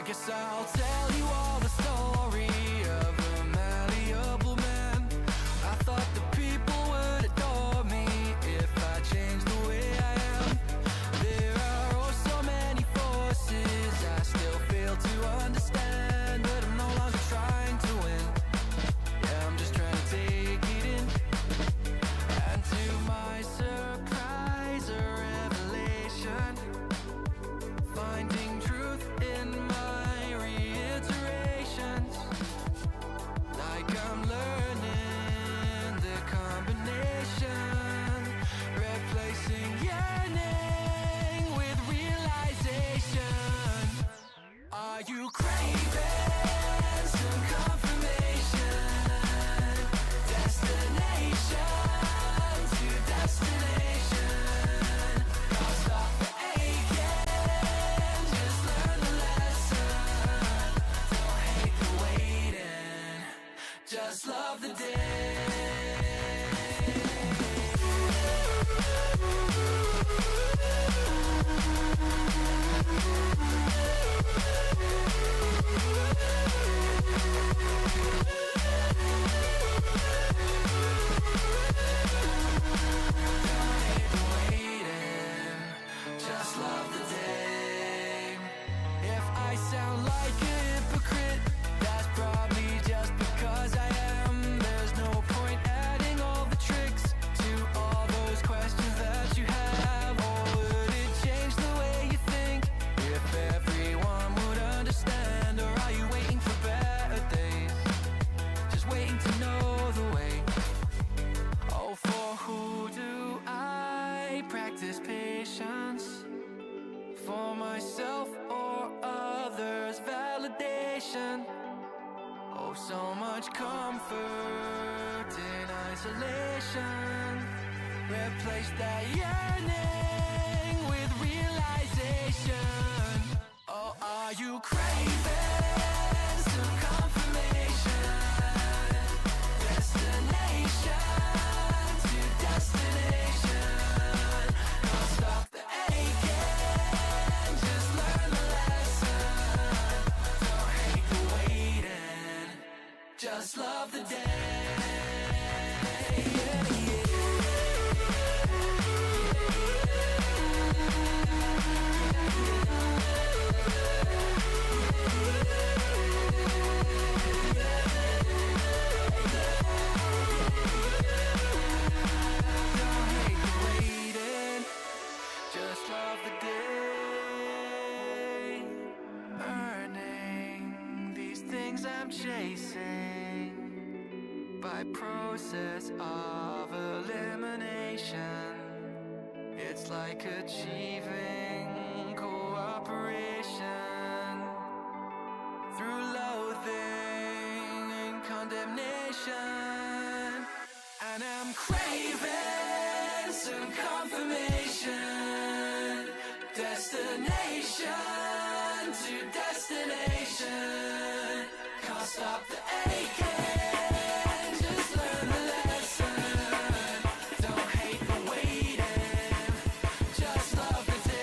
guess I'll tell you all the story of a malleable man. I thought the people would adore me if I changed the way I am. There are oh so many forces I still fail to understand, but I'm no longer trying to win. Yeah, I'm just trying to take it in. And to my surprise, a revelation, finding truth in my reiterations. Like I'm learning the combination, replacing yearning with realization. Are you craving some confirmation? Destination to destination. I'll stop the aching, just learn the lesson. Don't hate the waiting, just love the day. Just love the day. If I sound like a hypocrite, that's probably just because I am. There's no point adding all the tricks to all those questions that you have. Or would it change the way you think if everyone would understand? Or are you waiting for better days, just waiting to know the way? Oh, for who do I practice patience? For myself or others' validation? Oh, so much comfort in isolation. Replace that yearning with realization. Oh, are you craving some confirmation? Destination to destination. I'll stop the aching, just learn the lesson. Don't hate the waiting, just love the day. Don't hate the waiting, just love the day. Earning these things I'm chasing by process of elimination. It's like achieving cooperation through loathing and condemnation. And I'm craving some confirmation. Destination to destination. Can't stop the aching, just learn the lesson. Don't hate the waiting, just love the day.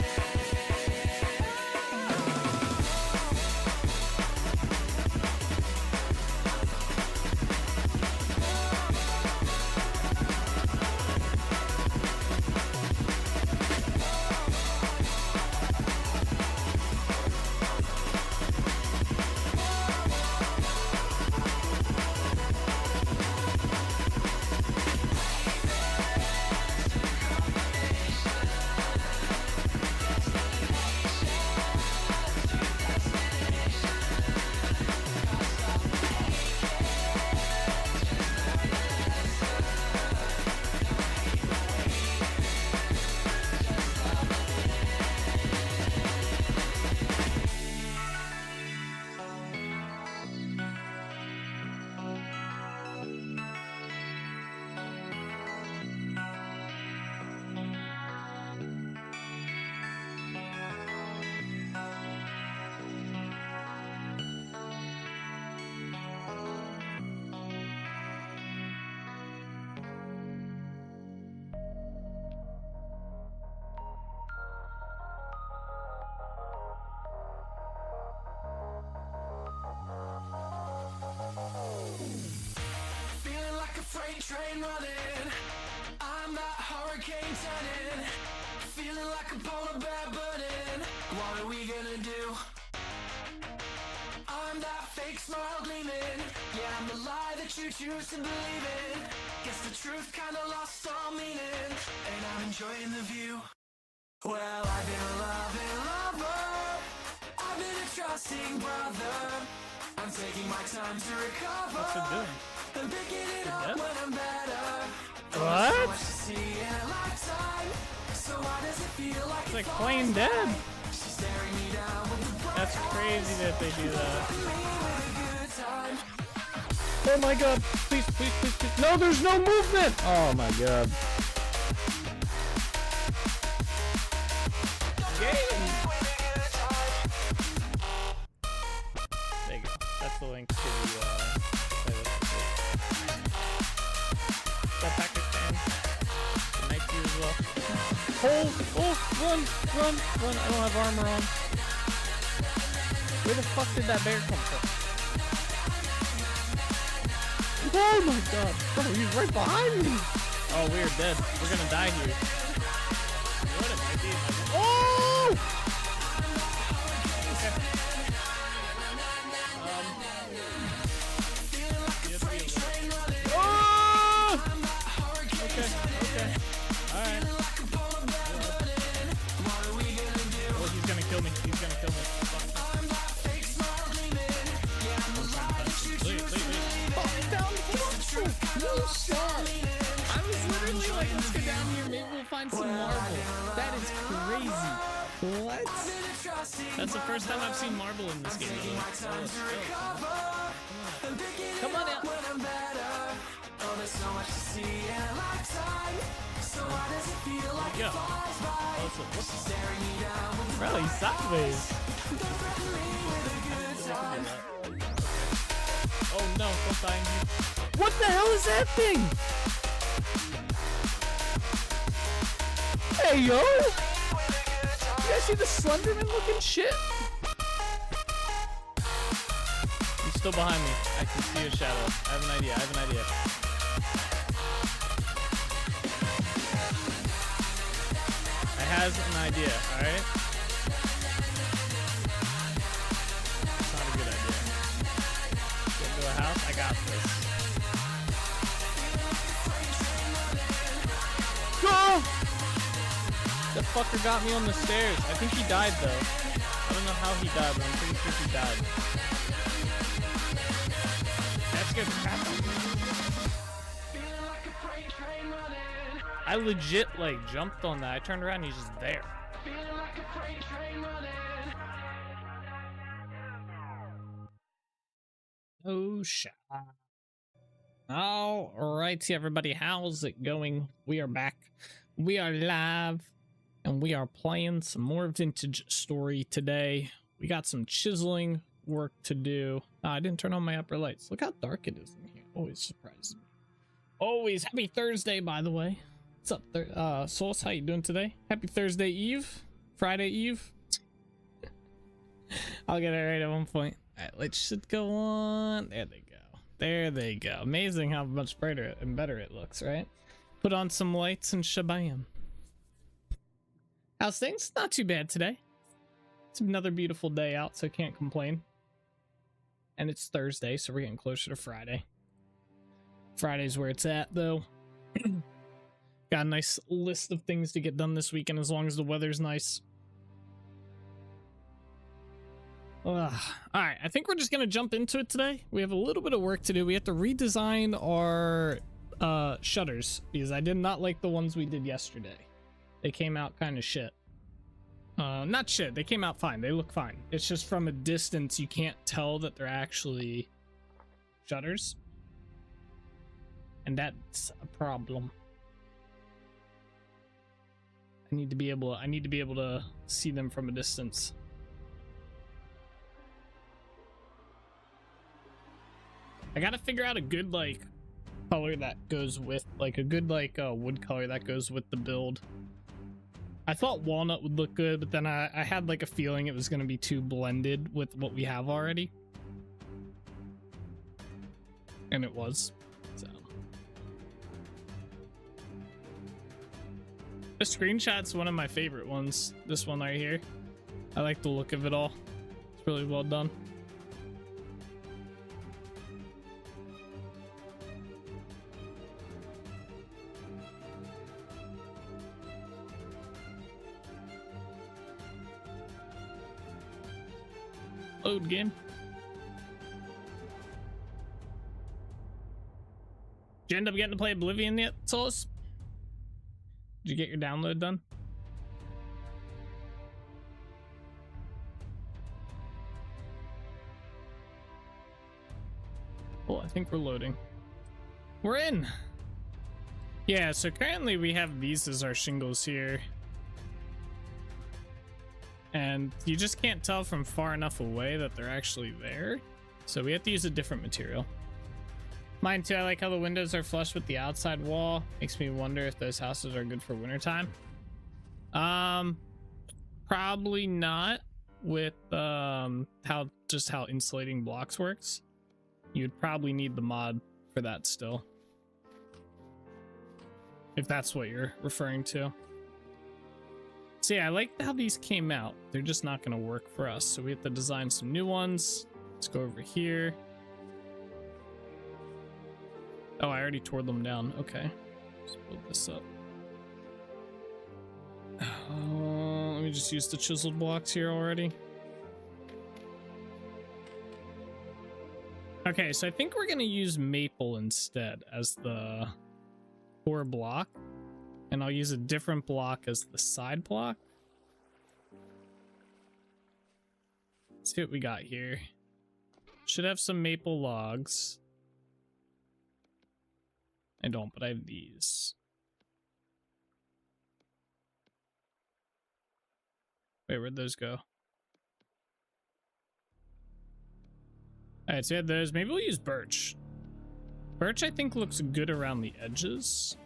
smile gleaming. Yeah, I'm the lie that you choose to believe in. Guess the truth kinda lost all meaning, and I'm enjoying the view. Well, I've been a loving lover, I've been a trusting brother. I'm taking my time to recover. What's it doing? I'm picking it up when I'm better. What? So much to see in a lifetime. So why does it feel like It's like plain dead. she's staring me down with the bright That's crazy that they do that. me with a good time. Oh my god. Please, please, please, please. No, there's no movement. Oh my god. Game. There you go. That's the link to the playlist. Got Pakistan. The night view as well. Run, run, run. I don't have armor on. Where the fuck did that bear come from? Oh my god. Bro, he's right behind me. Oh, we're dead. We're gonna die here. What an idea. Oh! Okay. Oh! Okay, okay. Alright. Oh, he's gonna kill me. He's gonna kill me. Fuck. Wait. Fall down. No shot. I was literally like, let's go down here. Maybe we'll find some marble. That is crazy. What? That's the first time I've seen marble in this game. Come on out. Go. Bro, he's sideways. Oh no, don't die in here. What the hell is that thing? Hey yo! You guys see the Slenderman looking shit? He's still behind me. I can see a shadow. I have an idea. I has an idea, alright? It's not a good idea. Get into a house, I got this. Go! That fucker got me on the stairs. I think he died though. I don't know how he died, but I'm pretty sure he died. That's good. I legit like jumped on that. I turned around and he's just there. Oh shit. All righty, everybody, how's it going? We are back. We are live, and we are playing some more Vintage Story today. We got some chiseling work to do. I didn't turn on my upper lights. Look how dark it is in here. Always surprises me. Always. Happy Thursday, by the way. What's up, Souls? How you doing today? Happy Thursday Eve? Friday Eve? I'll get it right at one point. All right, lights should go on. There they go. There they go. Amazing how much brighter and better it looks, right? Put on some lights and shabam. How's things? Not too bad today. It's another beautiful day out, so can't complain. And it's Thursday, so we're getting closer to Friday. Friday's where it's at, though. Got a nice list of things to get done this weekend as long as the weather's nice. Alright, I think we're just gonna jump into it today. We have a little bit of work to do. We have to redesign our shutters because I did not like the ones we did yesterday. They came out kind of shit. Not shit, they came out fine. They look fine. It's just from a distance you can't tell that they're actually shutters. And that's a problem. I need to be able to see them from a distance. I gotta figure out a good like color that goes with like a good like wood color that goes with the build. I thought walnut would look good, but then I had like a feeling it was gonna be too blended with what we have already. And it was. So this screenshot's one of my favorite ones. This one right here. I like the look of it all. It's really well done. load, game. Did you end up getting to play Oblivion yet, Solus? Did you get your download done? Well, I think we're loading. We're in. Yeah, so currently we have these as our shingles here. And you just can't tell from far enough away that they're actually there. So we have to use a different material. Mine too, I like how the windows are flush with the outside wall. Makes me wonder if those houses are good for wintertime. Probably not with how insulating blocks works. You'd probably need the mod for that still. If that's what you're referring to. So yeah, I like how these came out. They're just not gonna work for us. So we have to design some new ones. Let's go over here. Oh, I already tore them down. Okay. Let's build this up. Let me just use the chiseled blocks here already. Okay, so I think we're gonna use maple instead as the core block, and I'll use a different block as the side block. Let's see what we got here. Should have some maple logs. I don't, but I have these. Wait, where'd those go? Alright, so we have those. Maybe we'll use birch. Birch, I think, looks good around the edges.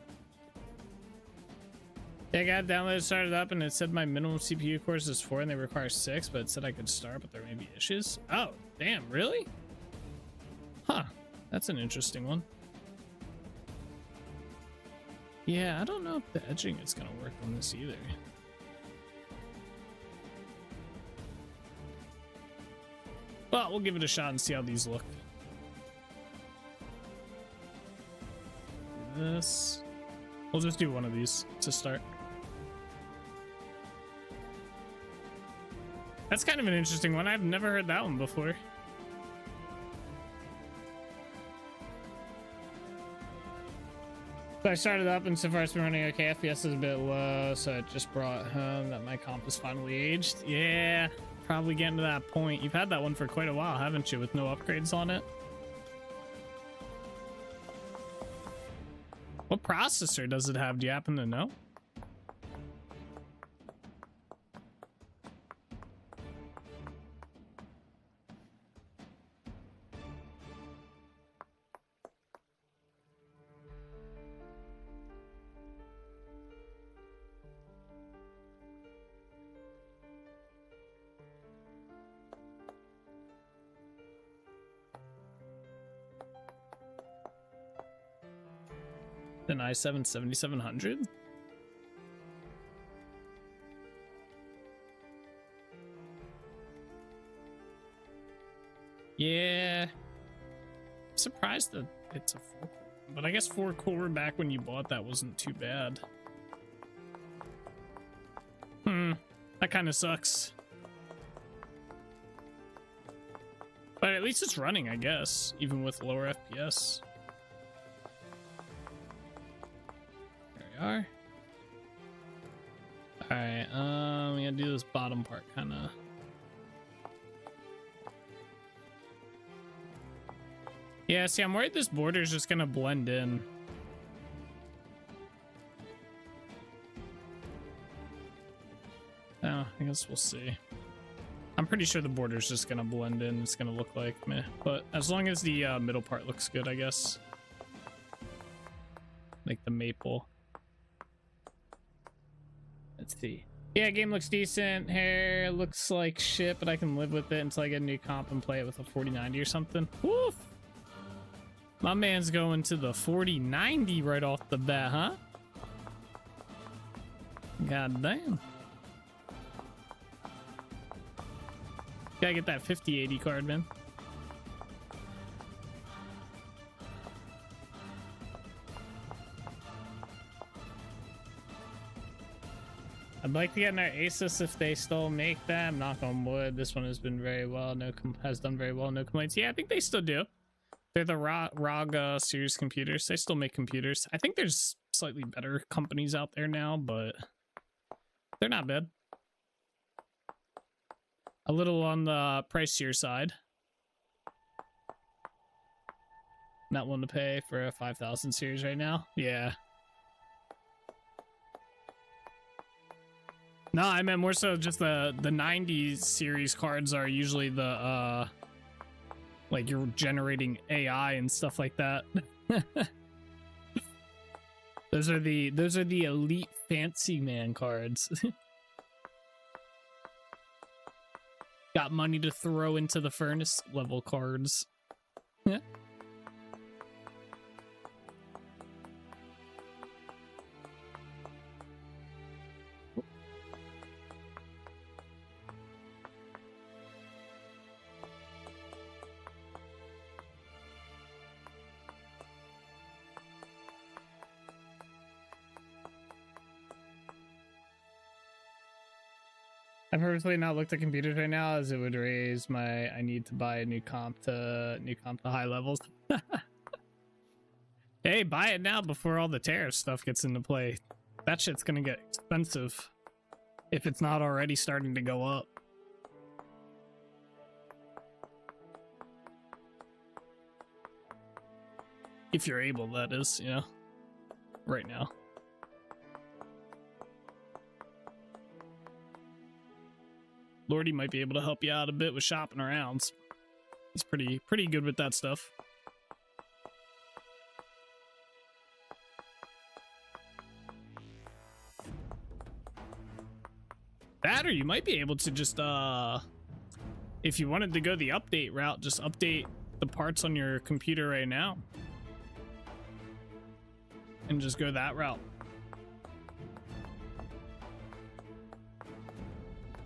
Yeah, I got it downloaded, started up, and it said my minimum CPU cores is 4 and they require 6, but it said I could start, but there may be issues. Oh, damn, really? Huh, that's an interesting one. Yeah, I don't know if the edging is gonna work on this either. But we'll give it a shot and see how these look. This. We'll just do one of these to start. That's kind of an interesting one. I've never heard that one before. So I started up and so far it's been running okay. FPS is a bit low, so it just brought home that my comp is finally aged. Yeah, probably getting to that point. You've had that one for quite a while, haven't you, with no upgrades on it? What processor does it have? Do you happen to know? An i7 7700. Yeah, I'm surprised that it's a 4-core, but I guess 4-core back when you bought that wasn't too bad. That kind of sucks, but at least it's running, I guess, even with lower FPS. Are. All right, we gotta do this bottom part kind of. Yeah, see, I'm worried this border is just gonna blend in. Oh, I guess we'll see. I'm pretty sure the border is just gonna blend in. It's gonna look like meh, but as long as the middle part looks good, I guess. Like the maple. Let's see. Yeah, game looks decent. Hair looks like shit, but I can live with it until I get a new comp and play it with a 4090 or something. Woof! My man's going to the 4090 right off the bat, huh? God damn. Gotta get that 5080 card, man. I'd like to get an Asus if they still make them. Knock on wood. This one has been very well. Has done very well. No complaints. Yeah, I think they still do. They're the ROG series computers. They still make computers. I think there's slightly better companies out there now, but they're not bad. A little on the pricier side. Not one to pay for a 5000 series right now. Yeah. No, I meant more so just the 90s series cards are usually the like you're generating AI and stuff like that. Those are the elite fancy man cards. Got money to throw into the furnace level cards. Yeah. I purposely not looked at computers right now as it would raise my I need to buy a new comp to high levels. Hey, buy it now before all the tariff stuff gets into play. That shit's gonna get expensive if it's not already starting to go up. If you're able, that is, you know, right now. Lordy might be able to help you out a bit with shopping around. He's pretty good with that stuff. That, or you might be able to just if you wanted to go the update route, just update the parts on your computer right now and just go that route.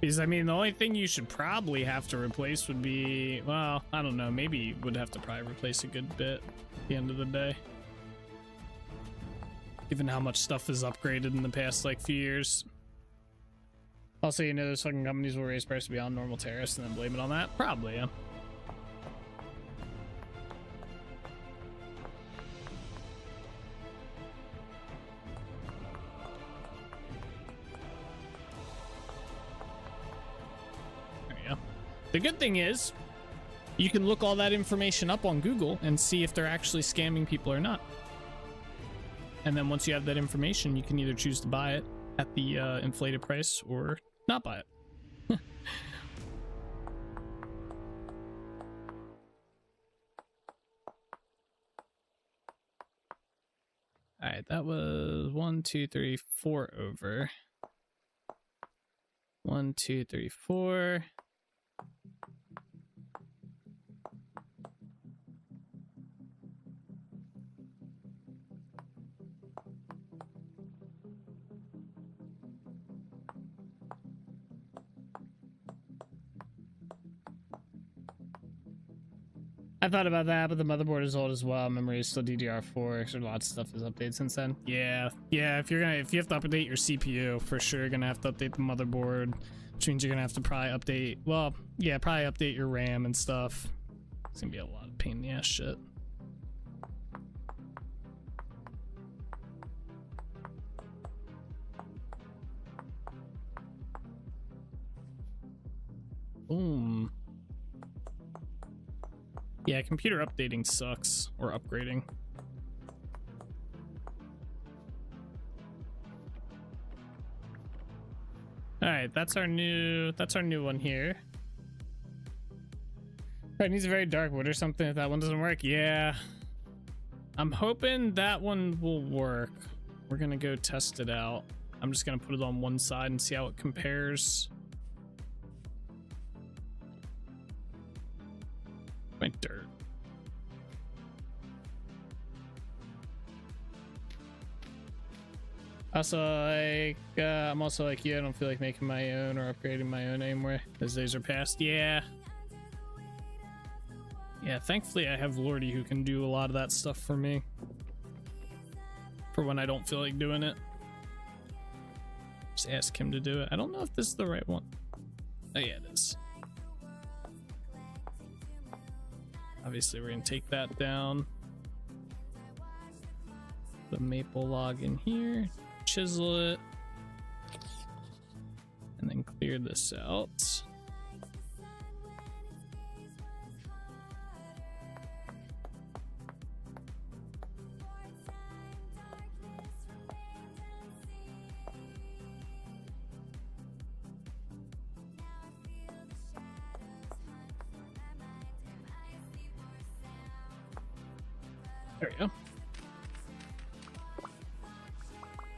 Because, I mean, the only thing you should probably have to replace would be, well, I don't know, maybe you would have to probably replace a good bit at the end of the day. Given how much stuff is upgraded in the past, like, few years. Also, you know, those fucking companies will raise prices beyond normal tariffs and then blame it on that? Probably, yeah. The good thing is, you can look all that information up on Google and see if they're actually scamming people or not. And then once you have that information, you can either choose to buy it at the inflated price or not buy it. All right, that was 1, 2, 3, 4 over. 1, 2, 3, 4. I thought about that, but the motherboard is old as well. Memory is still DDR4. So lots of stuff is updated since then. Yeah. If you have to update your CPU, for sure you're gonna have to update the motherboard, which means you're gonna have to probably update. Well, yeah, probably update your RAM and stuff. It's gonna be a lot of pain in the ass shit. Boom. Yeah, computer updating sucks, or upgrading. All right, that's our new one here. It needs a very dark wood or something if that one doesn't work. Yeah, I'm hoping that one will work. We're gonna go test it out. I'm just gonna put it on one side and see how it compares. My dirt. Also, like, I'm also like you. I don't feel like making my own or upgrading my own anymore. Those days are past. Yeah. Yeah, thankfully I have Lordy who can do a lot of that stuff for me. For when I don't feel like doing it. Just ask him to do it. I don't know if this is the right one. Oh yeah, it is. Obviously, we're gonna take that down. The maple log in here, chisel it, and then clear this out. There we go.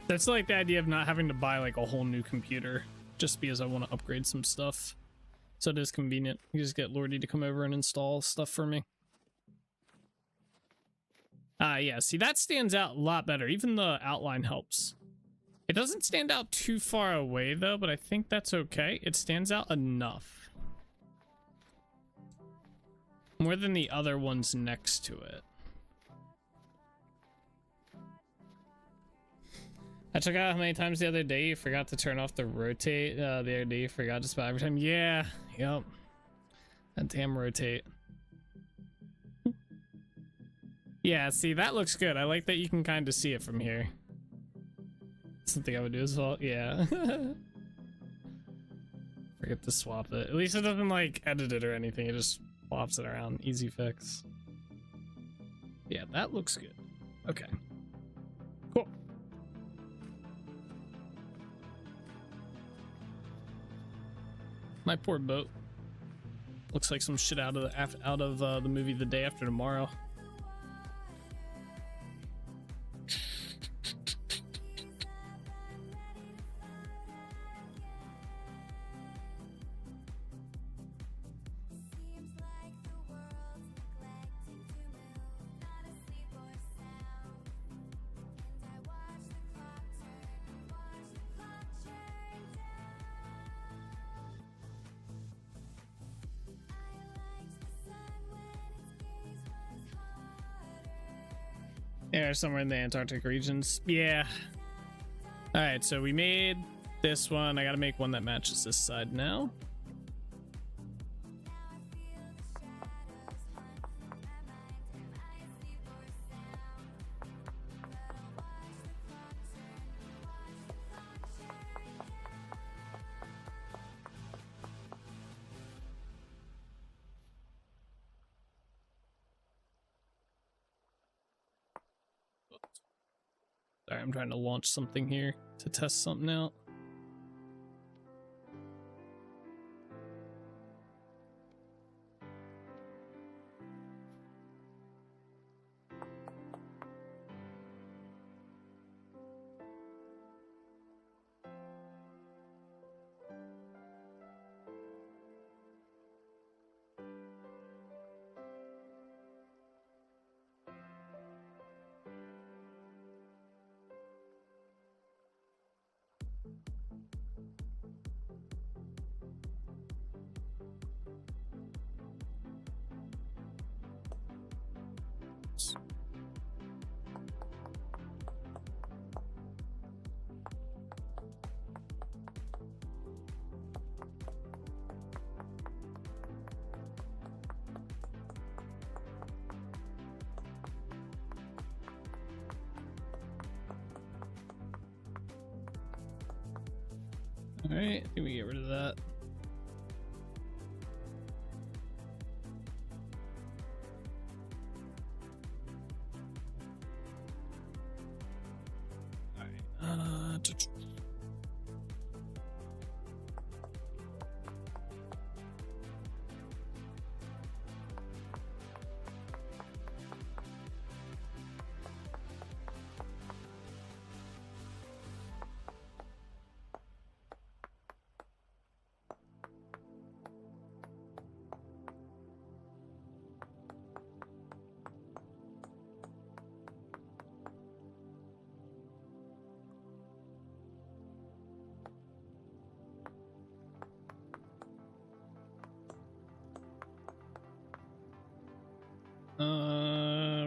That's like the idea of not having to buy like a whole new computer just because I want to upgrade some stuff. So it is convenient. You just get Lordy to come over and install stuff for me. Yeah, see, that stands out a lot better. Even the outline helps. It doesn't stand out too far away though, but I think that's okay. It stands out enough. More than the other ones next to it. I took out how many times the other day you forgot to turn off the rotate. The other day you forgot to spot every time. Yeah, yep. That damn rotate. Yeah, see, that looks good. I like that you can kind of see it from here. Something I would do as well. Yeah. Forget to swap it. At least it doesn't like edit it or anything. It just flops it around. Easy fix. Yeah, that looks good. Okay. Cool. My poor boat. Looks like some shit out of the movie The Day After Tomorrow. Yeah, somewhere in the Antarctic regions. Yeah. All right, so we made this one. I gotta make one that matches this side now. Sorry, I'm trying to launch something here to test something out. All right, let me get rid of that. All right.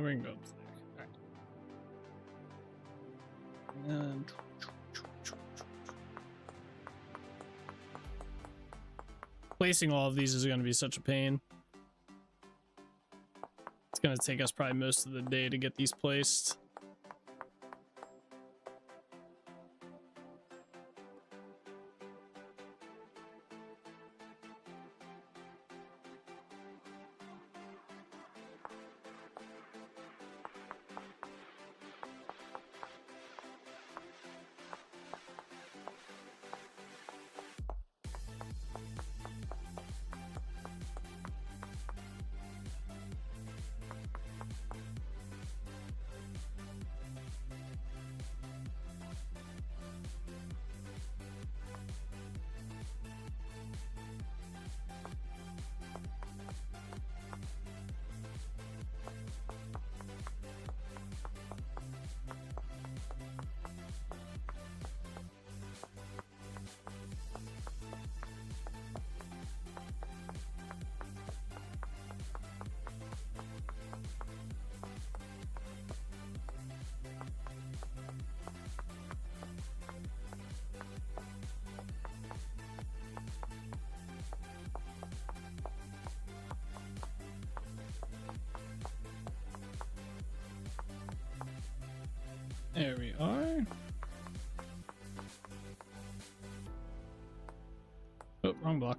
We're gonna go up there. All right. And Placing all of these is going to be such a pain. It's going to take us probably most of the day to get these placed. There we are. Oh, wrong block.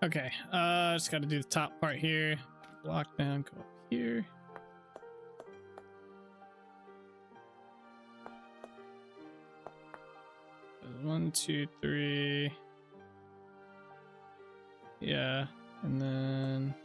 Okay, just gotta do the top part here. Block down, go up here. One, two, three. Yeah, and then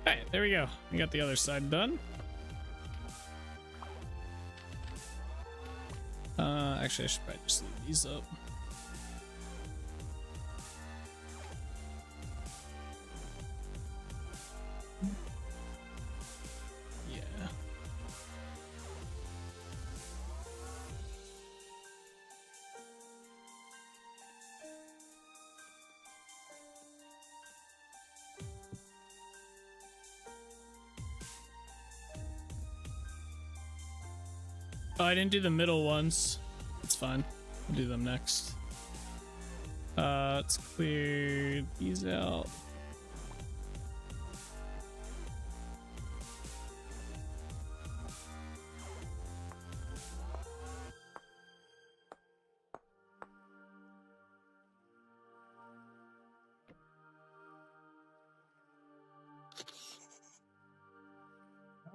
alright, there we go. We got the other side done. Actually, I should probably just leave these up. Yeah. Oh, I didn't do the middle ones. It's fine. I'll do them next. Let's clear these out.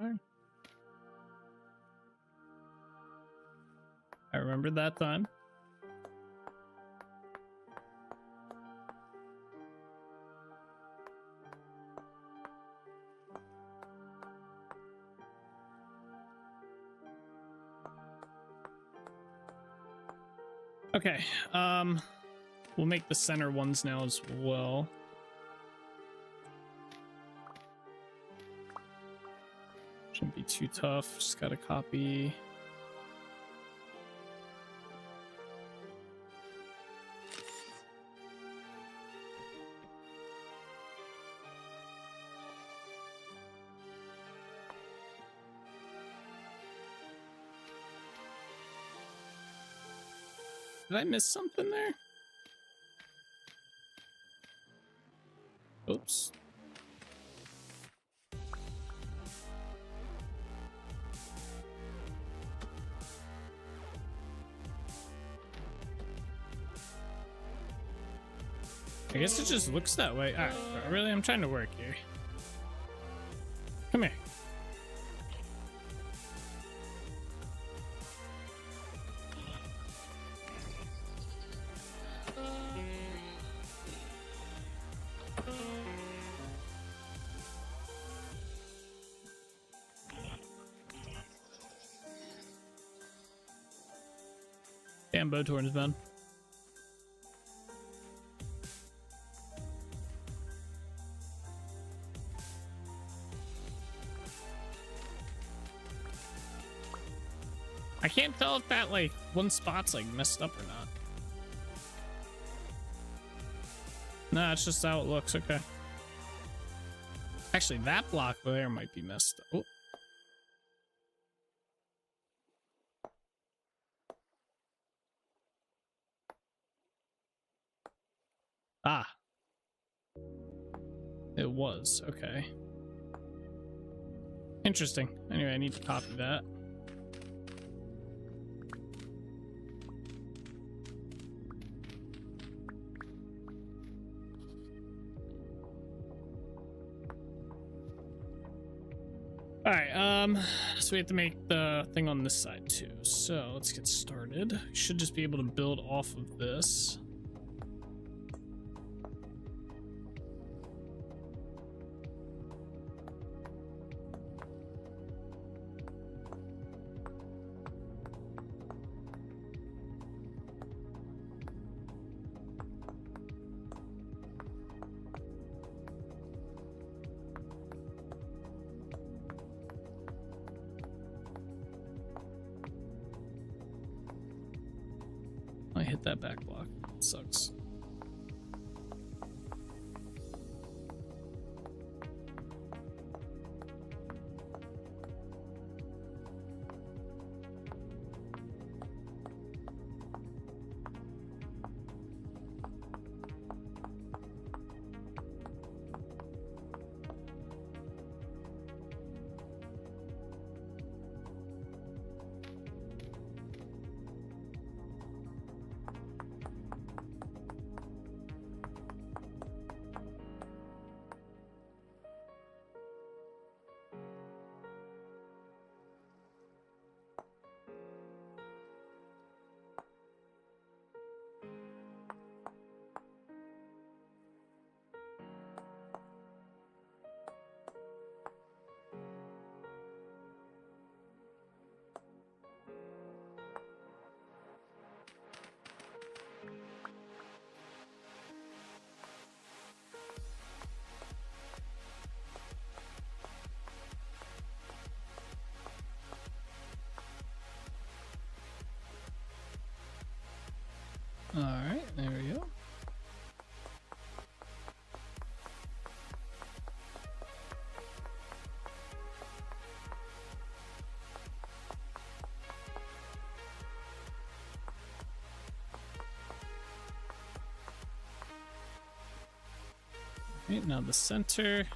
All right. I remembered that time. Okay, we'll make the center ones now as well. Shouldn't be too tough. Just gotta copy. Did I miss something there? Oops. I guess it just looks that way. All right, really, I'm trying to work here. Come here. Damn, Botorn's done. I can't tell if that, like, one spot's, like, messed up or not. Nah, it's just how it looks. Okay. Actually, that block there might be messed up. Oh. Ah. It was. Okay. Interesting. Anyway, I need to copy that. All right, so we have to make the thing on this side too. So let's get started. Should just be able to build off of this. I hit that back block. It sucks. All right, there we go. Okay, now the center.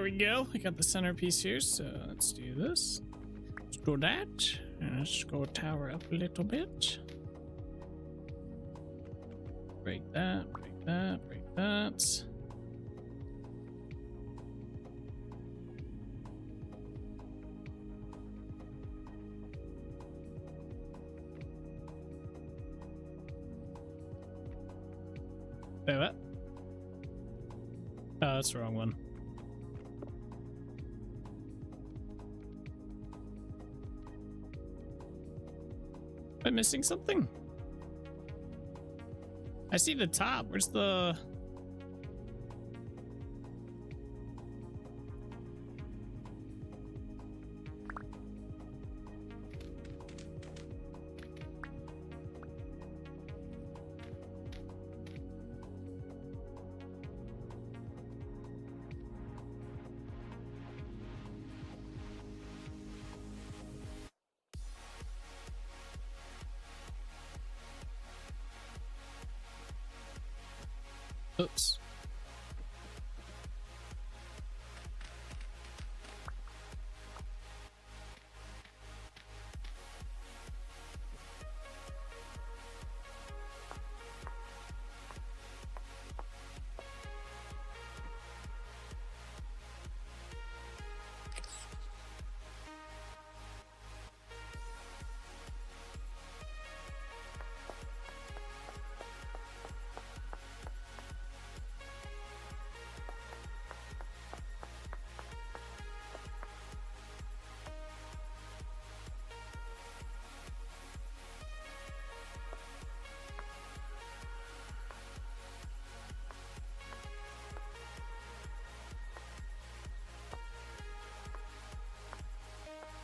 we go. We got the centerpiece here, so let's do this. Let's do that. And let's go tower up a little bit. Break that, break that, break that. Wait, what? Oh, that's the wrong one. Am I missing something? I see the top. Where's the... Oops.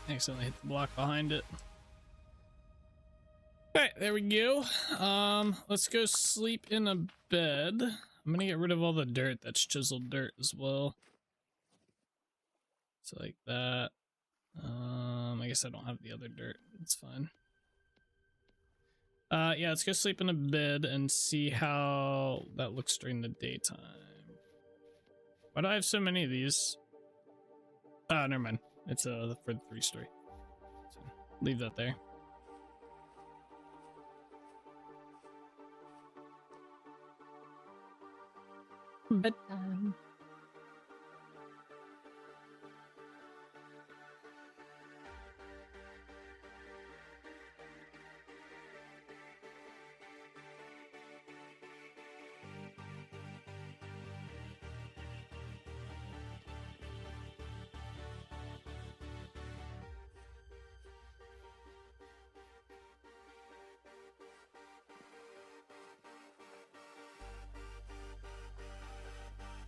Accidentally hit the block behind it. All right, there we go. Let's go sleep in a bed. I'm gonna get rid of all the dirt. That's chiseled dirt as well. So like that. I guess I don't have the other dirt. It's fine. Yeah, let's go sleep in a bed and see how that looks during the daytime. Why do I have so many of these? Oh, never mind. It's for the 3-story. So leave that there. Bedtime.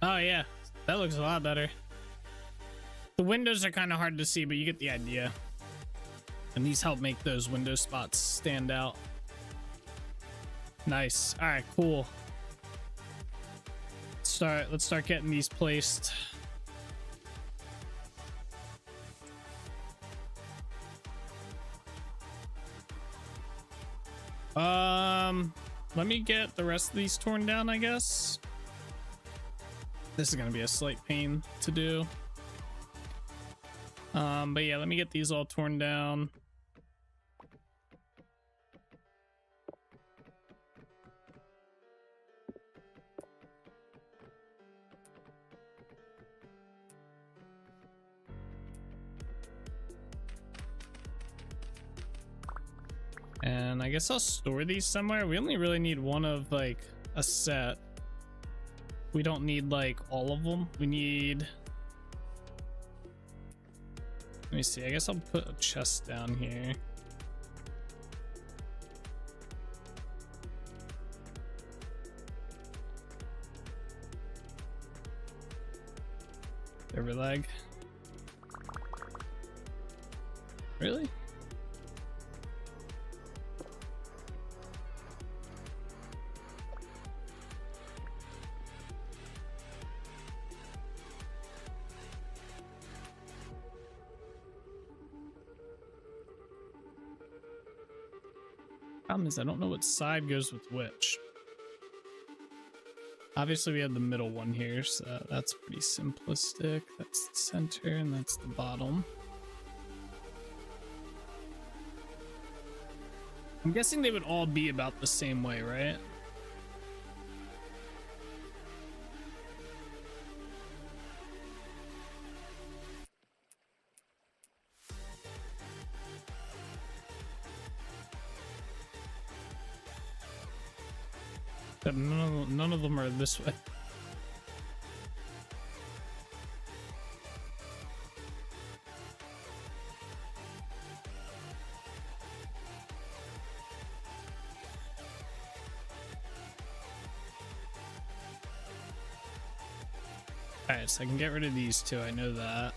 Oh yeah, that looks a lot better. The windows are kind of hard to see, but you get the idea. And these help make those window spots stand out. Nice. All right, cool. Let's start getting these placed. Let me get the rest of these torn down, I guess. This is gonna be a slight pain to do. But yeah, let me get these all torn down. And I guess I'll store these somewhere. We only really need one of like a set. We don't need like all of them. We need... Let me see. I guess I'll put a chest down here. Overlag. Really? Problem is I don't know what side goes with which. Obviously we have the middle one here, so that's pretty simplistic. That's the center and that's the bottom. I'm guessing they would all be about the same way, right? But none of them are this way. Alright, so I can get rid of these two, I know that.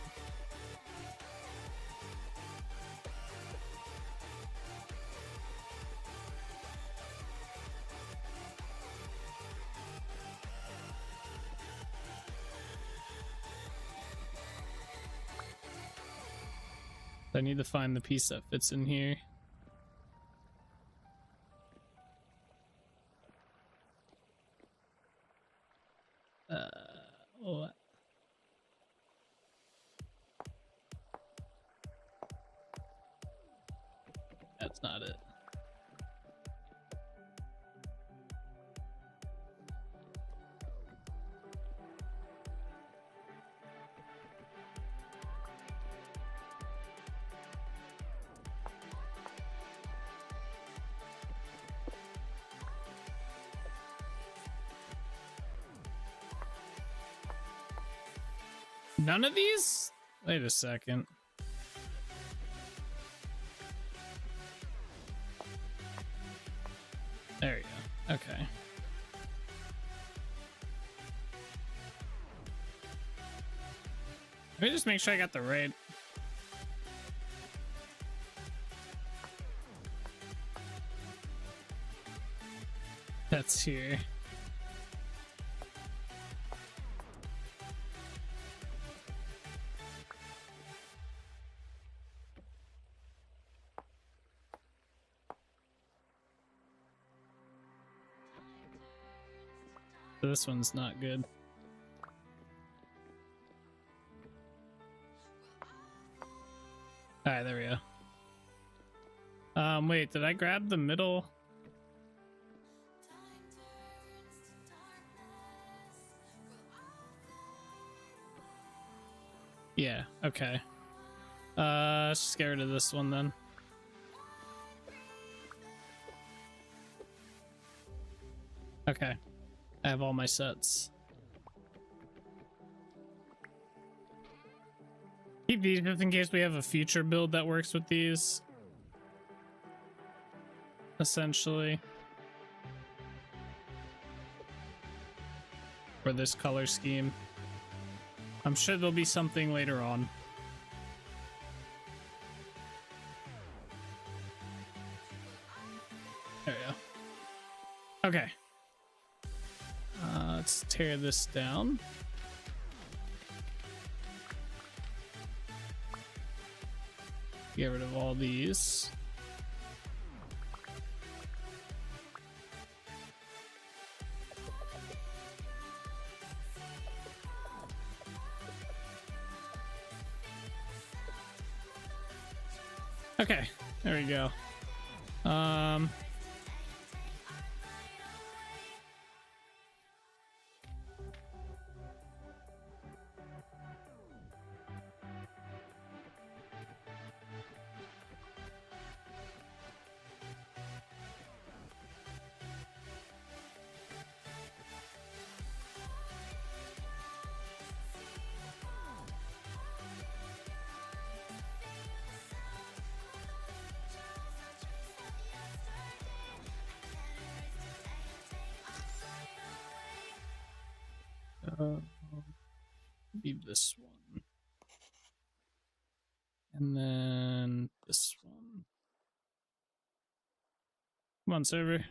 I need to find the piece that fits in here. What? That's not it. None of these? Wait a second. There you go. Okay. Let me just make sure I got the right. That's here. This one's not good. Alright, there we go. Wait, did I grab the middle? Yeah, okay. Let's just get rid of this one then. Okay. I have all my sets. Keep these just in case we have a future build that works with these. Essentially. For this color scheme. I'm sure there'll be something later on. There we go. Okay. Let's tear this down. Get rid of all these. Okay, there we go. Leave this one. And then this one. Come on, server.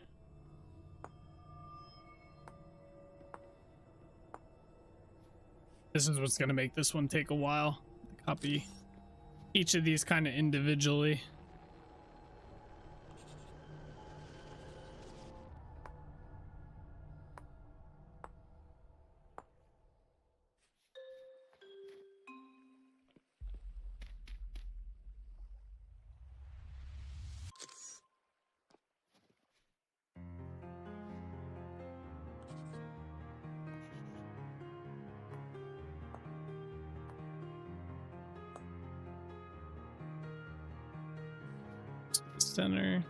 This is what's going to make this one take a while to copy each of these kind of individually. center.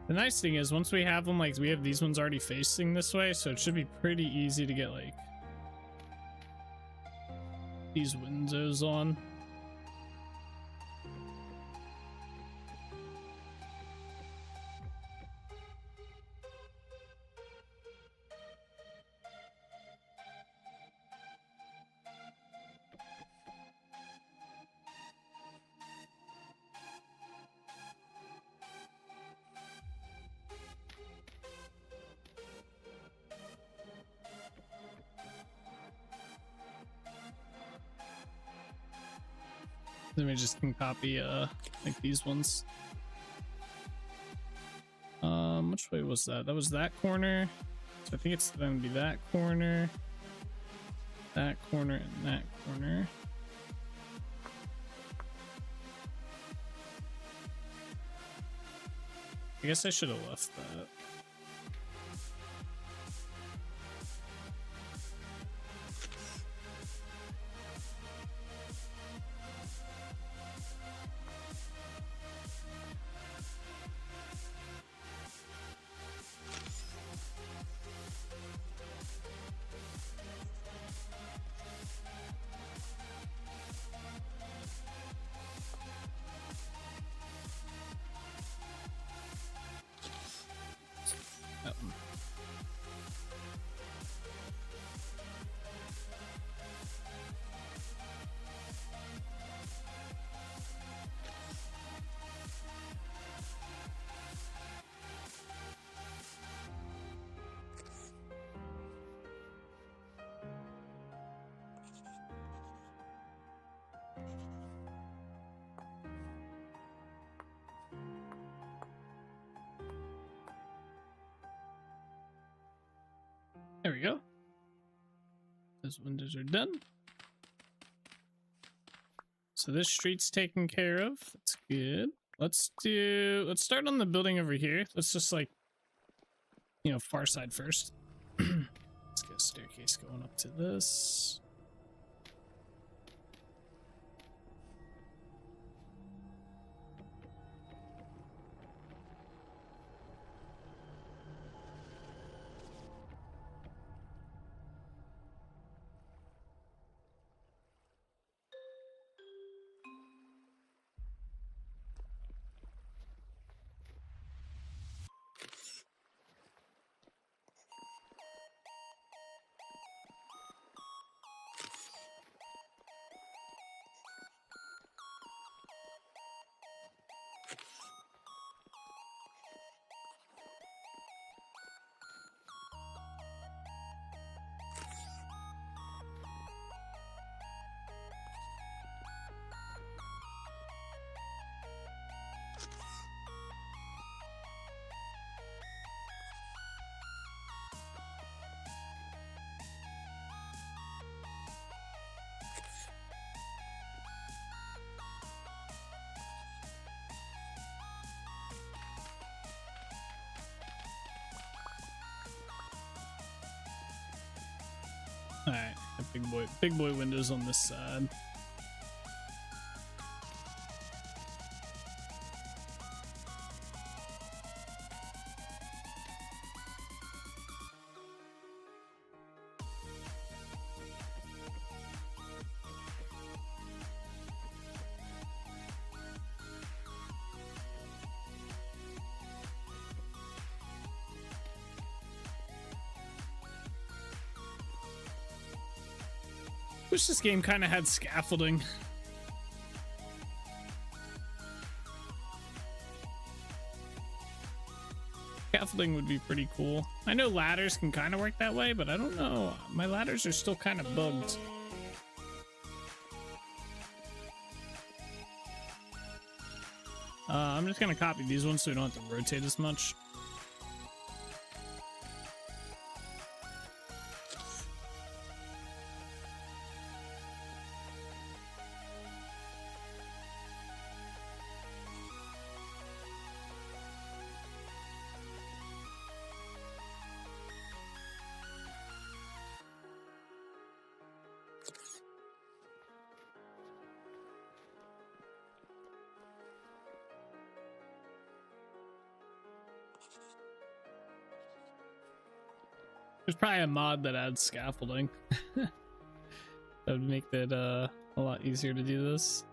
The nice thing is once we have them, like we have these ones already facing this way, so it should be pretty easy to get like these windows on. Then we just can copy like these ones. Which way was that? That was that corner. So I think it's gonna be that corner, and that corner. I guess I should have left that. There we go. Those windows are done. So this street's taken care of. That's good. Let's start on the building over here. Let's just like, you know, far side first. Let's get a staircase going up to this. All right, big boy windows on this side. Wish this game kind of had scaffolding. Scaffolding would be pretty cool. I know ladders can kind of work that way, but I don't know. My ladders are still kind of bugged. I'm just gonna copy these ones so we don't have to rotate as much. There's probably a mod that adds scaffolding. That would make it a lot easier to do this.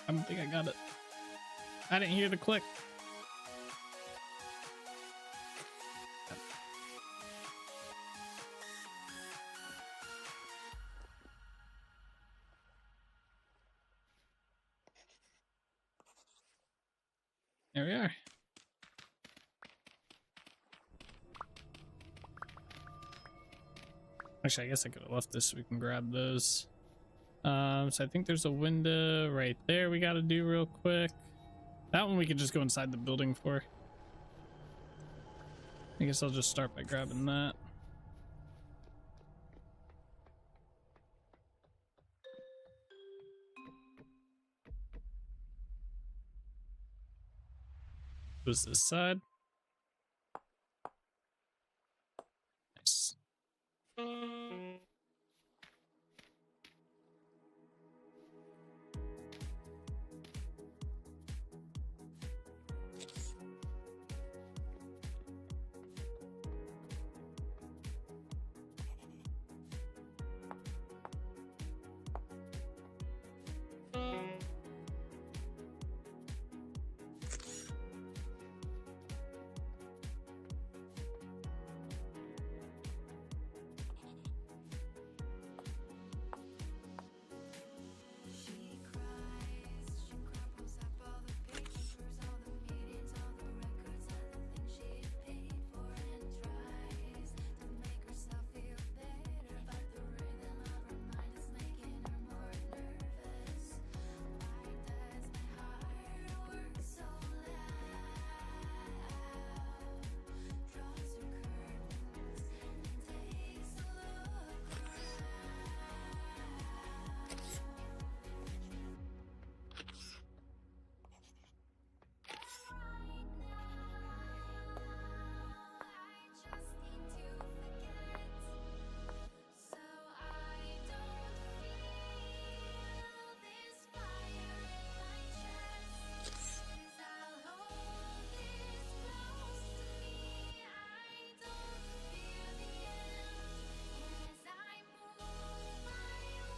I don't think I got it. I didn't hear the click. There we are. Actually, I guess I could have left this so we can grab those. So I think there's a window right there we got to do real quick. That one we could just go inside the building for. I guess I'll just start by grabbing that. Was this side? Nice.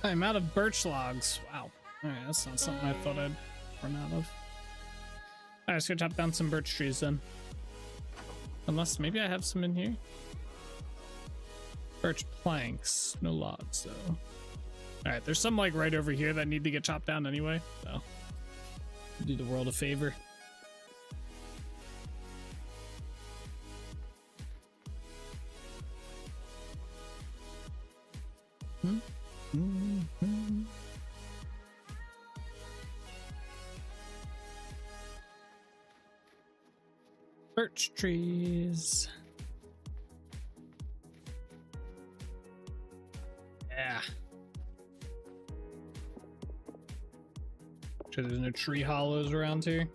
I'm out of birch logs. Wow. Alright, that's not something I thought I'd run out of. Alright, let's go chop down some birch trees then. Unless maybe I have some in here. Birch planks, no logs though. Alright, there's some like right over here that need to get chopped down anyway, so do the world a favor. Birch trees. Yeah. Sure there's no tree hollows around here.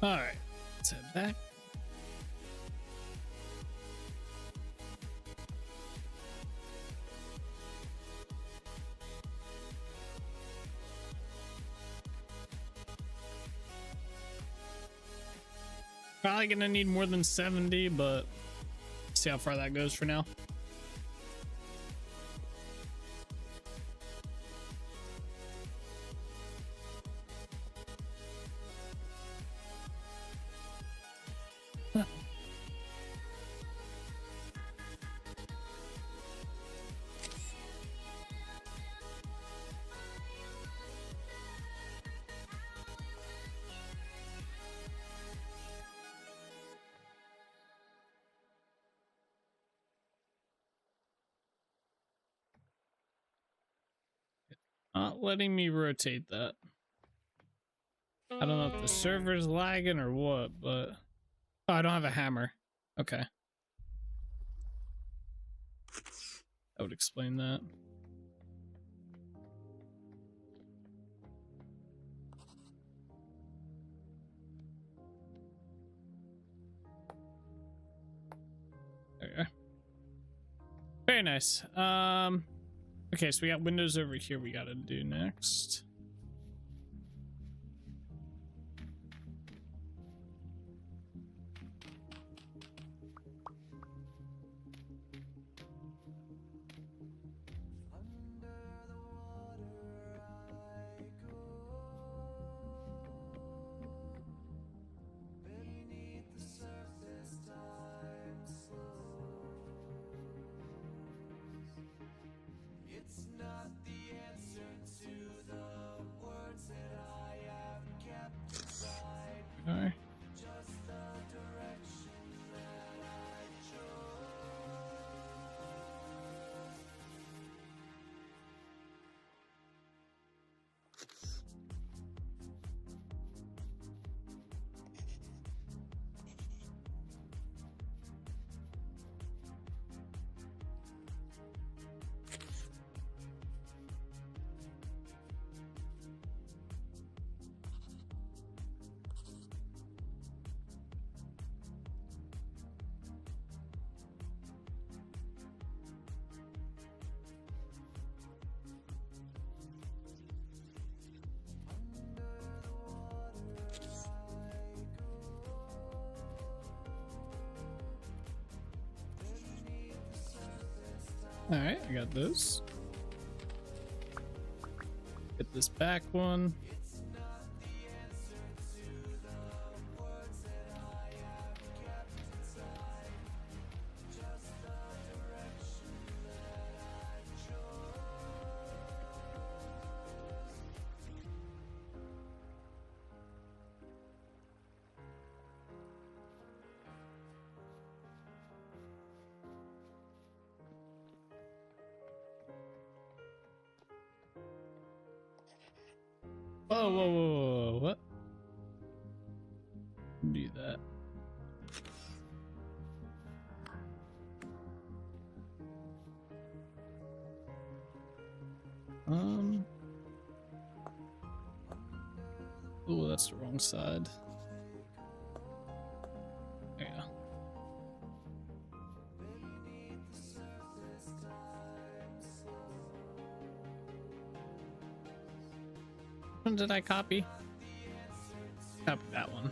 All right, let's head back. Probably gonna need more than 70, but see how far that goes for now. Not letting me rotate that. I don't know if the server's lagging or what, but oh, I don't have a hammer. Okay. That would explain that. There you go. Very nice. Okay, so we got windows over here we gotta do next. Okay. All right, I got this. Get this back one. Whoa, whoa, whoa, whoa, what? Do that. Oh, that's the wrong side. There you go. Which one did I copy? Copy that one.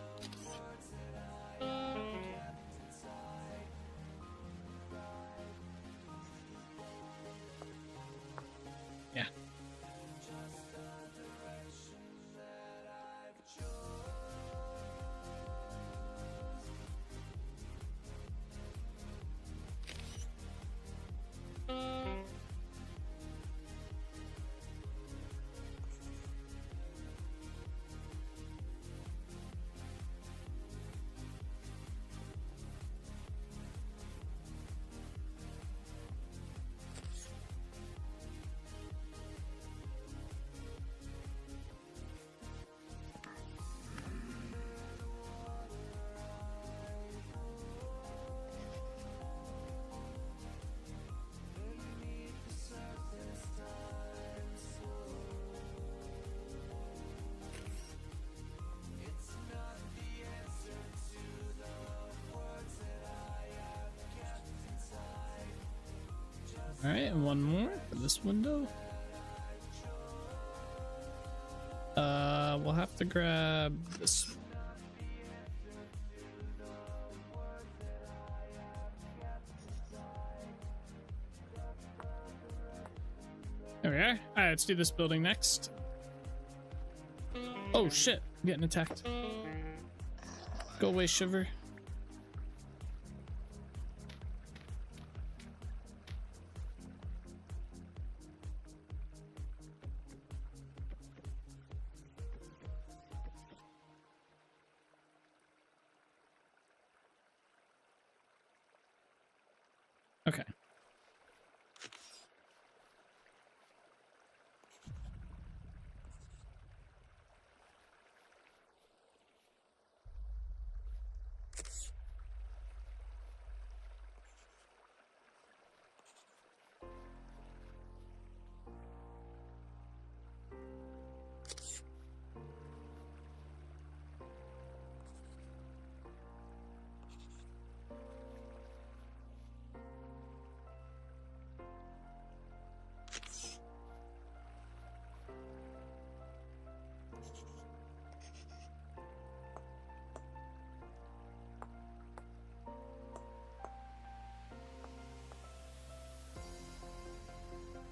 Yeah. All right, and one more for this window. We'll have to grab this. There we are. All right, let's do this building next. Oh shit, I'm getting attacked. Go away, Shiver. Okay.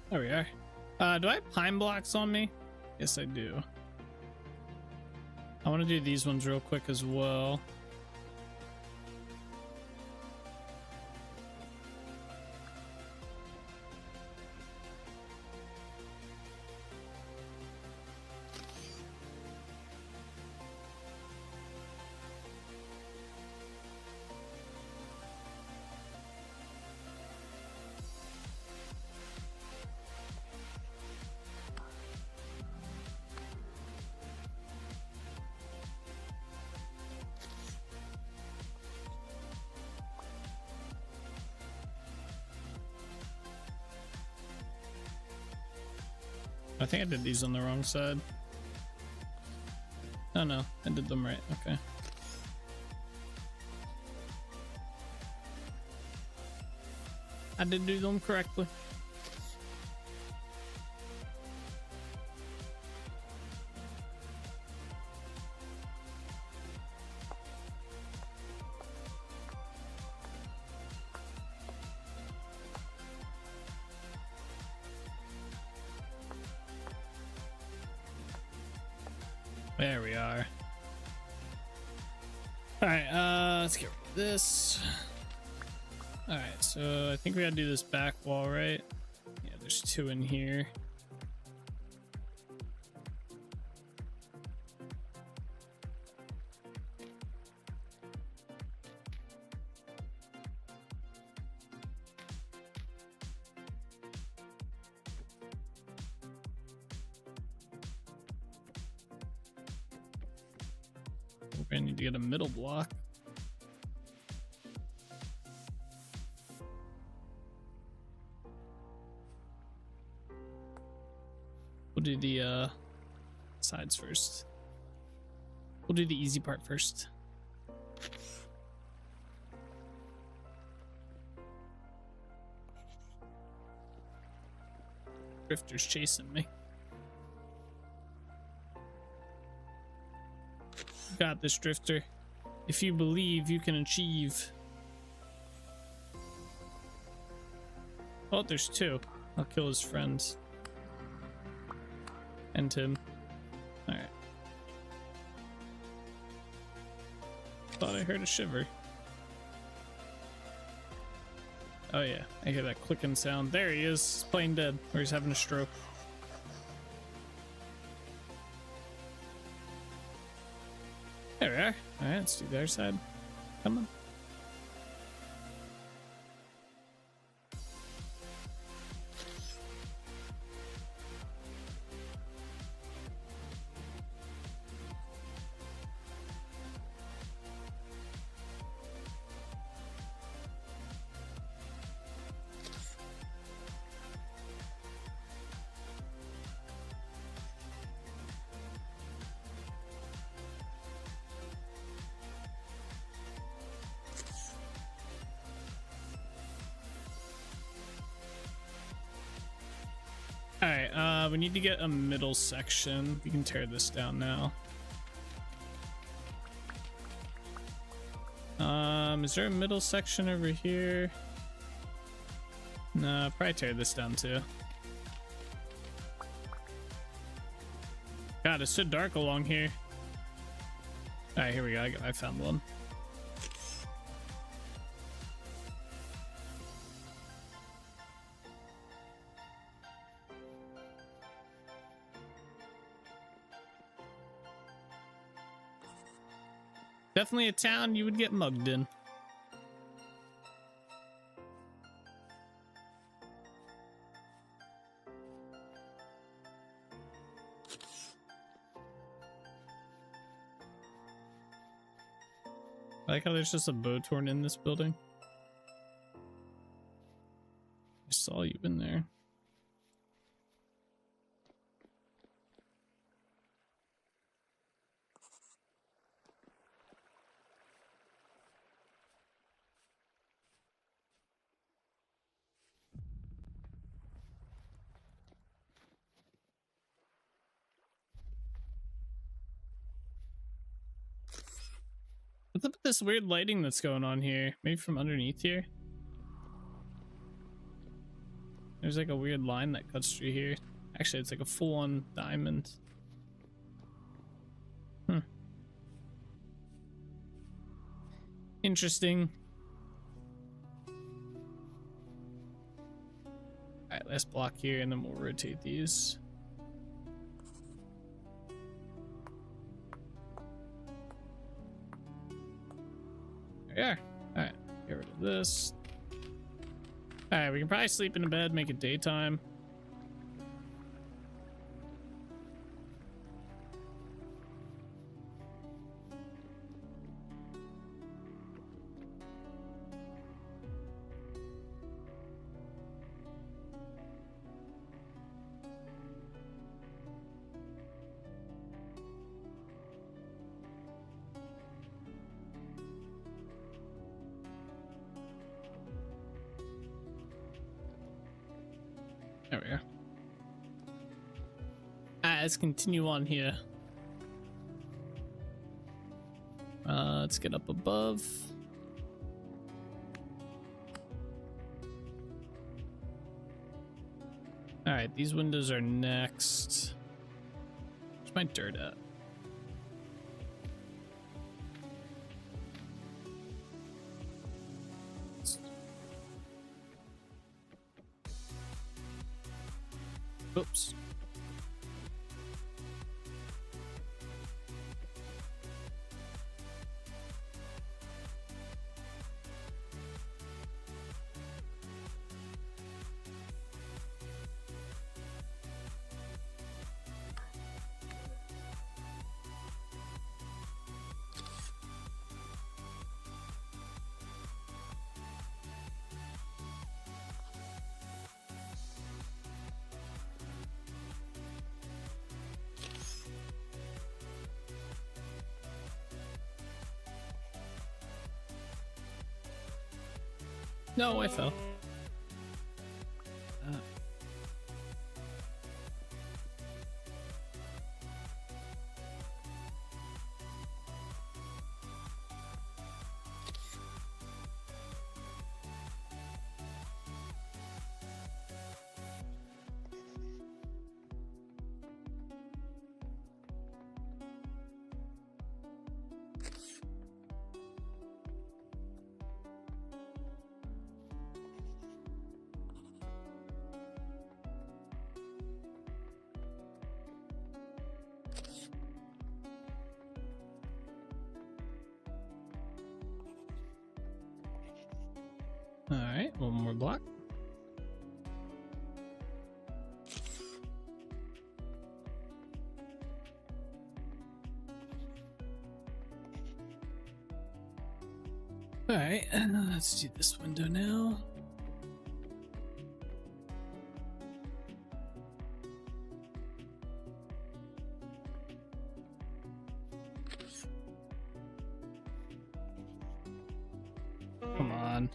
There we are. Do I have pine blocks on me? Yes, I do. I want to do these ones real quick as well. I think I did these on the wrong side. Oh no, I did them right. Okay. I did do them correctly. There we are. All right, let's get rid of this. All right, so I think we gotta do this back wall, right? Yeah, there's two in here. We're gonna need to get a middle block. We'll do the sides first. We'll do the easy part first. Drifter's chasing me. You got this, Drifter. If you believe, you can achieve. Oh, there's two. I'll kill his friends. And him. Alright. Thought I heard a shiver. Oh yeah, I hear that clicking sound. There he is. He's playing dead. Or he's having a stroke. There we are. Alright, let's do the other side. Come on. Alright, we need to get a middle section. We can tear this down now. Is there a middle section over here? No, probably tear this down too. God, it's so dark along here. Alright, here we go. I found one. Definitely a town you would get mugged in. I like how there's just a bow torn in this building. I saw you in there. What's up with this weird lighting that's going on here? Maybe from underneath here? There's like a weird line that cuts through here. Actually, it's like a full-on diamond. Interesting. Alright, let's block here and then we'll rotate these. There we are. Alright, get rid of this. Alright, we can probably sleep in a bed, make it daytime. There we are. Let's continue on here. Let's get up above. All right, these windows are next. Where's my dirt at? Oops. No, I fell. All right, one more block. All right, let's do this window now. Come on.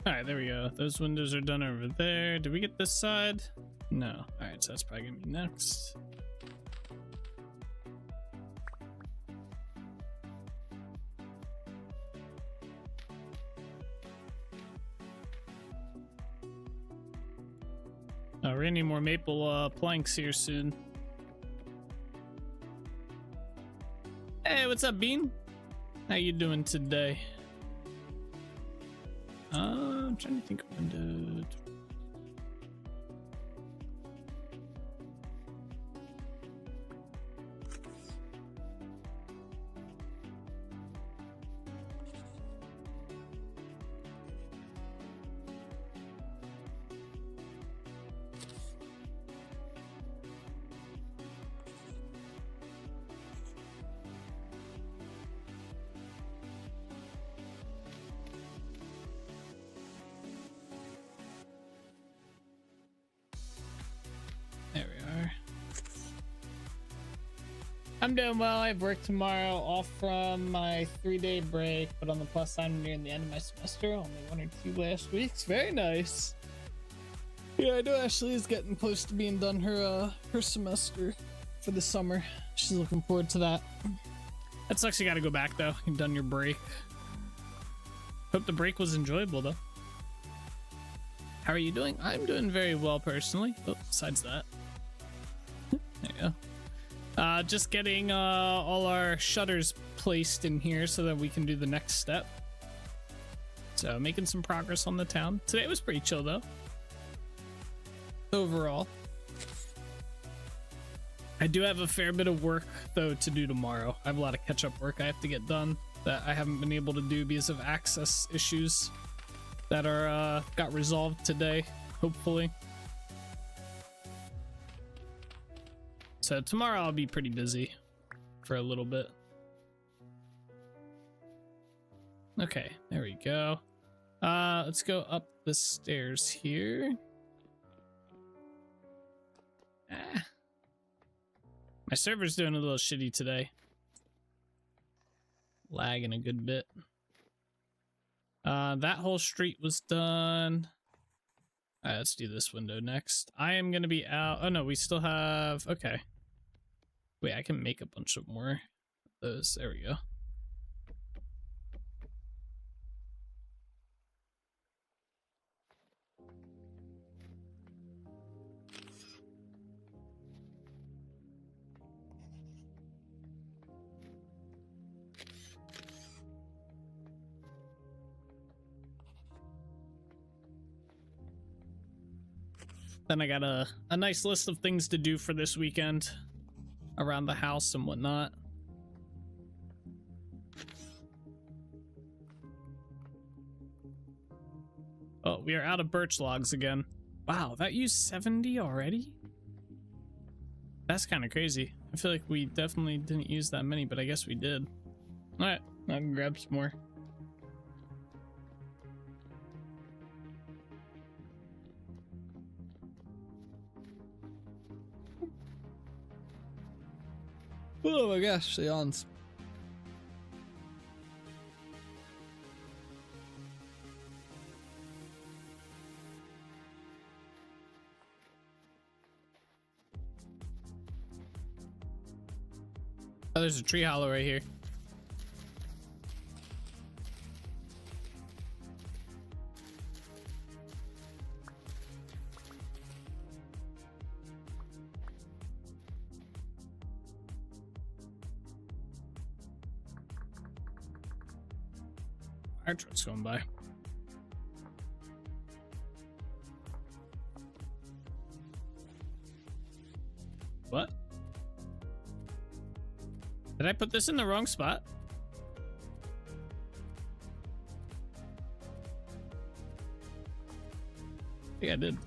All right, there we go. Those windows are done over there. Did we get this side? No. All right, so that's probably gonna be next. Oh, we're gonna need more maple planks here soon. Hey, what's up, Bean? How you doing today? I'm trying to think of window. There we are. I'm doing well. I have work tomorrow, off from my 3-day break, but on the plus side, I'm nearing the end of my semester. Only 1 or 2 last weeks. Very nice. Yeah, I know Ashley is getting close to being done her semester for the summer. She's looking forward to that. That sucks. You got to go back though. You've done your break. Hope the break was enjoyable though. How are you doing? I'm doing very well personally. Oh, besides that. There you go. Just getting all our shutters placed in here so that we can do the next step. So making some progress on the town. Today was pretty chill though. Overall. I do have a fair bit of work though to do tomorrow. I have a lot of catch-up work I have to get done that I haven't been able to do because of access issues that are got resolved today, hopefully. So tomorrow I'll be pretty busy for a little bit. Okay, there we go. Let's go up the stairs here. My server's doing a little shitty today. Lagging a good bit. That whole street was done. Alright, let's do this window next. I am gonna be out. Oh no, we still have. Okay. Wait, I can make a bunch of more of those. There we go. Then I got a nice list of things to do for this weekend around the house and whatnot. We are out of birch logs again. Wow, that used 70 already? That's kind of crazy. I feel like we definitely didn't use that many, but I guess we did. Alright, I can grab some more. Oh my gosh, the yawns. Oh, there's a tree hollow right here. Our truck's going by. What? Did I put this in the wrong spot? Yeah, I did.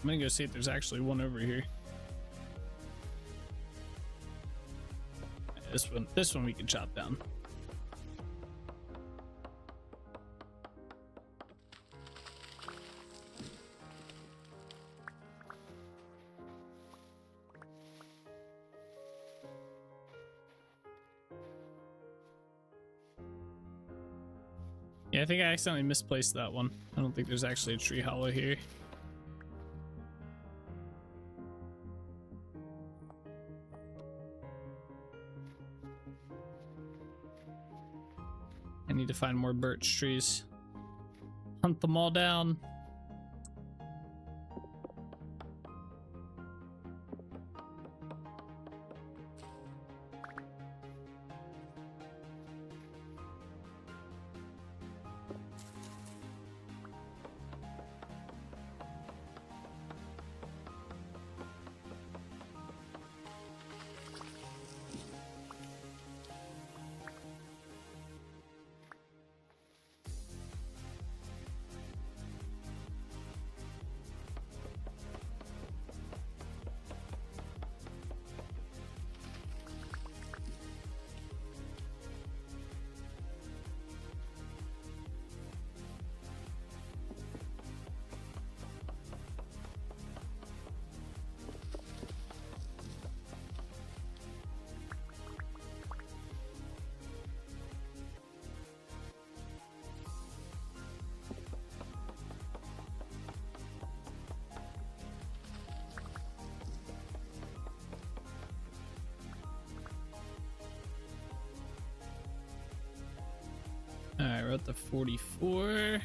I'm gonna go see if there's actually one over here. This one we can chop down. Yeah, I think I accidentally misplaced that one. I don't think there's actually a tree hollow here. I need to find more birch trees. Hunt them all down. Alright, we're at the 44.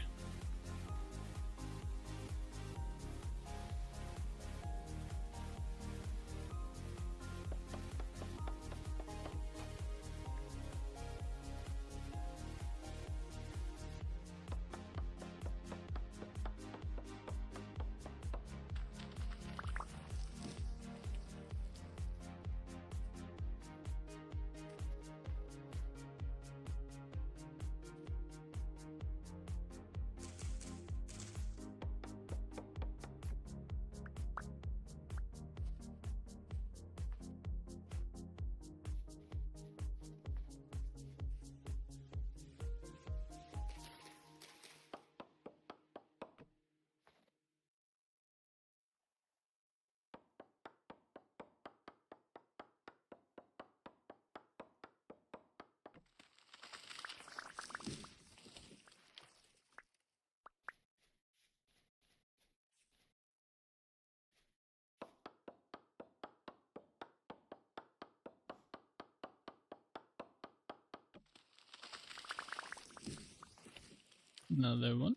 Another one.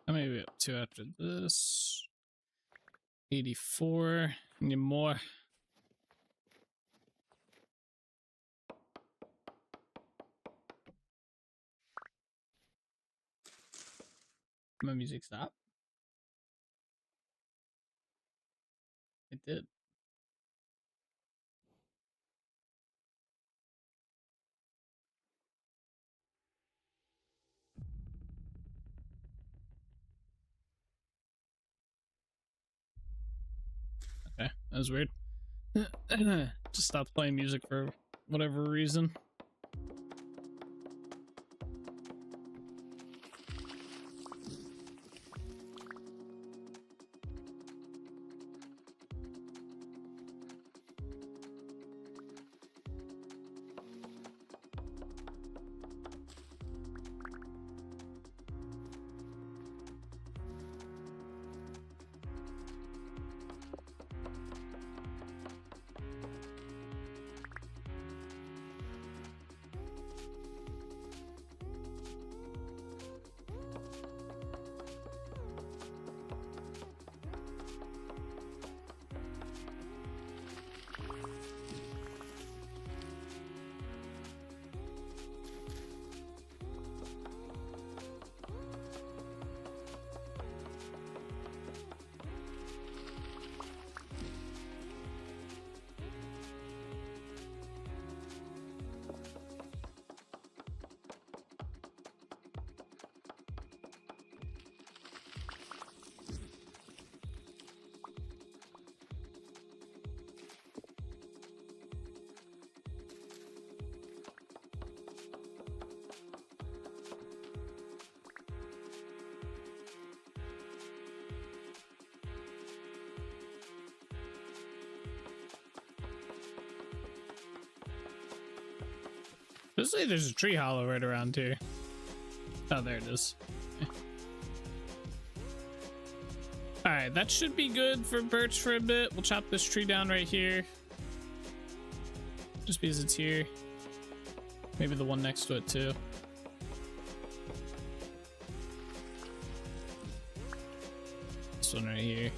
How many are we up to after this? 84. Need more. My music stop. It did. Okay, that was weird. Just stopped playing music for whatever reason. Let's say there's a tree hollow right around here. Oh, there it is. Alright, that should be good for birch for a bit. We'll chop this tree down right here. Just because it's here. Maybe the one next to it too. This one right here.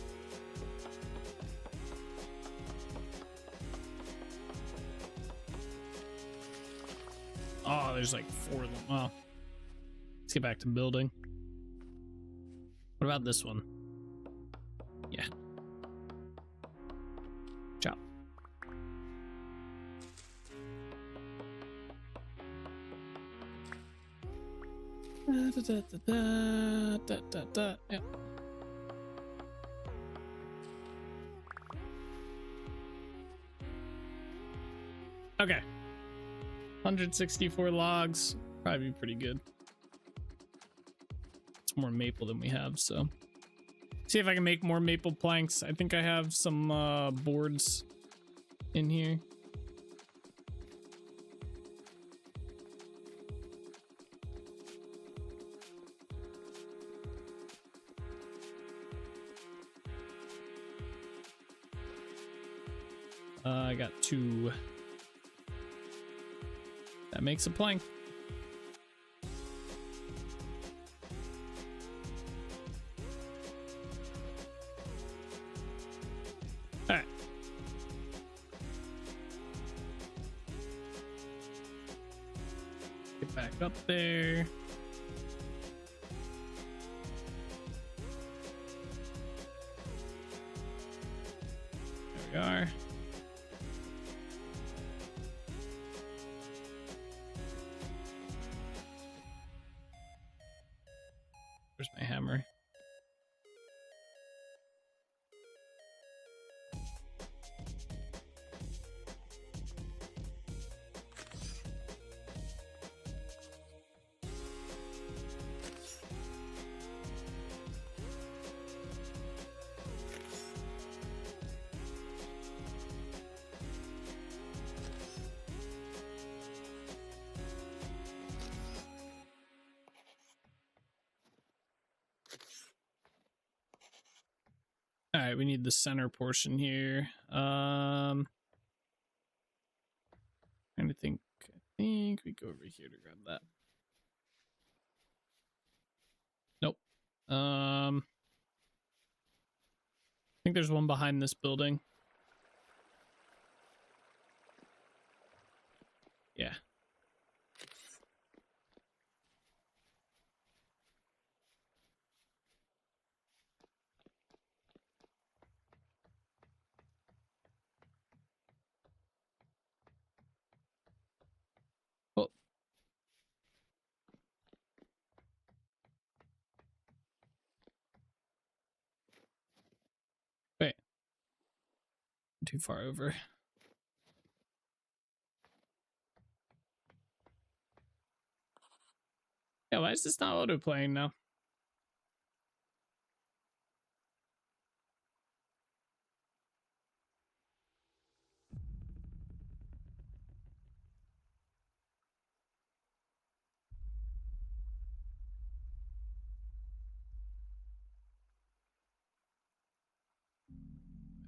Oh, there's like 4 of them. Well, let's get back to building. What about this one? Yeah. Chop. Yep. Okay. 164 logs. Probably be pretty good. It's more maple than we have, so. See if I can make more maple planks. I think I have some boards in here. I got 2. That makes a plank. All right. Get back up there. There we are. Where's my hammer? All right, we need the center portion here. Trying to think. I think we go over here to grab that. Nope. I think there's one behind this building. Yeah. too far over. Yeah, why is this not auto playing now?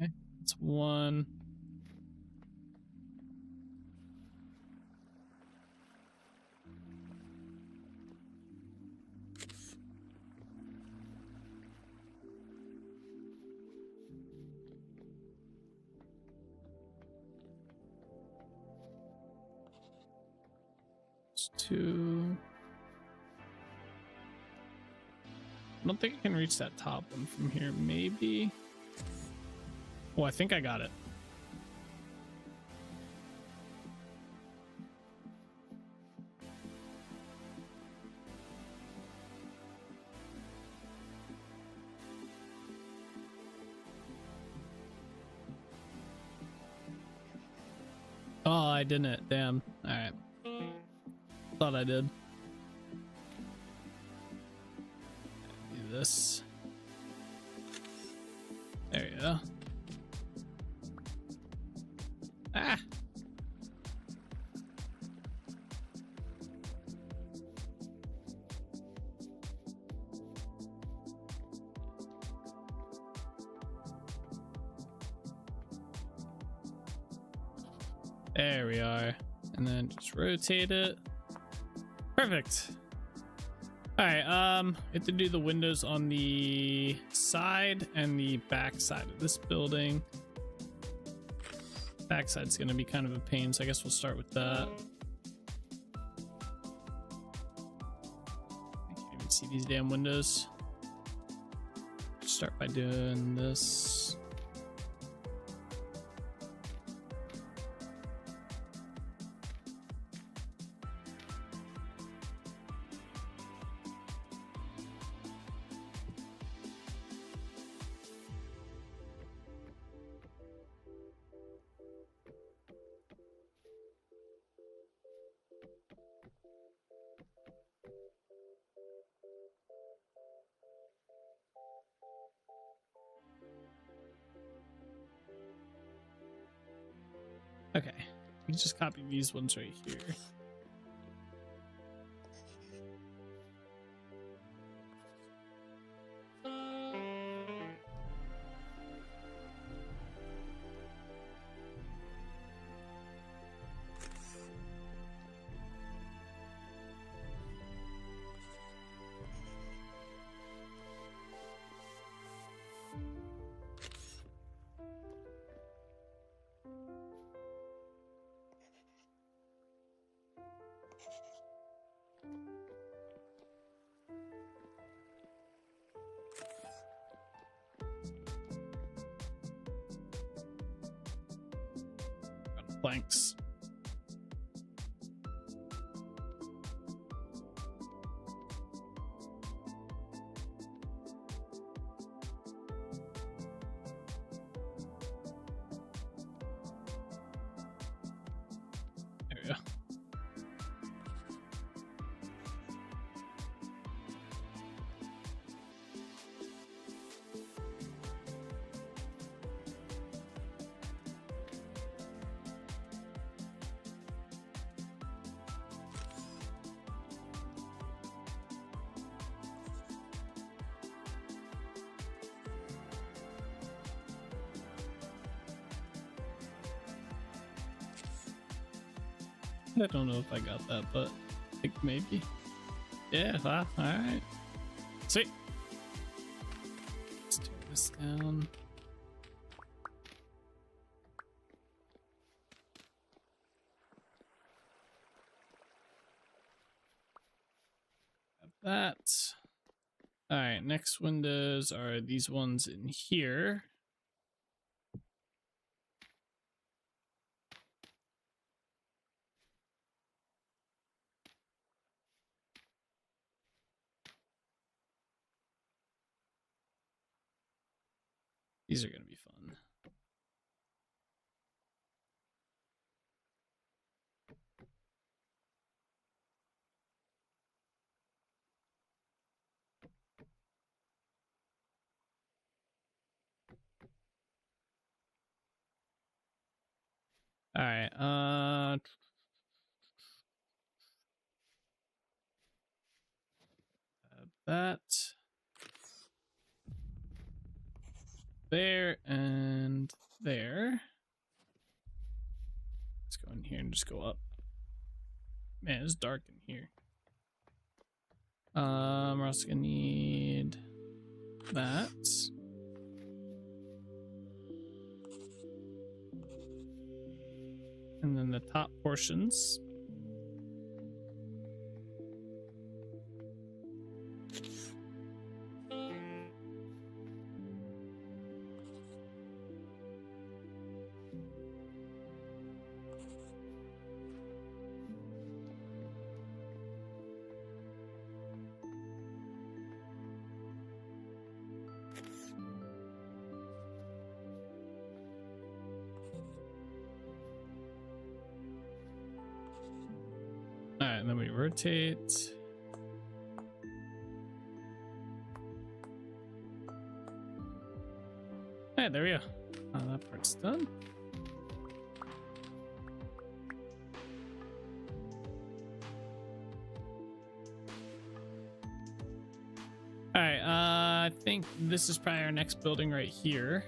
Okay, that's one. It's two. I don't think I can reach that top one from here. Maybe. Oh, I think I got it. Oh, I didn't. Damn. All right. Thought I did. Do this. There you go. Ah. There we are. And then just rotate it. Perfect. All right, have to do the windows on the side and the back side of this building. Back side's gonna be kind of a pain, so I guess we'll start with that. I can't even see these damn windows. Start by doing this. Okay, we can just copy these ones right here. Planks. There we go. I don't know if I got that, but I think maybe. Yeah, all right. Sweet. Let's turn this down. Have that. All right, next windows are these ones in here. These are going to be fun. All right. That there and there. Let's go in here and just go up. Man, it's dark in here. We're also gonna need that. And then the top portions. All right, and then we rotate. Hey, there we go. That part's done. All right, I think this is probably our next building right here.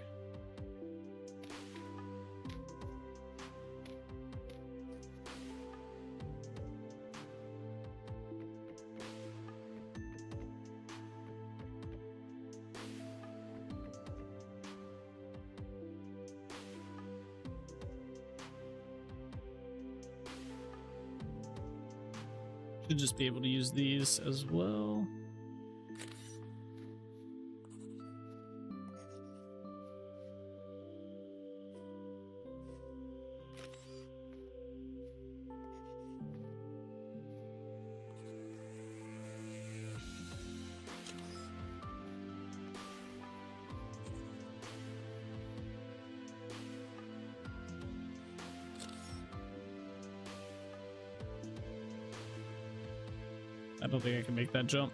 Should just be able to use these as well. I don't think I can make that jump.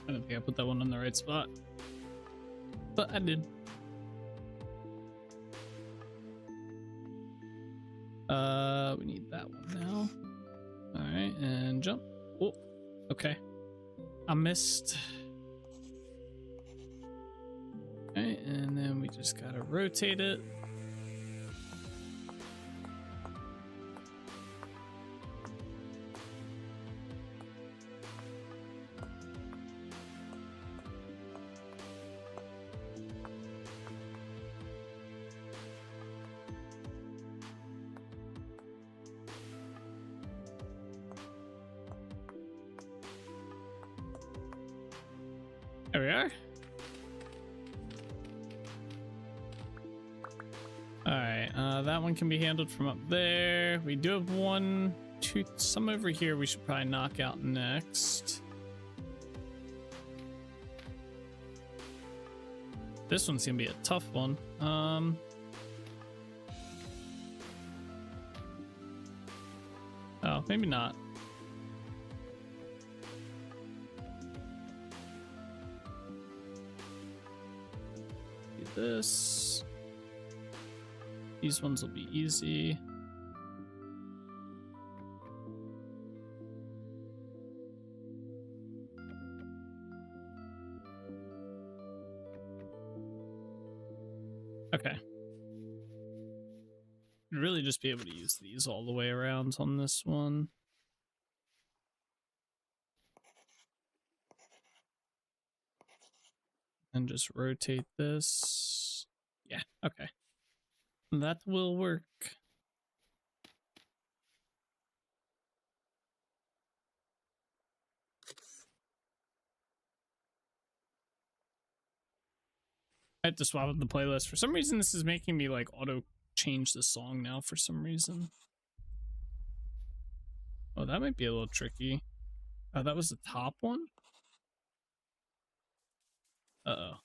I don't think I put that one on the right spot, but I did. We need that one now. All right, and jump. Oh, okay. I missed. Okay, and then we just gotta rotate it. There we are. All right, that one can be handled from up there. We do have one, two, some over here we should probably knock out next. This one's gonna be a tough one. Oh, maybe not. This. These ones will be easy. Okay. You'd really just be able to use these all the way around on this one. And just rotate this. Yeah, okay. That will work. I had to swap up the playlist. For some reason, this is making me like auto change the song now for some reason. Oh, that might be a little tricky. Oh, that was the top one? Uh-oh.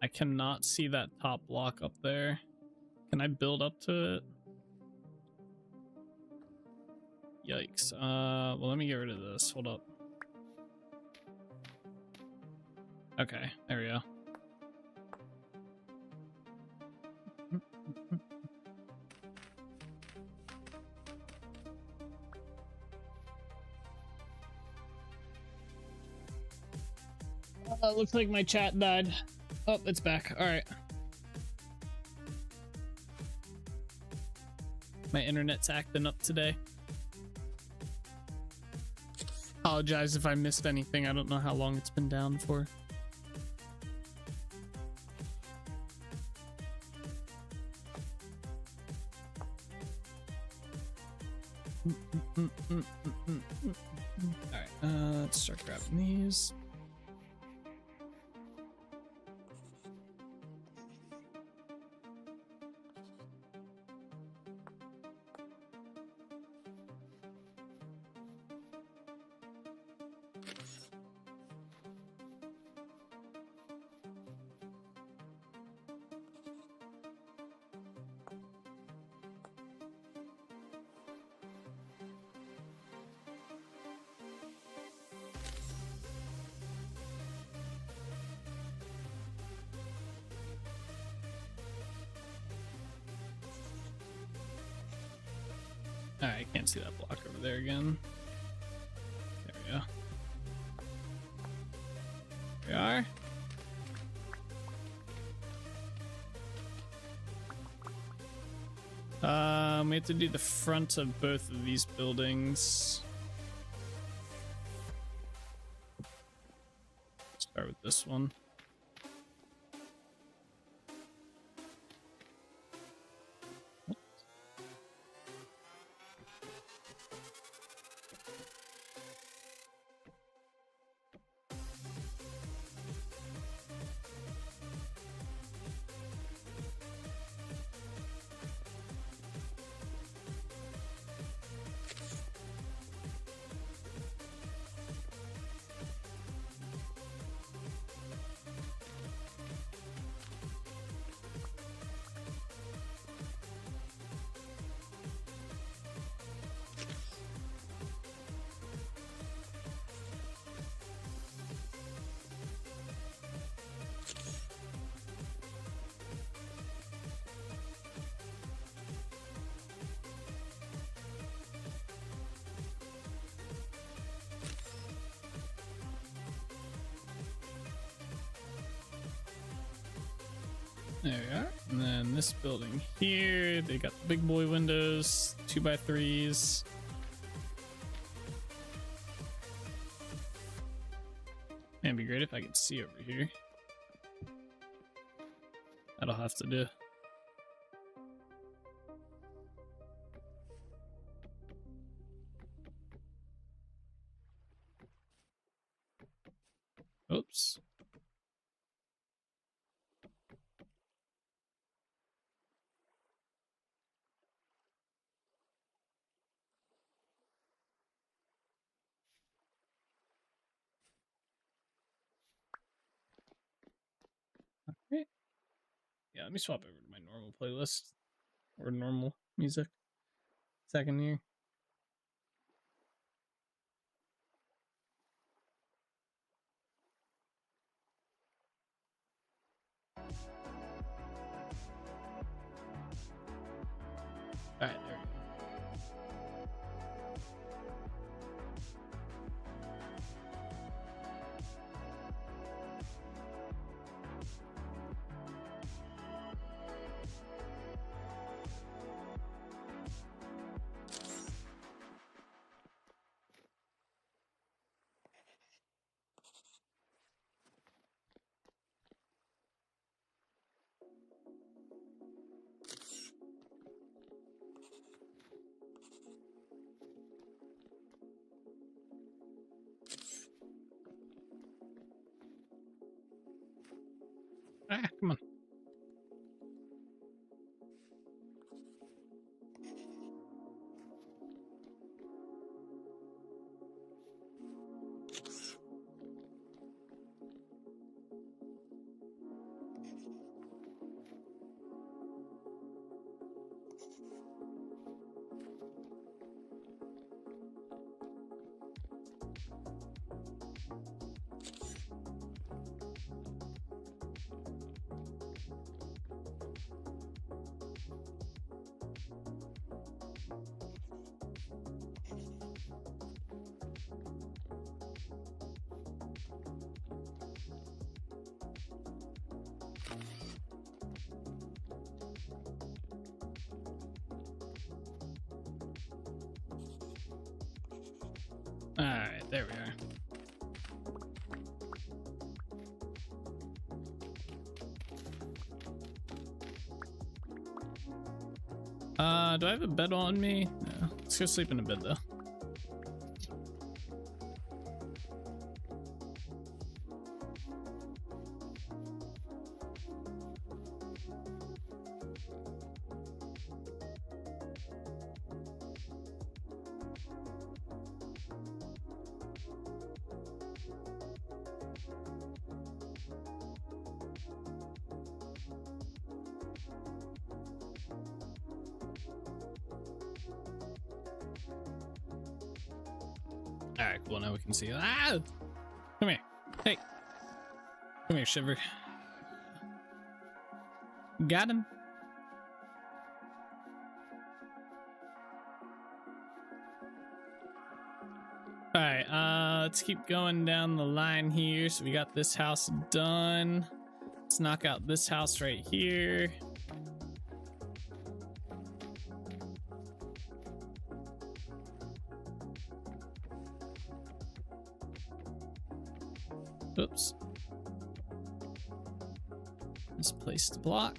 I cannot see that top block up there. Can I build up to it? Yikes. Well, let me get rid of this. Hold up. Okay, there we go. Looks like my chat died. Oh, it's back. All right. My internet's acting up today. Apologize if I missed anything. I don't know how long it's been down for. Alright, let's start grabbing these. Alright, I can't see that block over there again. There we go. There we are. We have to do the front of both of these buildings. Start with this one. There we are. And then this building here, they got the big boy windows, 2x3s. Man, it'd be great if I could see over here. That'll have to do. Oops. Okay. Yeah, let me swap over to my normal playlist or normal music. Second here. All right, there we go. Ah, come on. All right, there we are. Do I have a bed on me? No. Let's go sleep in a bed though. All right, cool. Now we can see. Ah! Come here. Hey. Come here, Shiver. Got him. All right, let's keep going down the line here. So we got this house done. Let's knock out this house right here. Oops. Misplaced the block.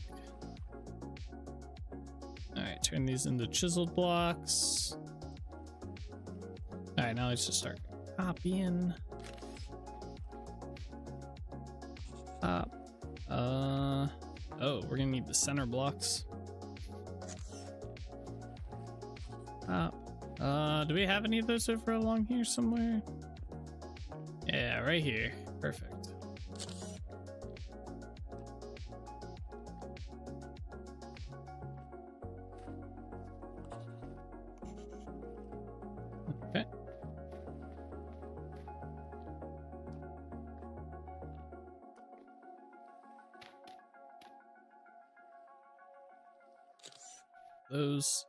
All right, turn these into chiseled blocks. All right, now let's just start copying. Pop. Oh, we're gonna need the center blocks. Pop. Do we have any of those over along here somewhere? Yeah, right here. Perfect. Okay. Those.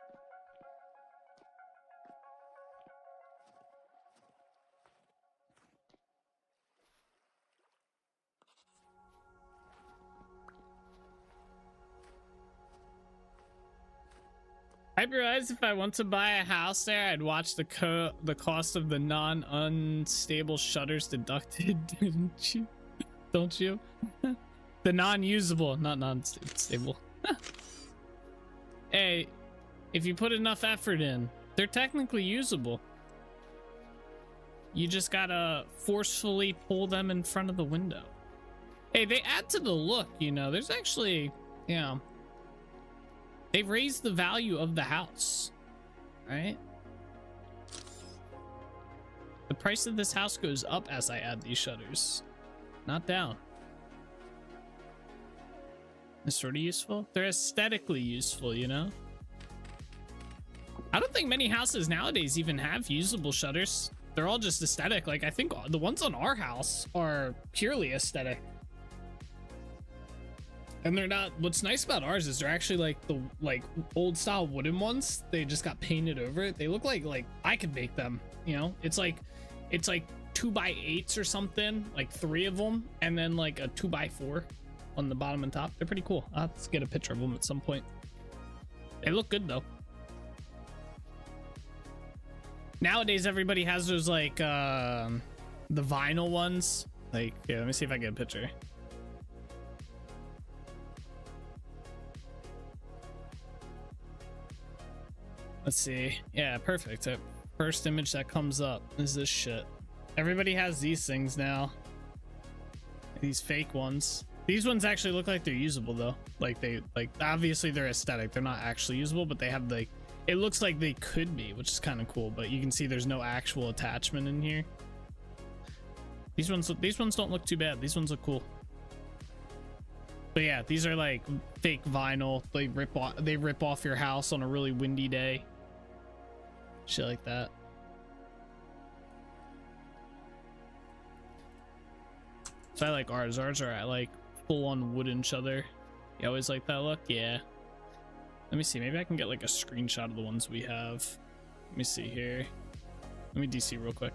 I realized if I want to buy a house there, I'd watch the cost of the non-unstable shutters deducted, didn't you? Don't you? The non-usable, not non-stable. Hey, if you put enough effort in, they're technically usable. You just gotta forcefully pull them in front of the window. Hey, they add to the look, you know. There's actually, you know, they've raised the value of the house, right? The price of this house goes up as I add these shutters, not down. They're sort of useful. They're aesthetically useful, you know? I don't think many houses nowadays even have usable shutters. They're all just aesthetic. Like, I think the ones on our house are purely aesthetic. And they're not, what's nice about ours is they're actually like the old style wooden ones. They just got painted over it. They look like I could make them, you know? It's like 2x8s or something, like 3 of them, and then like a 2x4 on the bottom and top. They're pretty cool. I'll have to get a picture of them at some point. They look good though. Nowadays everybody has those like the vinyl ones. Like, yeah, let me see if I get a picture. Let's see. Yeah, perfect. The first image that comes up is this shit. Everybody has these things now. These fake ones. These ones actually look like they're usable though. Like obviously they're aesthetic. They're not actually usable, but they have like, it looks like they could be, which is kind of cool, but you can see there's no actual attachment in here. These ones don't look too bad. These ones look cool. But yeah, these are like fake vinyl. They rip off your house on a really windy day. Shit like that. So I like ours. Ours are like full on wooden shutter. You always like that look? Yeah. Let me see. Maybe I can get like a screenshot of the ones we have. Let me see here. Let me DC real quick.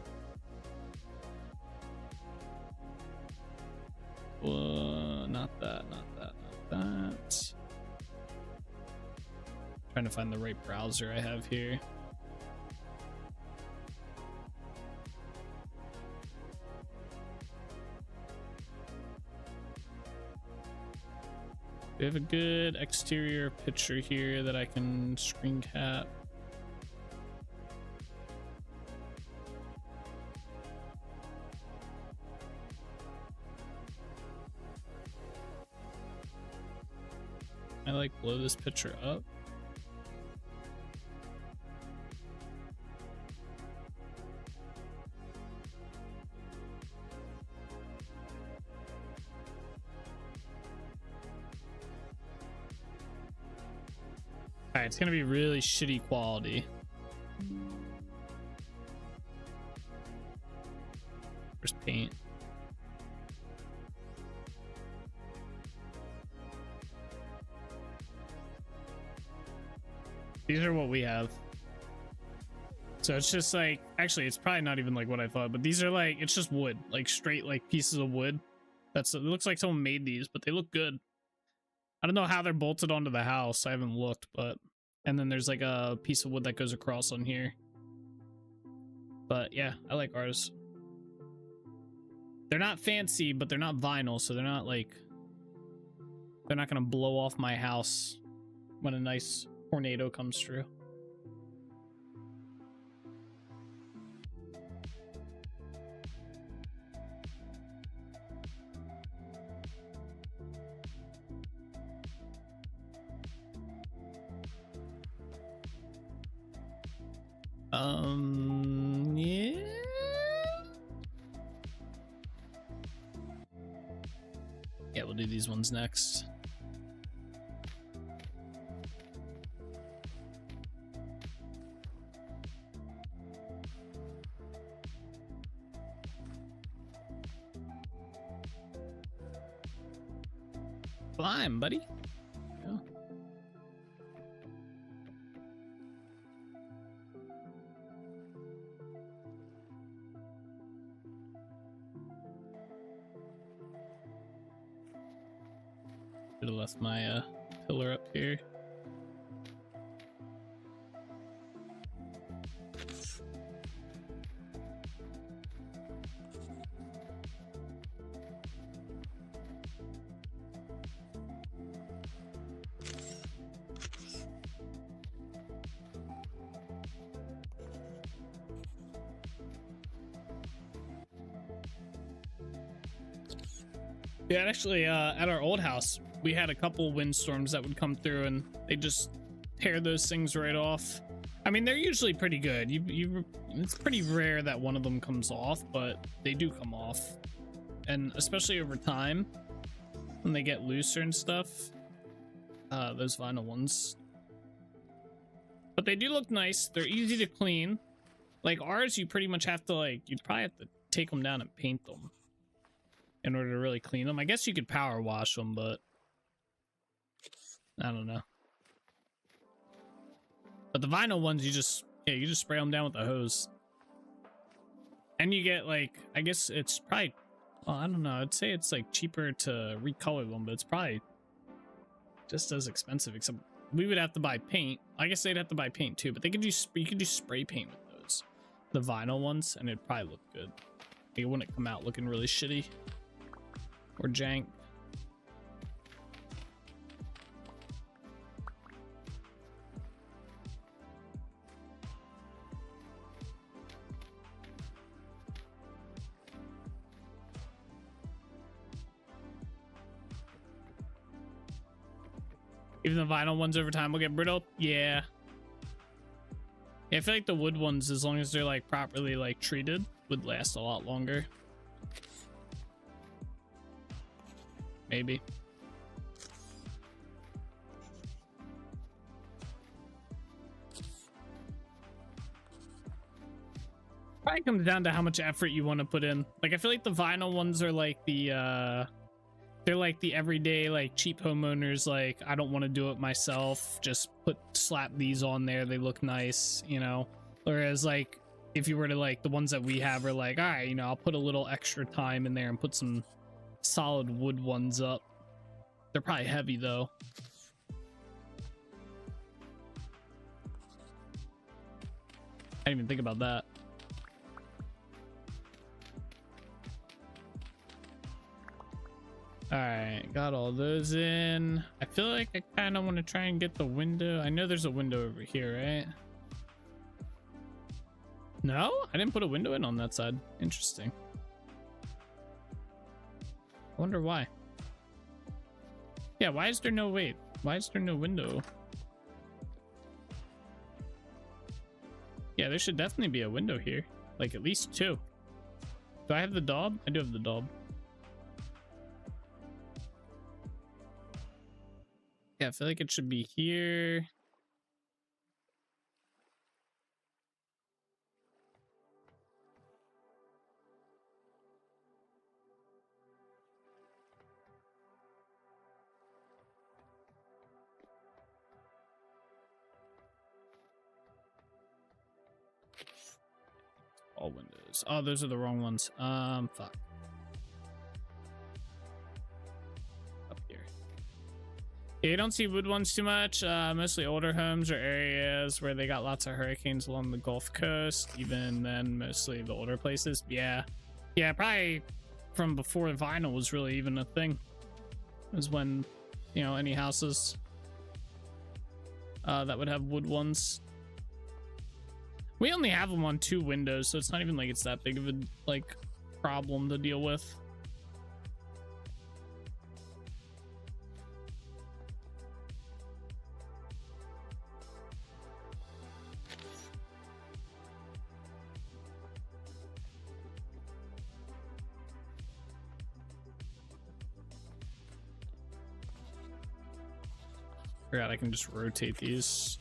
Not that, not that, not that. Trying to find the right browser I have here. We have a good exterior picture here that I can screen cap. I like blow this picture up. Alright, it's gonna be really shitty quality. Where's paint? These are what we have. So it's just like, actually it's probably not even like what I thought, but these are like, it's just wood, like straight like pieces of wood. It looks like someone made these, but they look good. I don't know how they're bolted onto the house. I haven't looked, but, and then there's like a piece of wood that goes across on here. But yeah, I like ours. They're not fancy, but they're not vinyl, so they're not like, they're not gonna blow off my house when a nice tornado comes through. Yeah. Yeah, we'll do these ones next. Climb, buddy. Go. Should have left my pillar up here. Yeah, actually, at our old house, we had a couple windstorms that would come through, and they just tear those things right off. I mean, they're usually pretty good. It's pretty rare that one of them comes off, but they do come off, and especially over time, when they get looser and stuff, those vinyl ones. But they do look nice. They're easy to clean. Like ours, you pretty much have to you'd probably have to take them down and paint them in order to really clean them. I guess you could power wash them, but I don't know. But the vinyl ones, you just spray them down with a hose. And you get I guess it's probably, well, I don't know. I'd say it's cheaper to recolor them, but it's probably just as expensive, except we would have to buy paint. I guess they'd have to buy paint too, but you could do spray paint with those, the vinyl ones, and it'd probably look good. It wouldn't come out looking really shitty or jank. Even the vinyl ones over time will get brittle. Yeah. I feel like the wood ones, as long as they're properly treated, would last a lot longer. Maybe. Probably comes down to how much effort you want to put in. I feel like the vinyl ones are they're like the everyday like cheap homeowners, like I don't want to do it myself, just slap these on there, they look nice, you know. Whereas like if you were to like the ones that we have are like, all right, you know, I'll put a little extra time in there and put some solid wood ones up. They're probably heavy though. I didn't even think about that. All right, got all those in. I feel like I kind of want to try and get the window. I know there's a window over here, right? No, I didn't put a window in on that side. Interesting. I wonder why. Yeah, why is there no, wait, why is there no window? Yeah, there should definitely be a window here. Like at least two. Do I have the daub? I do have the daub. Yeah, I feel like it should be here. All windows. Oh, those are the wrong ones. Fuck. Up here. Yeah, you don't see wood ones too much. Mostly older homes or areas where they got lots of hurricanes along the Gulf Coast. Even then, mostly the older places. Yeah. Yeah, probably from before vinyl was really even a thing. It was when, you know, any houses that would have wood ones. We only have them on 2 windows, so it's not even like it's that big of a like problem to deal with. Forgot I can just rotate these.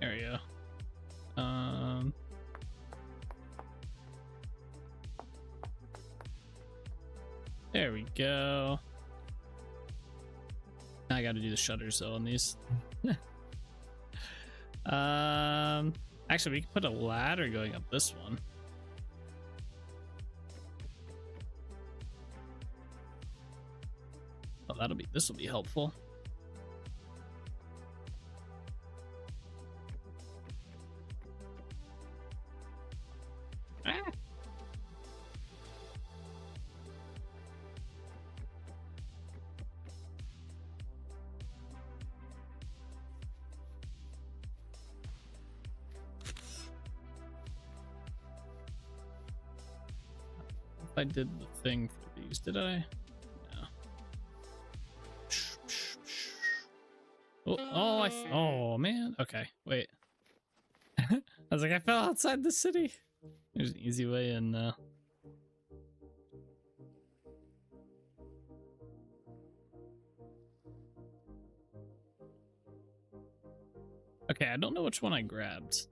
There we go. There we go. Now I gotta do the shutters though on these. Actually we can put a ladder going up this one. Oh, this will be helpful. Ah. I did the thing for these, did I? No. Oh man. Okay, wait. I was like, I fell outside the city. There's an easy way in. Okay, I don't know which one I grabbed.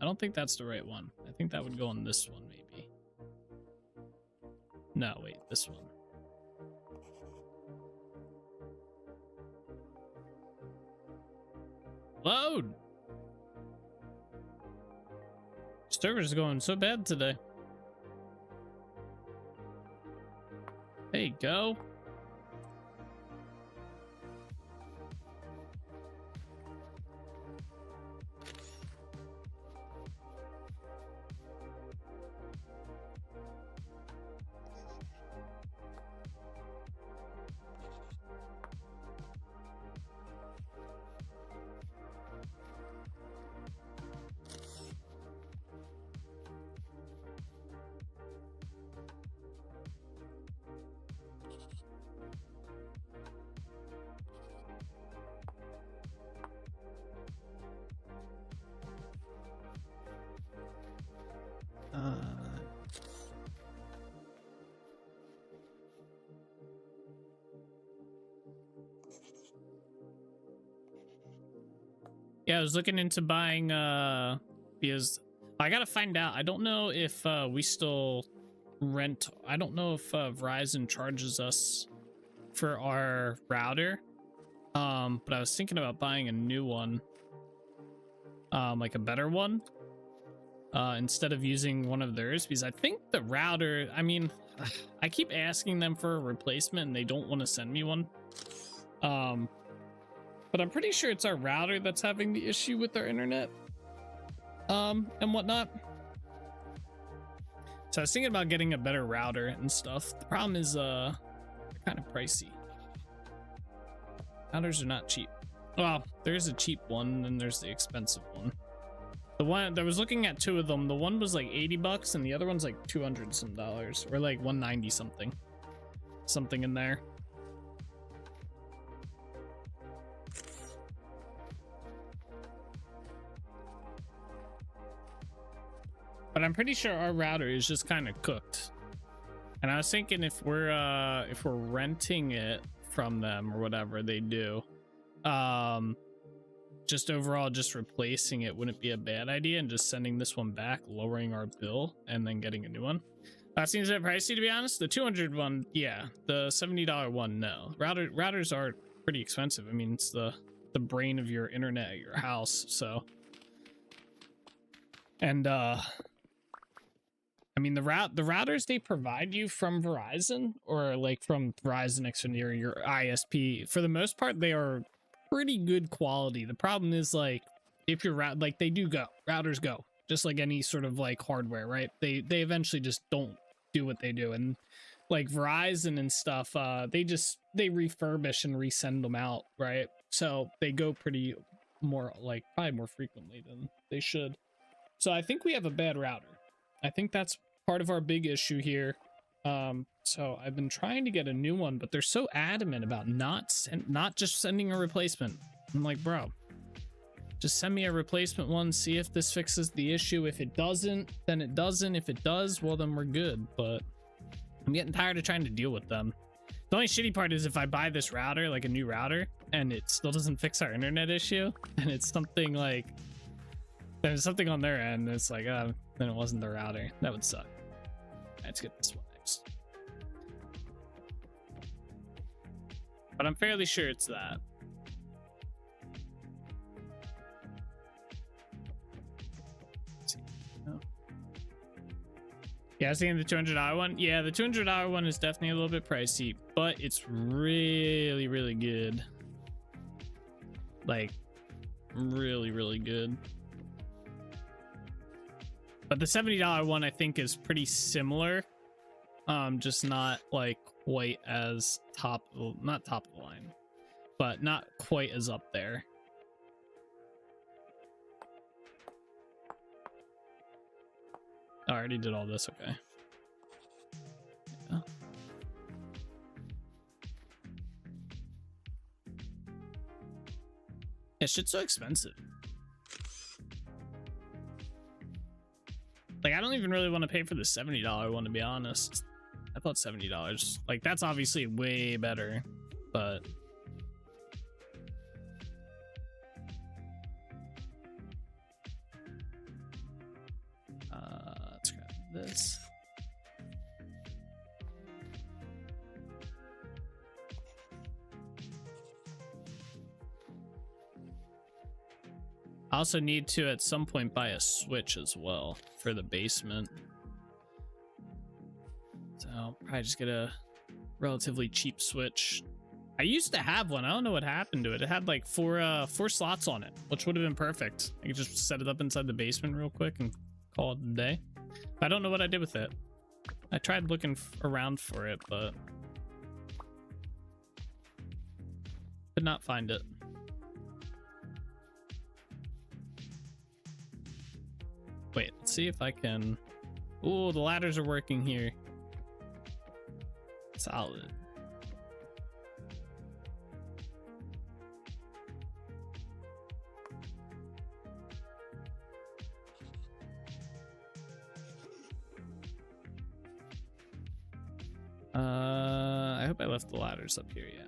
I don't think that's the right one. I think that would go on this one, maybe. No, wait, this one. Load! Server's going so bad today. There you go. Yeah, I was looking into buying because I gotta find out. I don't know if we still rent. I don't know if Verizon charges us for our router. But I was thinking about buying a new one, like a better one, instead of using one of theirs, because I think the router, I mean, I keep asking them for a replacement and they don't want to send me one. But I'm pretty sure it's our router that's having the issue with our internet, and whatnot. So I was thinking about getting a better router and stuff. The problem is, they're kind of pricey. Routers are not cheap. Well, there's a cheap one and there's the expensive one. The one I was looking at, two of them. The one was like 80 bucks and the other one's like 200 some dollars, or like 190 something in there. But I'm pretty sure our router is just kind of cooked. And I was thinking if we're renting it from them or whatever they do, just overall just replacing it wouldn't be a bad idea, and just sending this one back, lowering our bill, and then getting a new one. That seems a bit pricey, to be honest. The 200 one, yeah. The $70 one, no. Routers are pretty expensive. I mean, it's the brain of your internet at your house, so. And I mean, the routers they provide you from Verizon, or like from Verizon, Xfinity, or your ISP, for the most part, they are pretty good quality. The problem is, like, if you're like, they do go, routers go, just like any sort of like hardware, right? They eventually just don't do what they do. And like Verizon and stuff, they refurbish and resend them out, right? So they go pretty more, like, probably more frequently than they should. So I think we have a bad router. I think that's part of our big issue here. So I've been trying to get a new one, but they're so adamant about not just sending a replacement. I'm like, bro, just send me a replacement one, see if this fixes the issue. If it doesn't, then it doesn't. If it does, well, then we're good. But I'm getting tired of trying to deal with them. The only shitty part is if I buy this router, like a new router, and it still doesn't fix our internet issue, and it's something like, there's something on their end, it's like, then it wasn't the router. That would suck. Let's get this one next. But I'm fairly sure it's that. Oh. Yeah, I was thinking the $200 one. Yeah, the $200 one is definitely a little bit pricey, but it's really, really good. Like, really, really good. But the $70 one I think is pretty similar, just not like quite as not top of the line, but not quite as up there. I already did all this, okay. Yeah. Yeah, shit's so expensive. Like, I don't even really want to pay for the $70 one, to be honest. I thought $70, like, that's obviously way better, but let's grab this. I also need to at some point buy a switch as well for the basement. So I'll probably just get a relatively cheap switch. I used to have one. I don't know what happened to it. It had like four slots on it, which would have been perfect. I could just set it up inside the basement real quick and call it a day. I don't know what I did with it. I tried looking around for it, but could not find it. Wait, let's see if I can. Oh, the ladders are working here. Solid. I hope I left the ladders up here, yeah.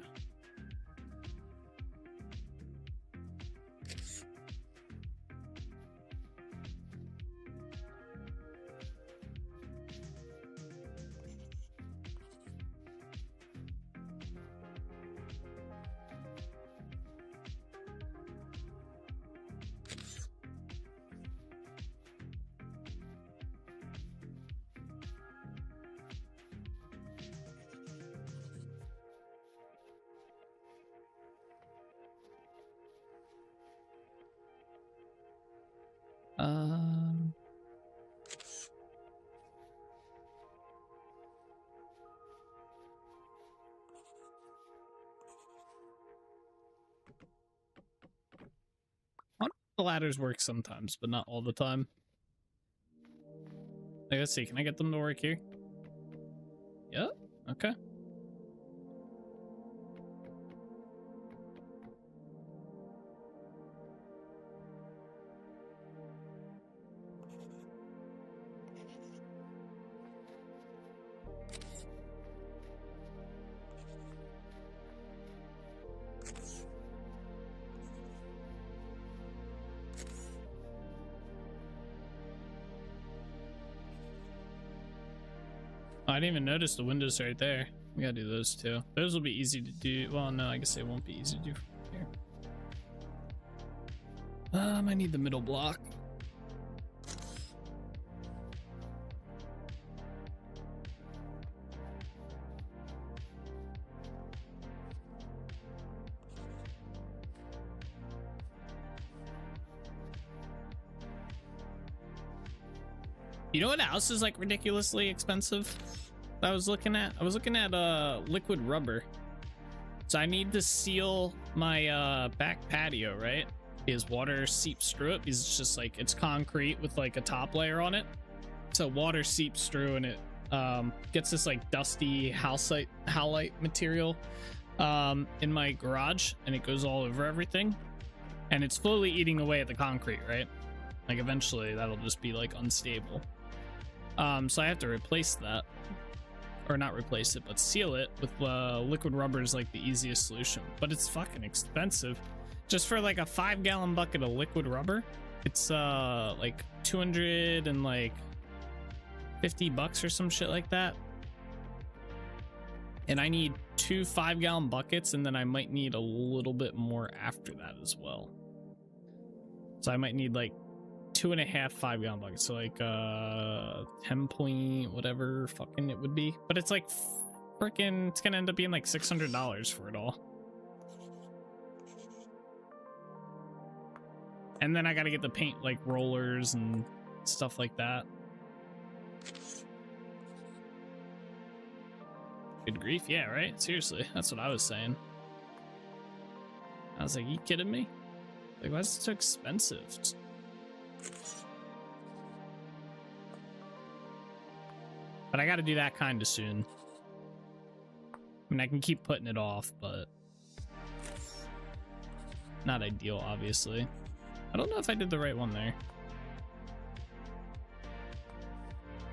Um, the ladders work sometimes, but not all the time. Like, let's see, can I get them to work here? Yep. Okay. Oh, I didn't even notice the windows right there. We gotta do those too. Those will be easy to do. Well, no, I guess they won't be easy to do from here. I need the middle block. You know what else is like ridiculously expensive that I was looking at? I was looking at liquid rubber. So I need to seal my back patio, right? Because water seeps through it because it's just like it's concrete with like a top layer on it. So water seeps through and it gets this like dusty halite material in my garage, and it goes all over everything. And it's slowly eating away at the concrete, right? Like eventually that'll just be like unstable. So I have to replace that, or not replace it, but seal it with liquid rubber is like the easiest solution, but it's fucking expensive. Just for like a 5-gallon bucket of liquid rubber, it's like $250 or some shit like that. And I need 2 5-gallon buckets, and then I might need a little bit more after that as well. So I might need like 2.5 5-gallon buckets, so like 10 point whatever fucking it would be, but it's like freaking, it's gonna end up being like $600 for it all. And then I gotta get the paint like rollers and stuff like that. Good grief, yeah, right? Seriously, that's what I was saying. I was like, you kidding me? Like, why is it so expensive? But I gotta do that kind of soon. I mean, I can keep putting it off, but not ideal, obviously. I don't know if I did the right one there.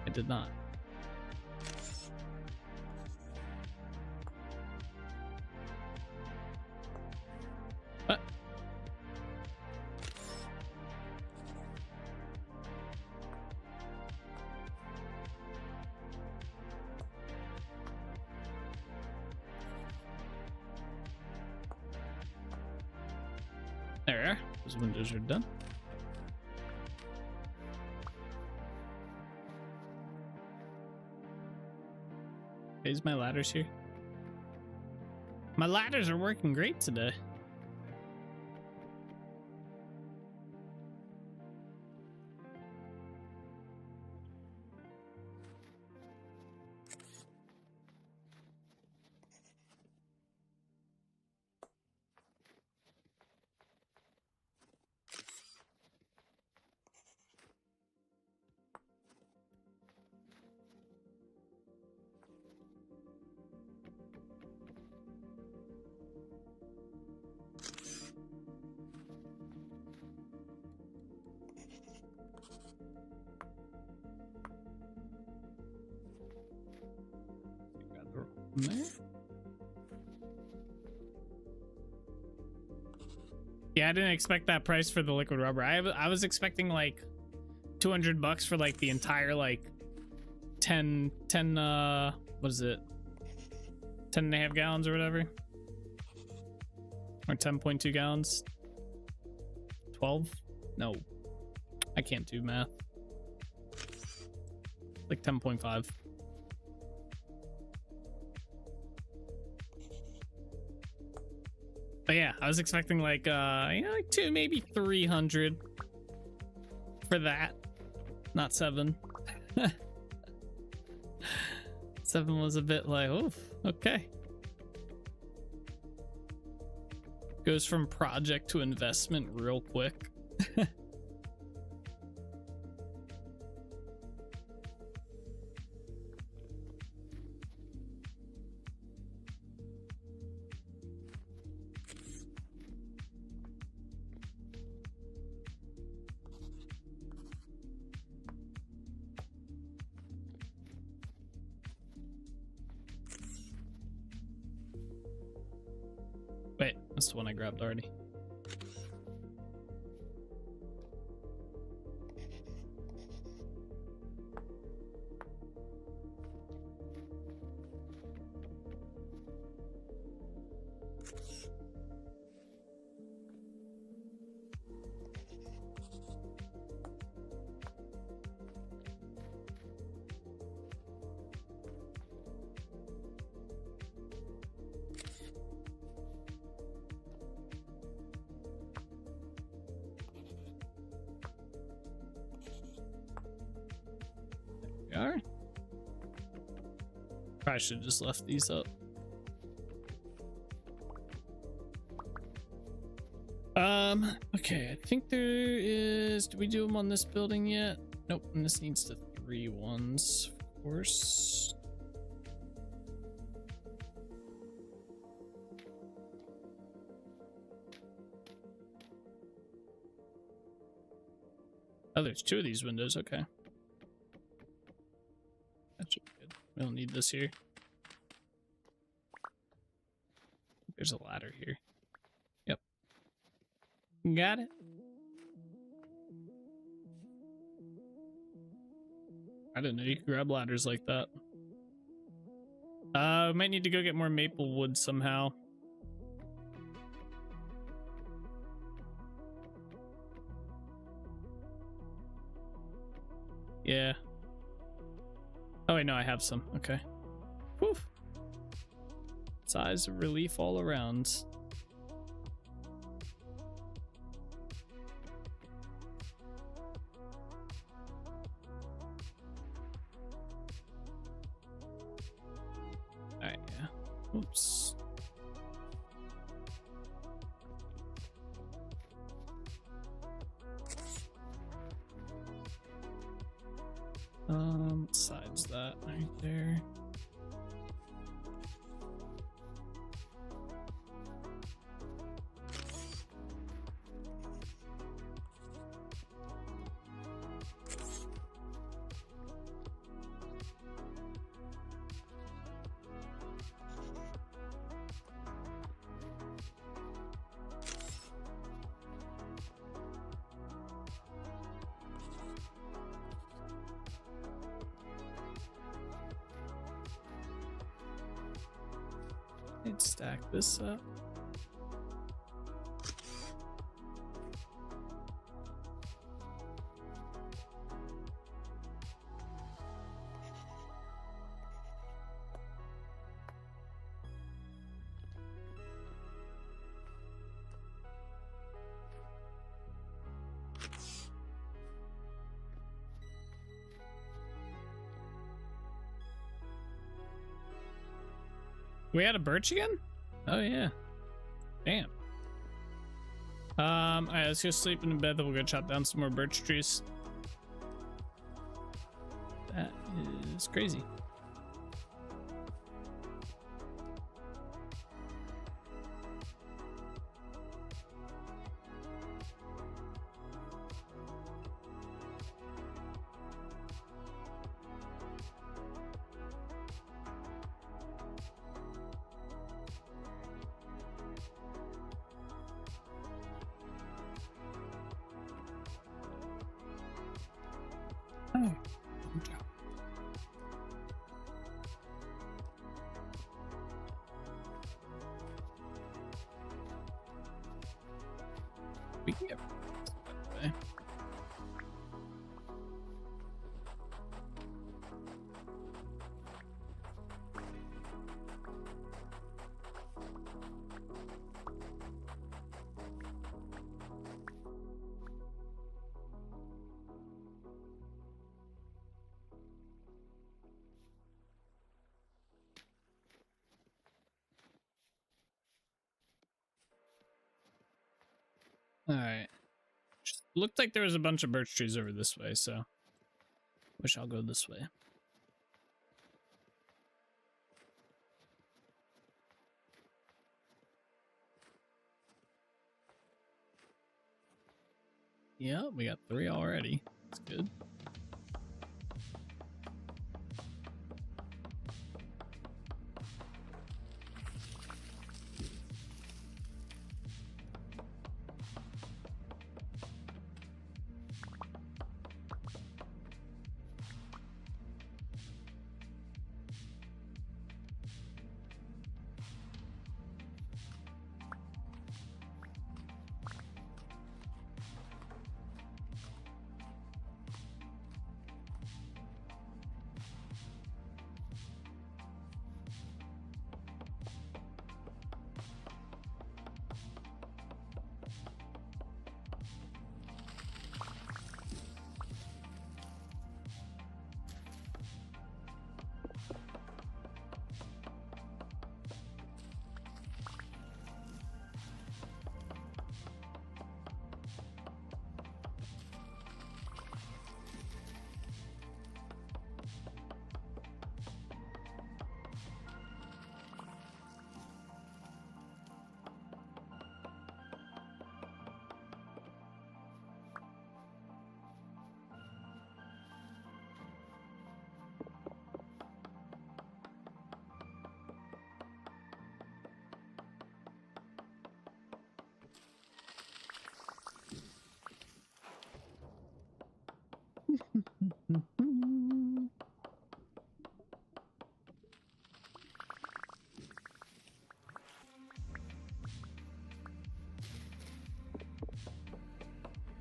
I did not. What? There, those windows are done. Is my ladders here? My ladders are working great today. There. Yeah, I didn't expect that price for the liquid rubber. I was expecting like $200 for like the entire like 10 what is it, 10.5 gallons or whatever, or 10.2 gallons. 12? No, I can't do math. Like 10.5. But yeah, I was expecting like you know, like 200, maybe 300 for that. Not 7. 7 was a bit like, oh, okay. Goes from project to investment real quick. Wait, that's the one I grabbed already. Are. Probably should have just left these up. Okay, I think there is. Did we do them on this building yet? Nope, and this needs the 3 ones, of course. Oh, there's 2 of these windows, okay. That should be good. We don't need this here. There's a ladder here. Yep. Got it. I didn't know you could grab ladders like that. Might need to go get more maple wood somehow. Yeah. Oh wait, no, I have some. Okay. Whew. Sighs of relief all around. Alright, yeah. Whoops. Besides that right there. Let's stack this up. We had a birch again? Oh yeah. Damn. Alright, let's go sleep in bed, then we'll go chop down some more birch trees. That is crazy. Oh, good job. We can get away. Alright. Looked like there was a bunch of birch trees over this way, so wish I'll go this way. Yeah, we got 3 already. That's good.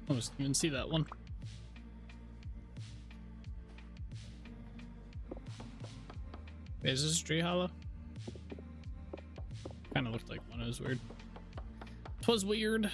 I didn't even see that one. Wait, is this a tree hollow? Kind of looked like one. It was weird. 'Twas weird.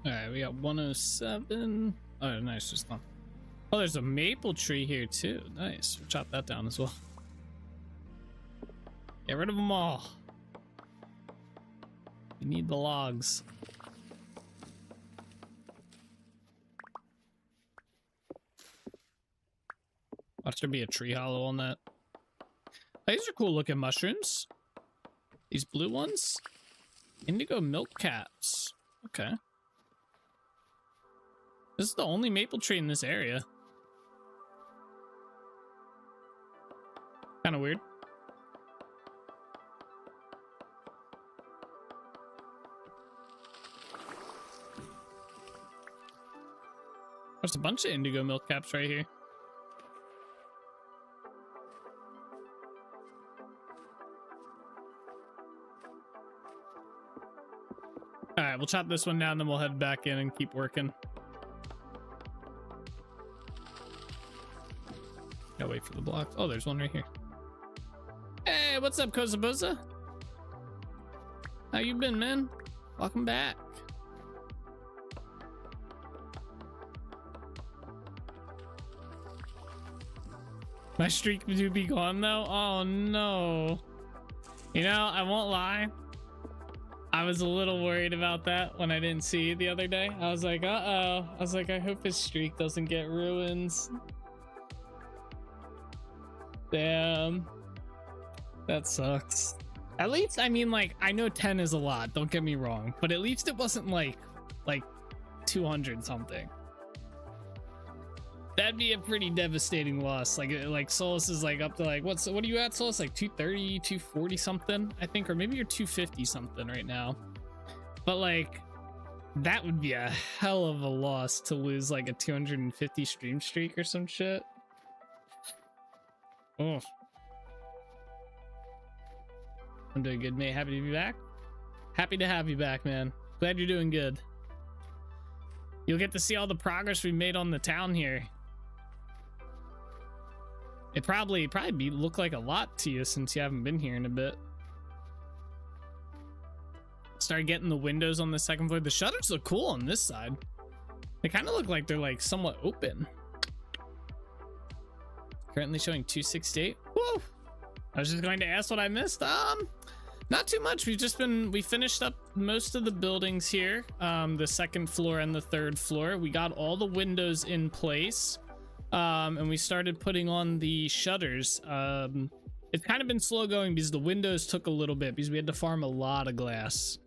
Alright, we got 107. Oh, nice, just one. Oh, there's a maple tree here too. Nice. We'll chop that down as well. Get rid of them all. You need the logs. Watch there be a tree hollow on that. Oh, these are cool looking mushrooms. These blue ones. Indigo milk caps. Okay. This is the only maple tree in this area. Kind of weird. There's a bunch of indigo milk caps right here. All right, we'll chop this one down, then we'll head back in and keep working. Gotta wait for the blocks. Oh, there's one right here. Hey, what's up, Kozaboza? How you been, man? Welcome back. My streak do be gone though? Oh no. You know, I won't lie. I was a little worried about that when I didn't see it the other day. I was like, uh-oh. I was like, I hope his streak doesn't get ruined. Damn. That sucks. At least, I mean, like, I know 10 is a lot, don't get me wrong, but at least it wasn't like 200 something. That'd be a pretty devastating loss. Like Solus is like up to like, what are you at, Solus? Like 230, 240 something, I think, or maybe you're 250 something right now. But like, that would be a hell of a loss to lose like a 250 stream streak or some shit. Oh, I'm doing good, mate. Happy to be back. Happy to have you back, man. Glad you're doing good. You'll get to see all the progress we made on the town here. It probably look like a lot to you since you haven't been here in a bit. Start getting the windows on the second floor. The shutters look cool on this side. They kind of look like they're like somewhat open. Currently showing 268. Whoa! I was just going to ask what I missed. Not too much. We finished up most of the buildings here. The second floor and the third floor. We got all the windows in place. And we started putting on the shutters. It's kind of been slow going because the windows took a little bit because we had to farm a lot of glass.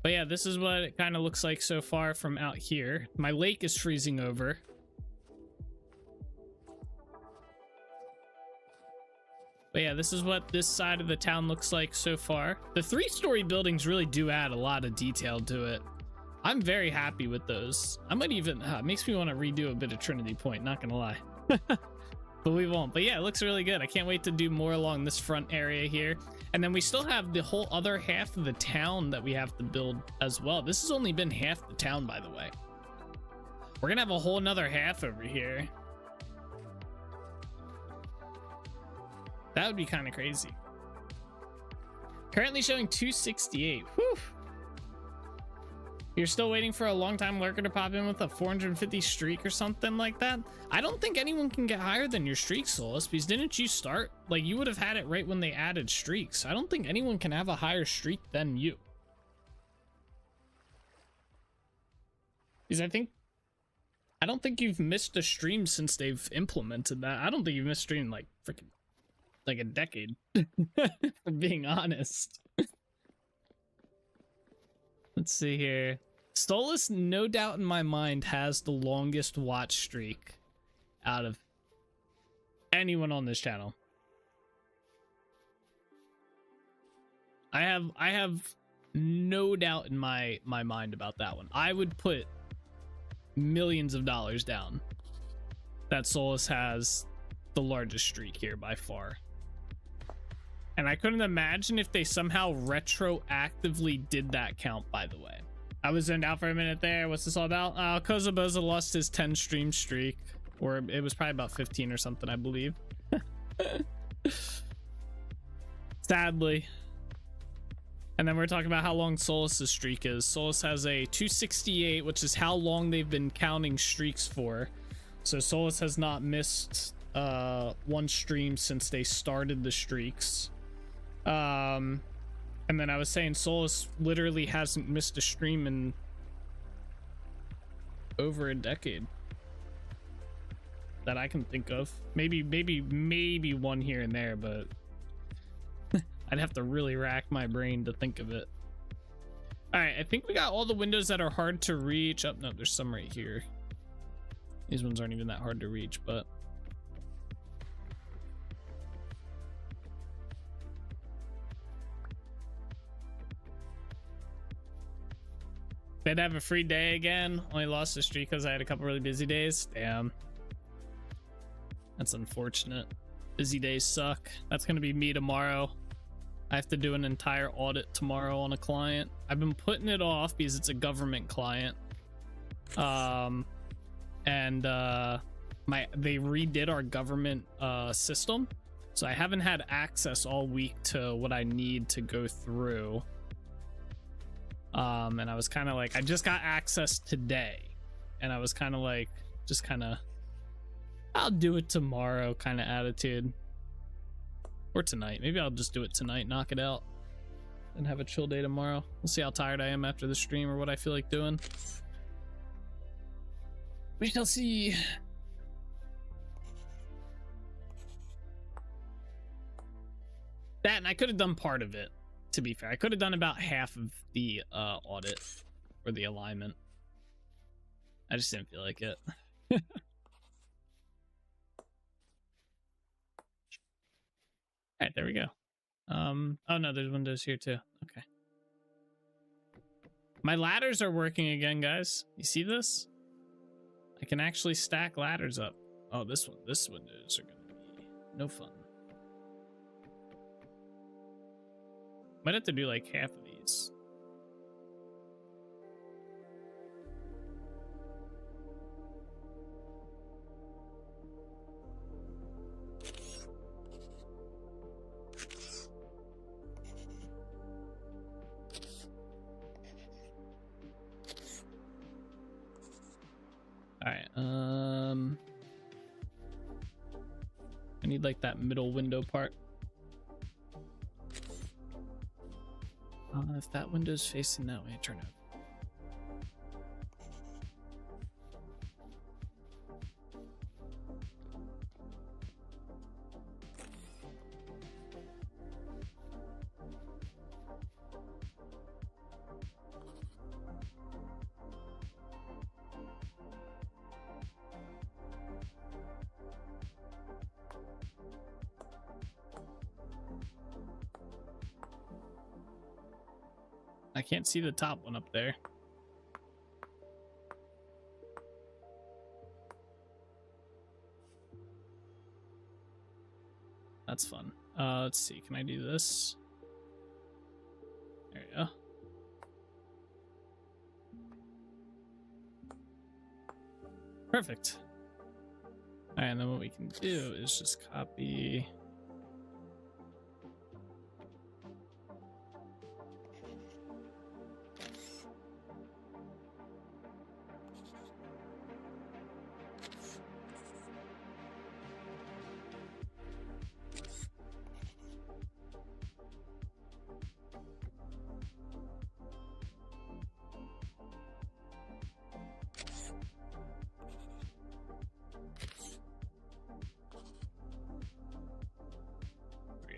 But yeah, this is what it kind of looks like so far from out here. My lake is freezing over. But yeah, this is what this side of the town looks like so far. The 3-story buildings really do add a lot of detail to it. I'm very happy with those. I might even, it makes me want to redo a bit of Trinity Point, not gonna lie. But we won't. But yeah, it looks really good. I can't wait to do more along this front area here. And then we still have the whole other half of the town that we have to build as well. This has only been half the town, by the way. We're gonna have a whole nother half over here. That would be kind of crazy. Currently showing 268. Whew. You're still waiting for a long-time lurker to pop in with a 450 streak or something like that? I don't think anyone can get higher than your streak, Solus, because didn't you start? Like, you would have had it right when they added streaks. I don't think anyone can have a higher streak than you. Because I don't think you've missed a stream since they've implemented that. I don't think you've missed a stream like freaking like a decade, for being honest. Let's see here. Stolas, no doubt in my mind, has the longest watch streak out of anyone on this channel. I have no doubt in my mind about that one. I would put millions of dollars down that Solus has the largest streak here by far. And I couldn't imagine if they somehow retroactively did that count, by the way. I was zoned out for a minute there. What's this all about? Kozaboza lost his 10 stream streak. Or it was probably about 15 or something, I believe. Sadly. And then we're talking about how long Solus's streak is. Solus has a 268, which is how long they've been counting streaks for. So Solus has not missed one stream since they started the streaks. And then I was saying Solus literally hasn't missed a stream in over a decade that I can think of. Maybe one here and there, but I'd have to really rack my brain to think of it. All right, I think we got all the windows that are hard to reach. Oh, no, there's some right here. These ones aren't even that hard to reach, but did have a free day again. Only lost the streak because I had a couple really busy days. Damn. That's unfortunate. Busy days suck. That's going to be me tomorrow. I have to do an entire audit tomorrow on a client. I've been putting it off because it's a government client. They redid our government system. So I haven't had access all week to what I need to go through. And I was kind of like, I just got access today, and I was kind of like, I'll do it tomorrow kind of attitude, or tonight. Maybe I'll just do it tonight, knock it out, and have a chill day tomorrow. We'll see how tired I am after the stream or what I feel like doing. We shall see. That, and I could have done part of it. To be fair, I could have done about half of the audit or the alignment. I just didn't feel like it. All right, there we go. Oh no, there's windows here too. Okay. My ladders are working again, guys. You see this? I can actually stack ladders up. Oh, this windows are gonna be no fun. Might have to do like half of these. All right. I need like that middle window part. If that window's facing that way, turn it. I can't see the top one up there. That's fun. Let's see. Can I do this? There you go. Perfect. All right, and then what we can do is just copy.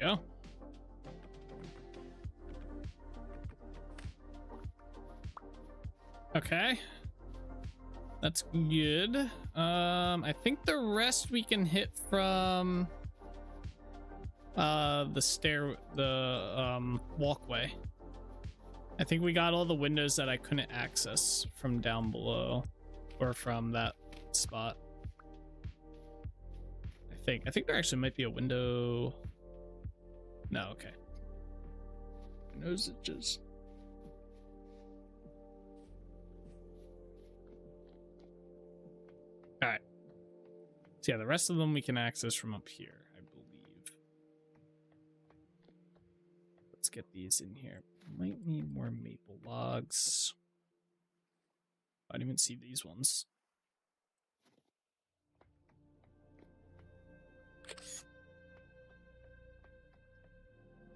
Go. Okay, that's good. I think the rest we can hit from the walkway. I think we got all the windows that I couldn't access from down below or from that spot. I think there actually might be a window. No, okay. Windows edges. All right. So yeah, the rest of them we can access from up here, I believe. Let's get these in here. Might need more maple logs. I didn't even see these ones.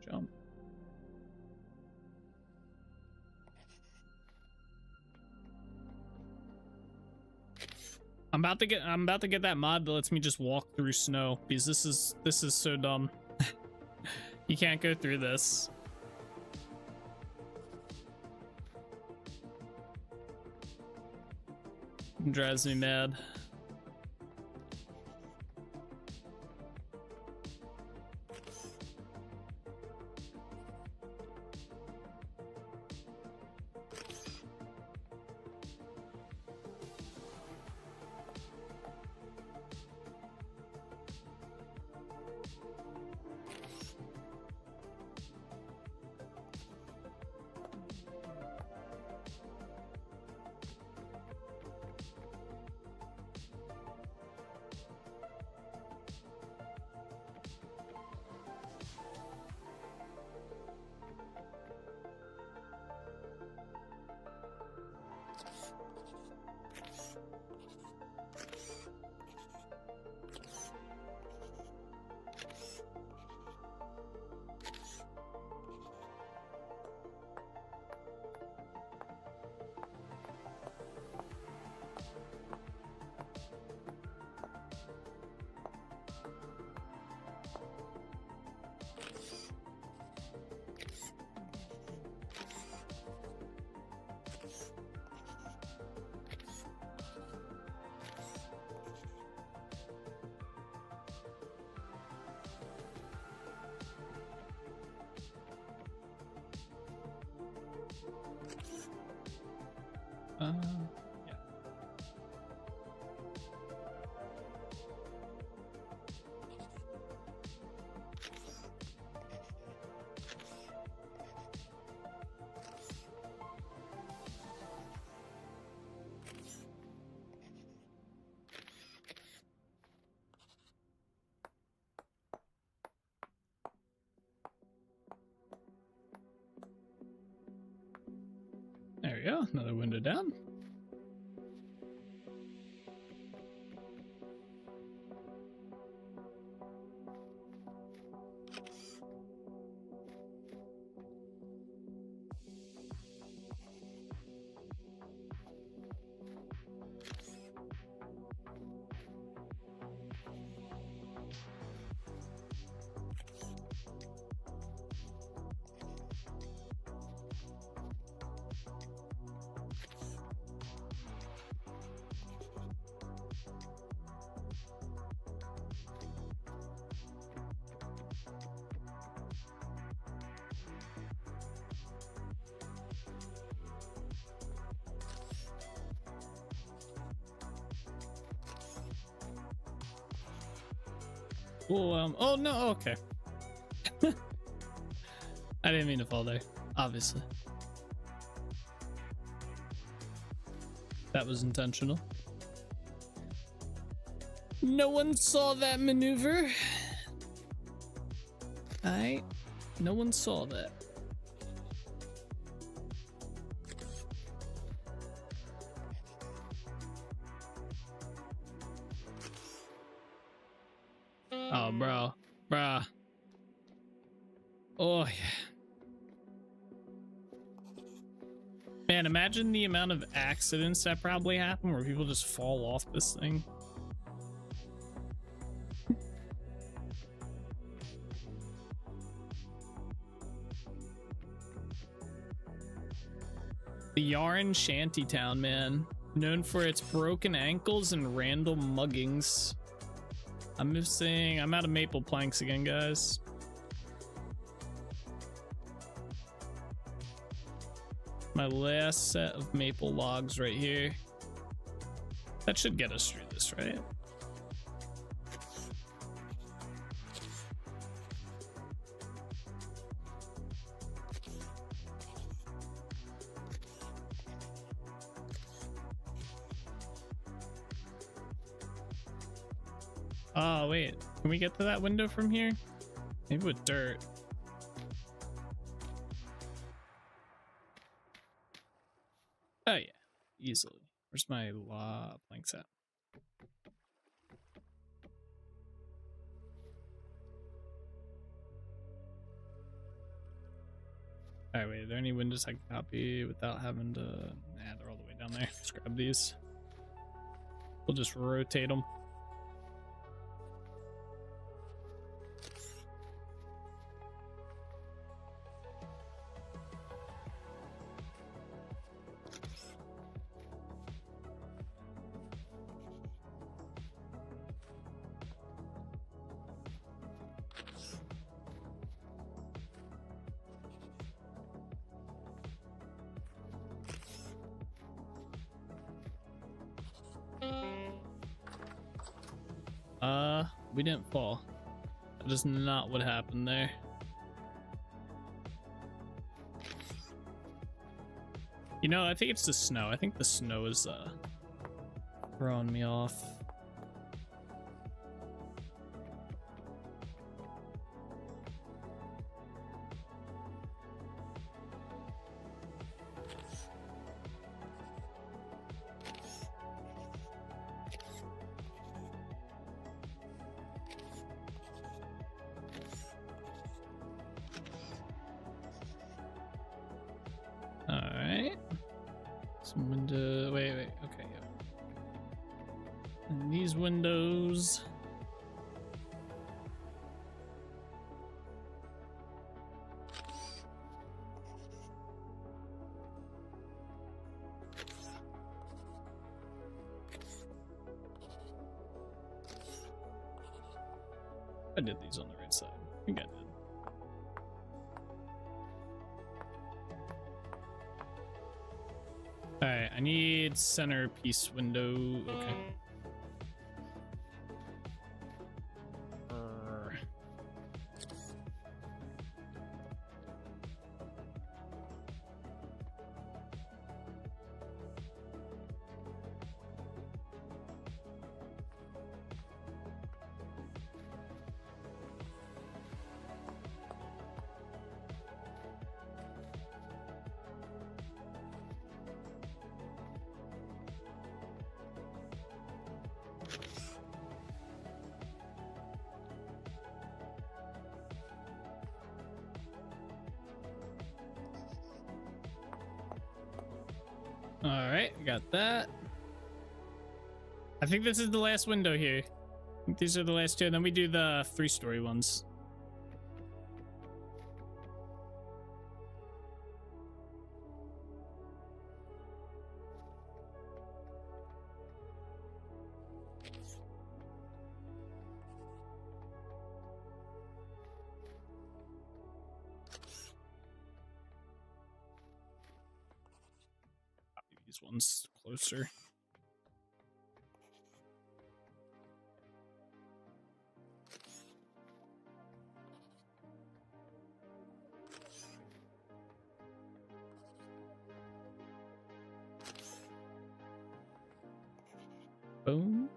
Jump. I'm about to get that mod that lets me just walk through snow, because this is so dumb. You can't go through this. It drives me mad. Yeah. There we go, another window down. Well, oh no, okay. I didn't mean to fall there, obviously. That was intentional. No one saw that maneuver. Alright, no one saw that. Oh, bro. Bruh. Oh, yeah. Man, imagine the amount of accidents that probably happen where people just fall off this thing. The Yarn Shantytown, man. Known for its broken ankles and random muggings. I'm out of maple planks again, guys. My last set of maple logs right here. That should get us through this, right? Oh, wait. Can we get to that window from here? Maybe with dirt. Oh, yeah. Easily. Where's my planks at? Alright, wait. Are there any windows I can copy without having to... Nah, they're all the way down there. Let's grab these. We'll just rotate them. We didn't fall. That is not what happened there. You know, I think it's the snow. I think the snow is throwing me off. Windows. I did these on the right side. I think I did. Alright, I need centerpiece window. Okay. Alright, got that. I think this is the last window here. I think these are the last two, and then we do the 3-story ones. These ones closer. Boom.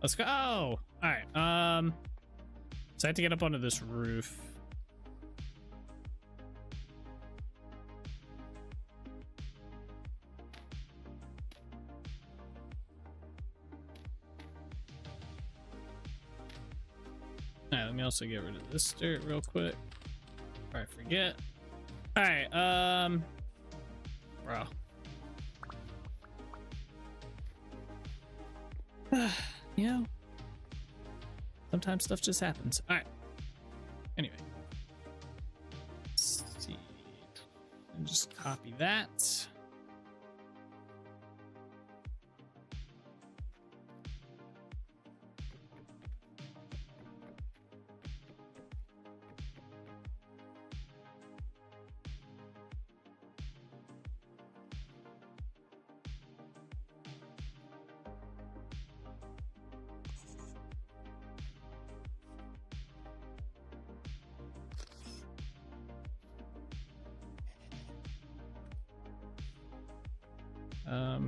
Let's go. Oh, all right. So I have to get up onto this roof. All right, let me also get rid of this dirt real quick before I forget. All right, bro. You know, sometimes stuff just happens. All right. Anyway, let's see. And just copy that.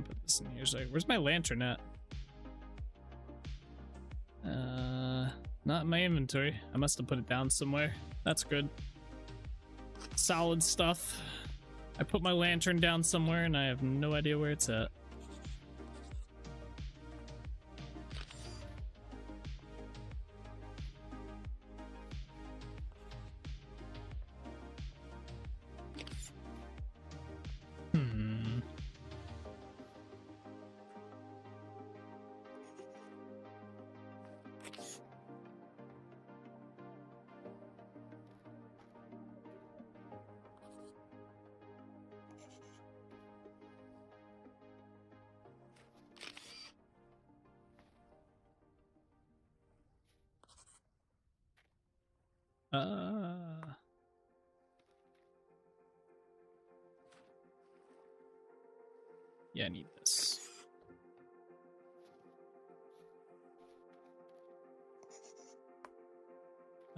Put this in here. So where's my lantern at? Not in my inventory. I must have put it down somewhere. That's good. Solid stuff. I put my lantern down somewhere and I have no idea where it's at. Yeah, I need this.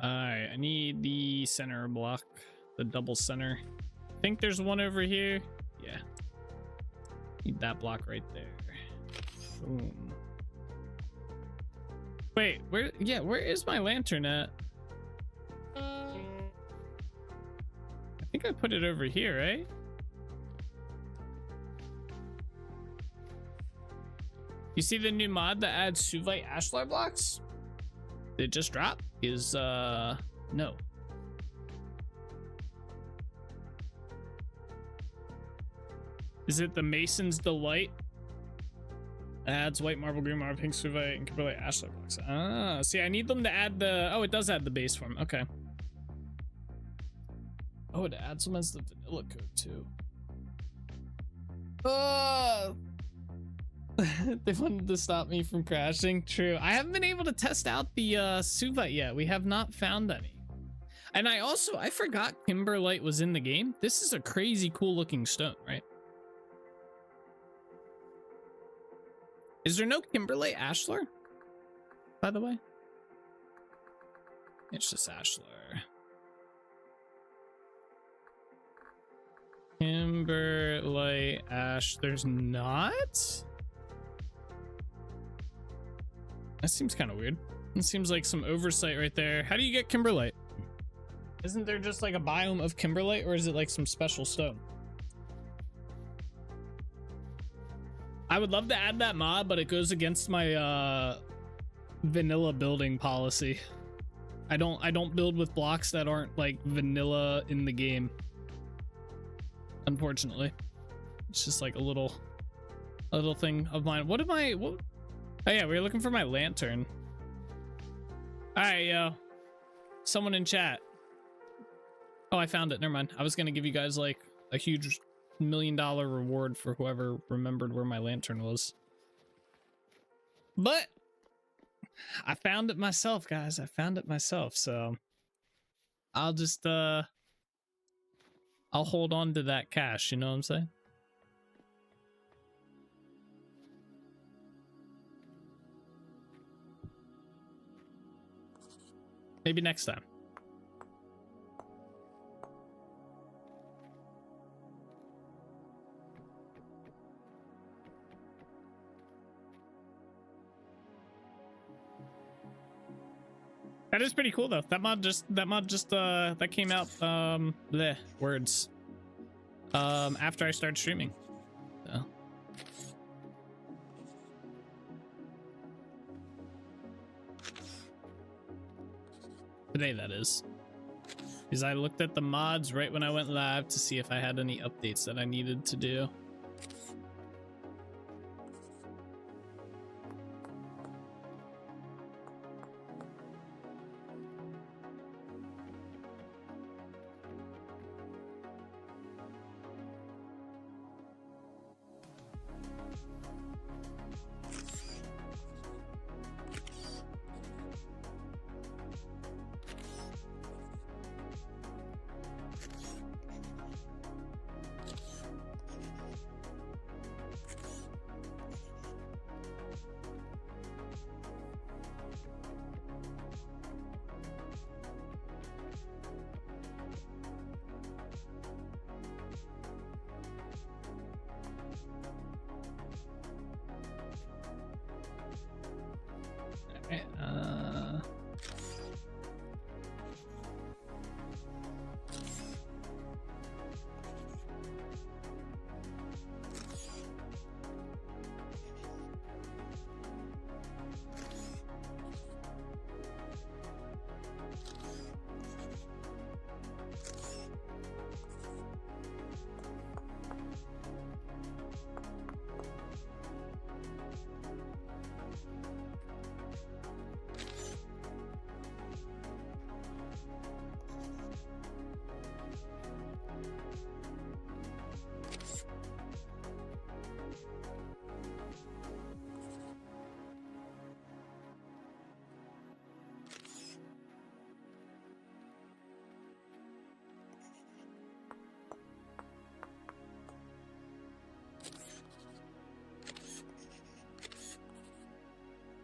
Alright, I need the center block, the double center. I think there's one over here. Yeah. Need that block right there. Boom. Wait, where is my lantern at? I think I put it over here, right? You see the new mod that adds Suvite ashlar blocks? Did it just drop? No. Is it the Mason's Delight? Adds white marble, green marble, pink Suvite, and Kimberlite ashlar blocks. Ah, see, I need them to add the... Oh, it does add the base form. Okay. Oh, it adds them as the vanilla code, too. Oh! They wanted to stop me from crashing. True. I haven't been able to test out the Suvite yet. We have not found any. And I forgot Kimberlite was in the game. This is a crazy cool looking stone, right? Is there no Kimberlite ashlar, by the way? It's just ashlar. Kimberlite ash. There's not? That seems kind of weird. It seems like some oversight right there. How do you get Kimberlite? Isn't there just like a biome of Kimberlite, or is it like some special stone? I would love to add that mod, but it goes against my vanilla building policy. I don't build with blocks that aren't like vanilla in the game. Unfortunately. It's just like a little thing of mine. Oh yeah, we were looking for my lantern. Alright, yo. Someone in chat. Oh, I found it. Never mind. I was gonna give you guys like a huge $1 million reward for whoever remembered where my lantern was. But I found it myself, guys. I found it myself, so I'll just I'll hold on to that cash, you know what I'm saying? Maybe next time. That is pretty cool though. That mod just that came out bleh, words. After I started streaming. So. Today that is. Because I looked at the mods right when I went live to see if I had any updates that I needed to do. Okay,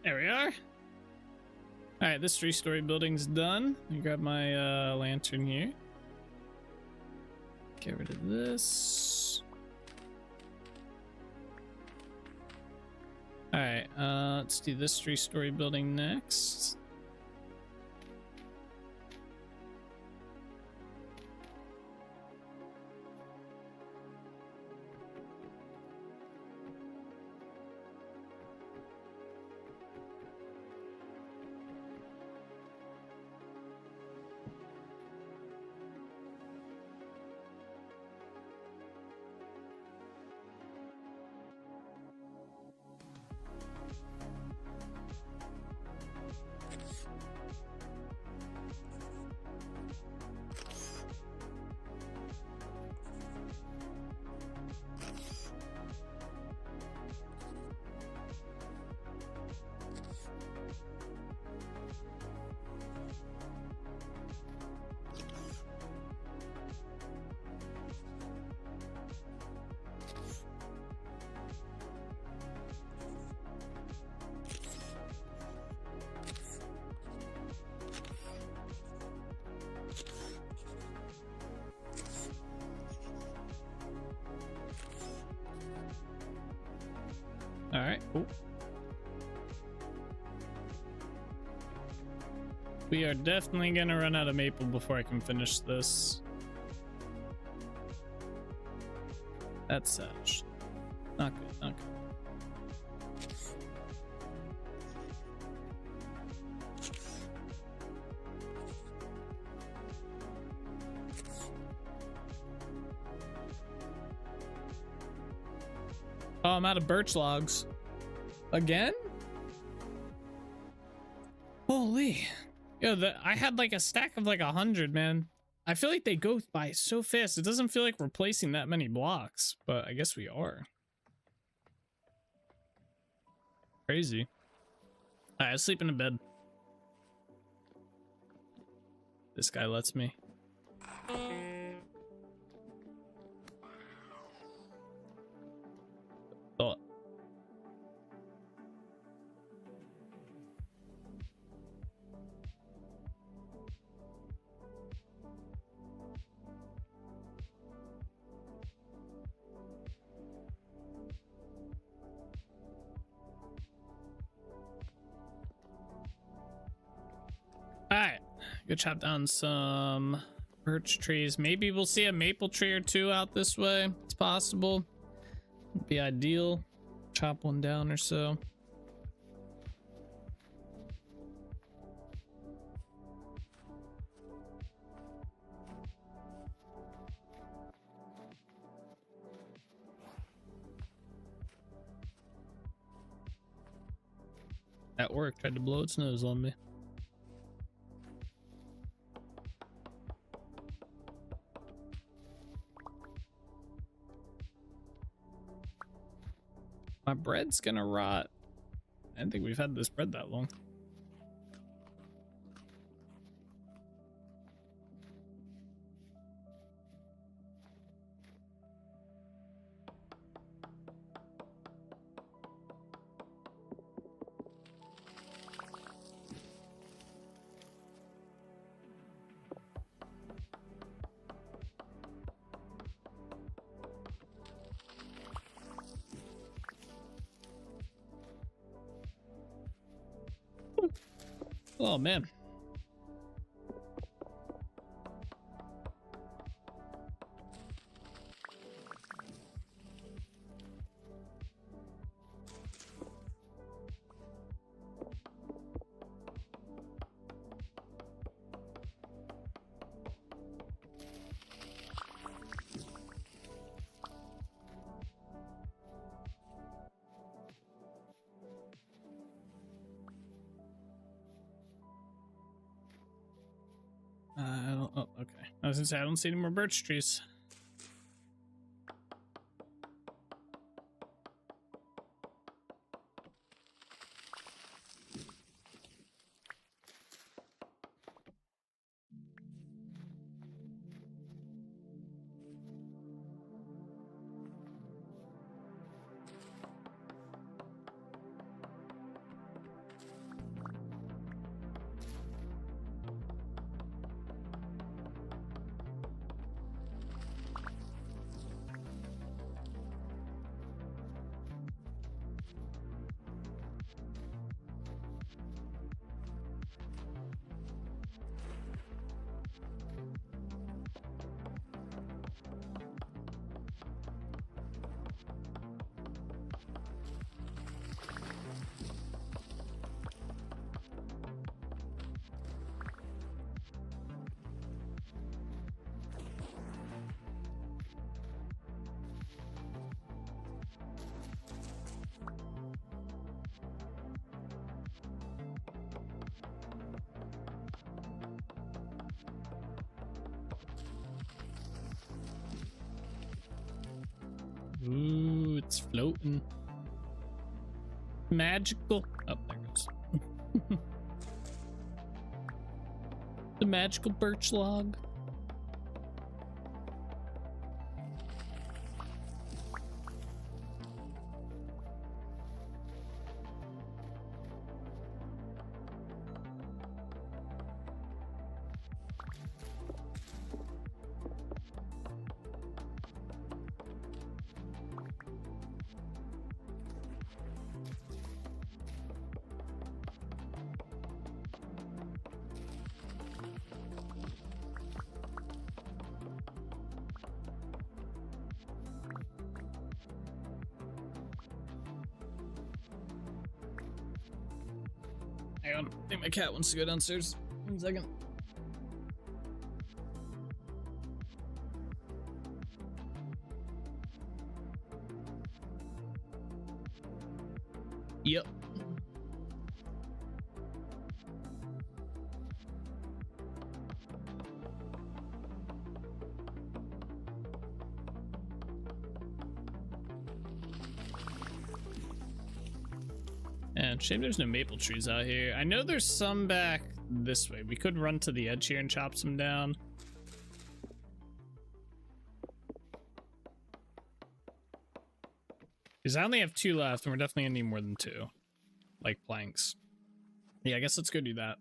there we are. All right, this 3-story building's done. Let me grab my lantern here. Get rid of this. All right, let's do this 3-story building next. All right, cool. We are definitely gonna run out of maple before I can finish this. That's such. Not good, not good. Oh, I'm out of birch logs. Again? Holy. Yo, I had like a stack of like 100, man. I feel like they go by so fast. It doesn't feel like we're placing that many blocks, but I guess we are. Crazy. Alright, I'll sleep in a bed. This guy lets me. Oh. Alright. Go chop down some birch trees. Maybe we'll see a maple tree or two out this way. It's possible. Would be ideal. Chop one down or so. At work, tried to blow its nose on me. My bread's gonna rot. I didn't think we've had this bread that long. Oh man. Oh, okay. I was gonna say I don't see any more birch trees. Ooh, it's floating. Magical. Oh, there it goes. The magical birch log. Hang on, I think my cat wants to go downstairs. 1 second. Yep. And shame there's no maple trees out here. I know there's some back this way. We could run to the edge here and chop some down. Because I only have 2 left, and we're definitely gonna need more than 2. Like planks. Yeah, I guess let's go do that.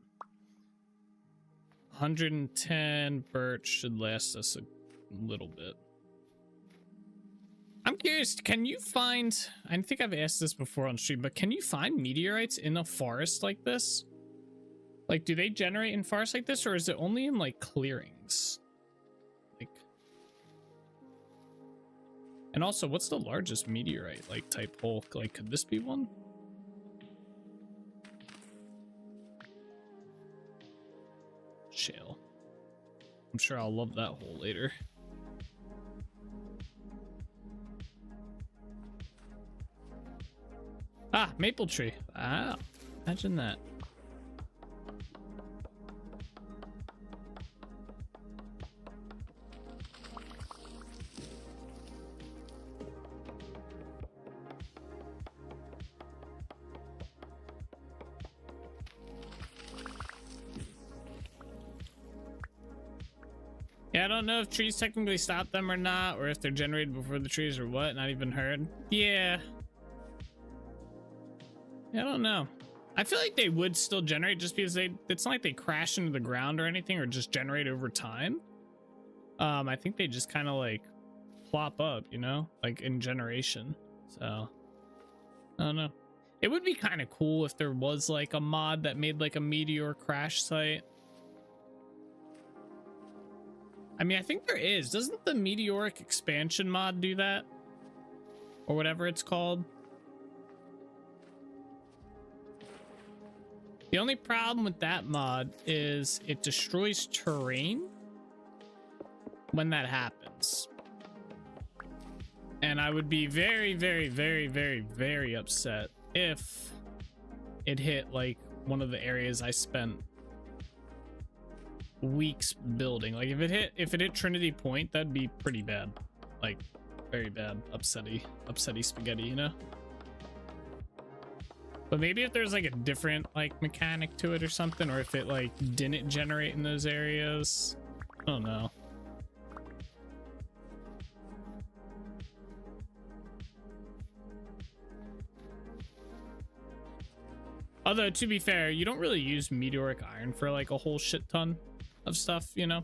110 birch should last us a little bit. I'm curious, can you find, I think I've asked this before on stream, but can you find meteorites in a forest like this? Like, do they generate in forests like this, or is it only in like clearings? Like, and also, what's the largest meteorite like type hole? Like, could this be one? Shale. I'm sure I'll love that hole later. Ah, maple tree. Wow, imagine that. Yeah, I don't know if trees technically stop them or not, or if they're generated before the trees or what. Not even heard. Yeah. I don't know. I feel like they would still generate just because it's not like they crash into the ground or anything or just generate over time. I think they just kind of like plop up, you know, like in generation. So I don't know. It would be kind of cool if there was like a mod that made like a meteor crash site. I mean, I think there is. Doesn't the meteoric expansion mod do that? Or whatever it's called? The only problem with that mod is it destroys terrain when that happens. And I would be very, very, very, very, very upset if it hit like one of the areas I spent weeks building. Like if it hit Trinity Point, that'd be pretty bad. Like very bad. Upsetty spaghetti, you know? But maybe if there's like a different like mechanic to it or something, or if it like didn't generate in those areas. I don't know. Although to be fair, you don't really use meteoric iron for like a whole shit ton of stuff, you know?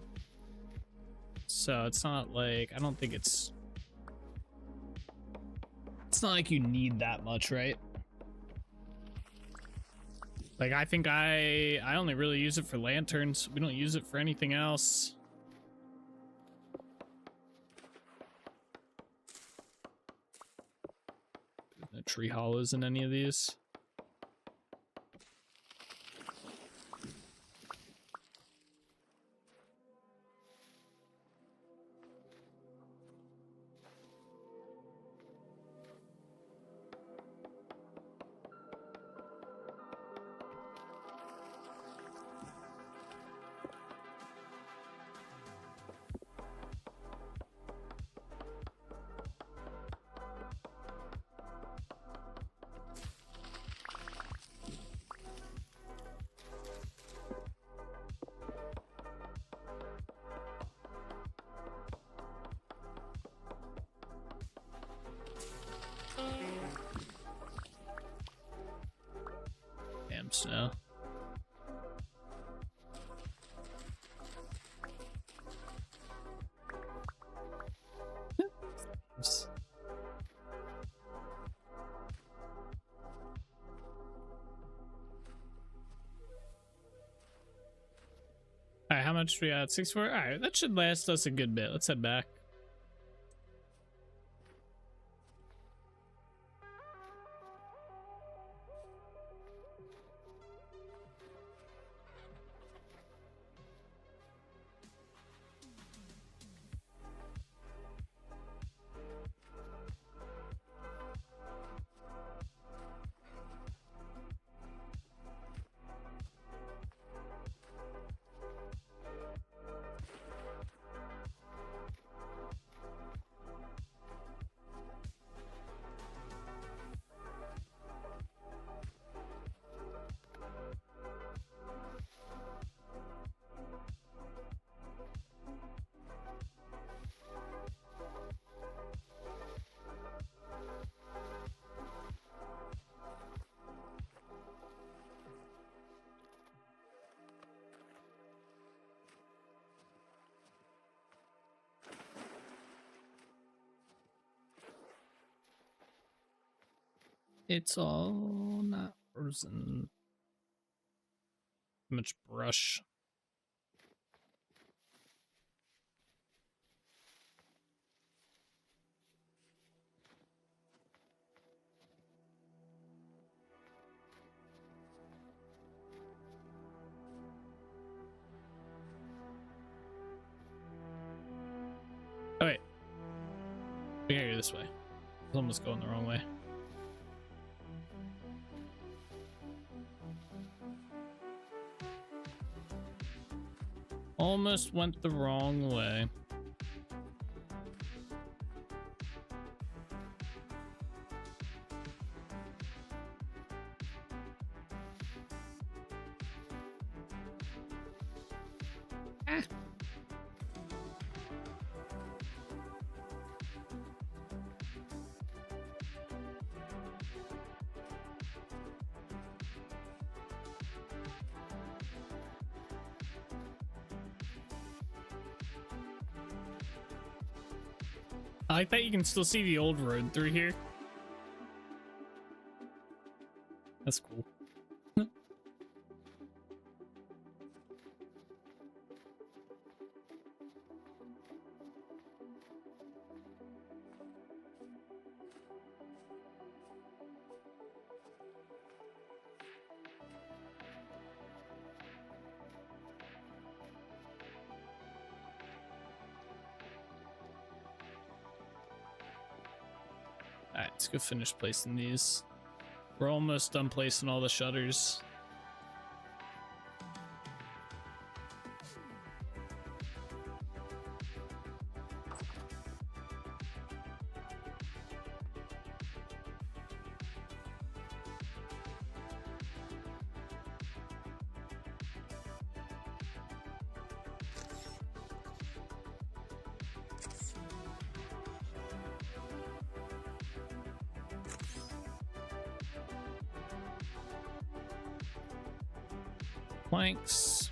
So it's not like, I don't think it's not like you need that much, right? Like I think I only really use it for lanterns. We don't use it for anything else. No tree hollows in any of these. Damn snow. All right, how much we got? 64. All right, that should last us a good bit. Let's head back. It's all not frozen. too much brush. Oh wait, we gotta go this way. It's almost going the wrong way. Almost went the wrong way. I like that you can still see the old road through here. That's cool. Alright, let's go finish placing these. We're almost done placing all the shutters. Planks.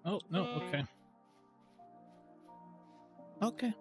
Oh, no, okay. Okay.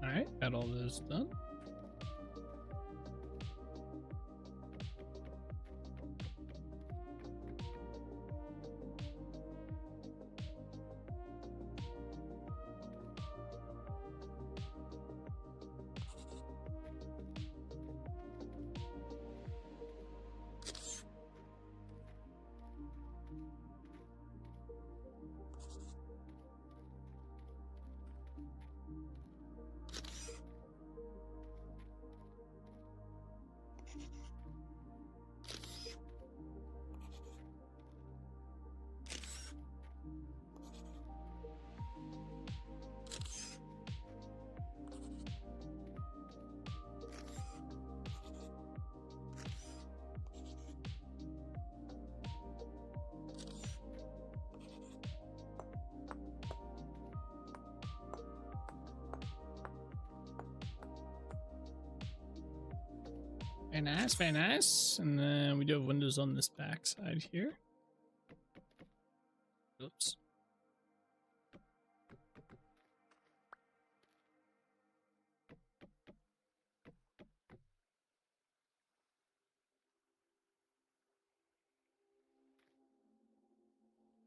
All right, got all those done. Very nice, very nice. And then we do have windows on this back side here. Oops.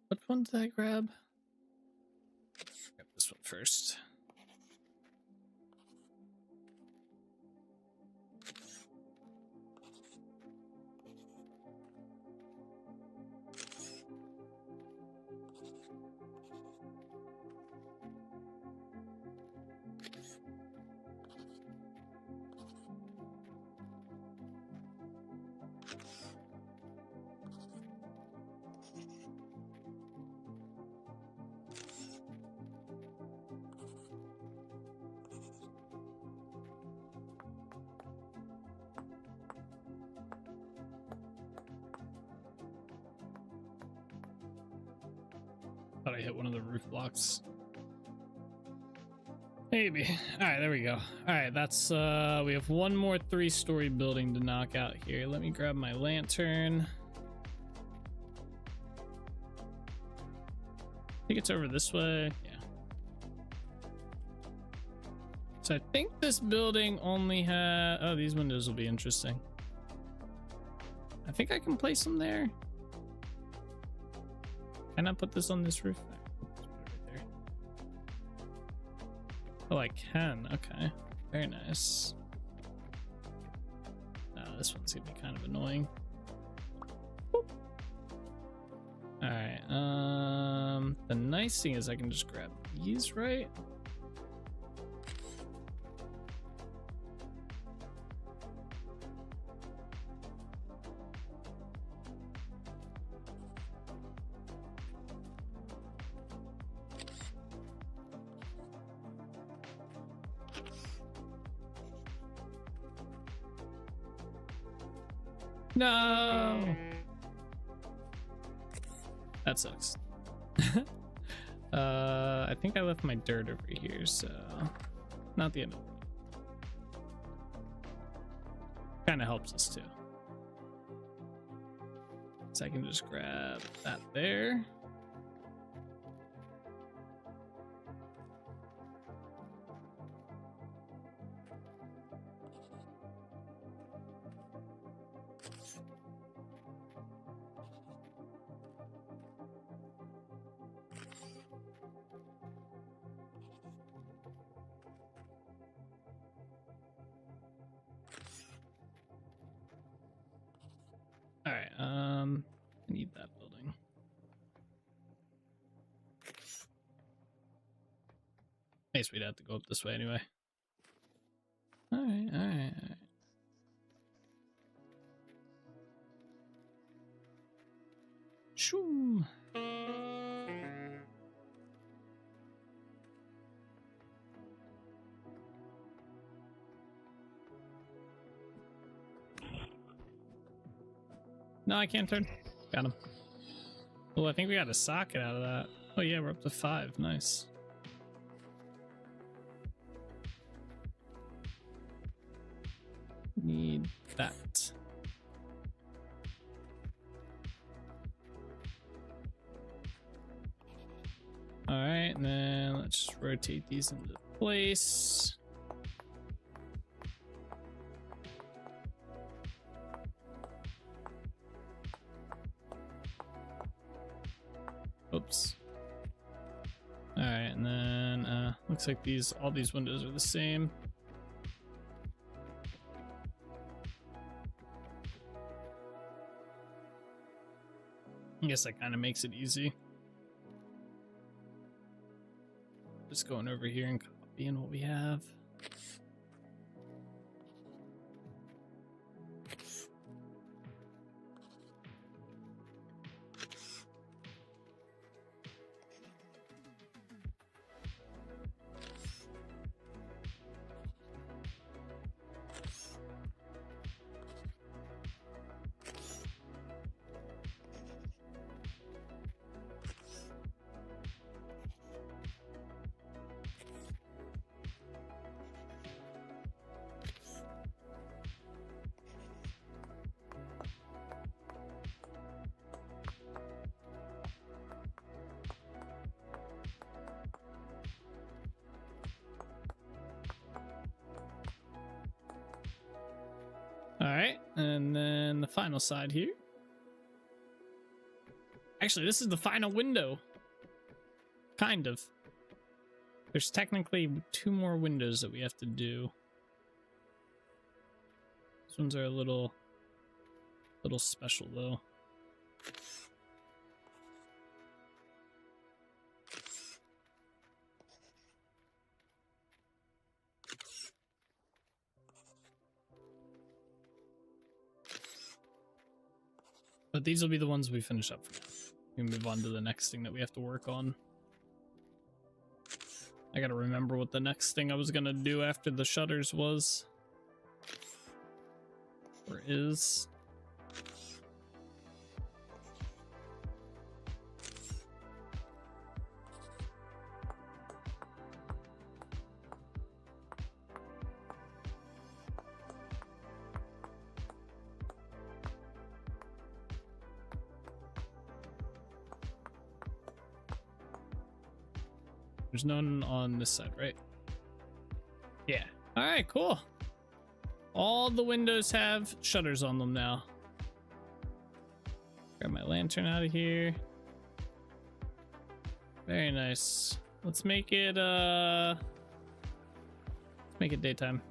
What one did I grab? Grab this one first. Thought I hit one of the roof blocks. Maybe. All right, there we go. All right, that's we have one more 3-story building to knock out here. Let me grab my lantern. I think it's over this way. Yeah. So I think this building only has, oh, these windows will be interesting. I think I can place them there. Can I put this on this roof? Put it right there. Oh, I can. Okay. Very nice. This one's gonna be kind of annoying. Boop. All right. The nice thing is I can just grab these, right? No, that sucks. I think I left my dirt over here, so not the end of the world. Kind of helps us too. So I can just grab that there. All right, I need that building. I guess we'd have to go up this way anyway. All right, all right, all right. Shoo. No, I can't turn. Got him. Oh, I think we got a socket out of that. Oh yeah, we're up to 5. Nice. Need that. All right, and then let's just rotate these into place. Oops. All right, and then looks like all these windows are the same. I guess that kind of makes it easy. Just going over here and copying what we have. final side here. Actually, this is the final window. Kind of. There's technically 2 more windows that we have to do. These ones are a little special though. But these will be the ones we finish up for now. We can move on to the next thing that we have to work on. I gotta remember what the next thing I was gonna do after the shutters was. Or is. There's none on this side, right? Yeah. All right, cool. All the windows have shutters on them now. Grab my lantern out of here. Very nice. Let's make it daytime.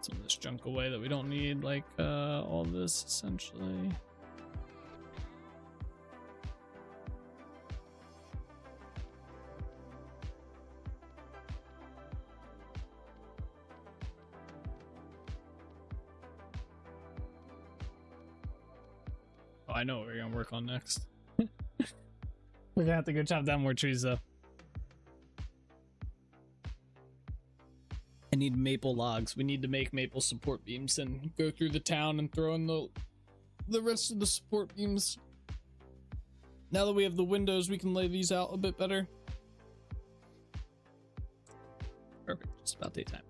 Some of this junk away that we don't need, like all this essentially. I know what we're gonna work on next. We're gonna have to go chop down more trees though. I need maple logs. We need to make maple support beams and go through the town and throw in the rest of the support beams. Now that we have the windows, we can lay these out a bit better. Perfect, just about daytime.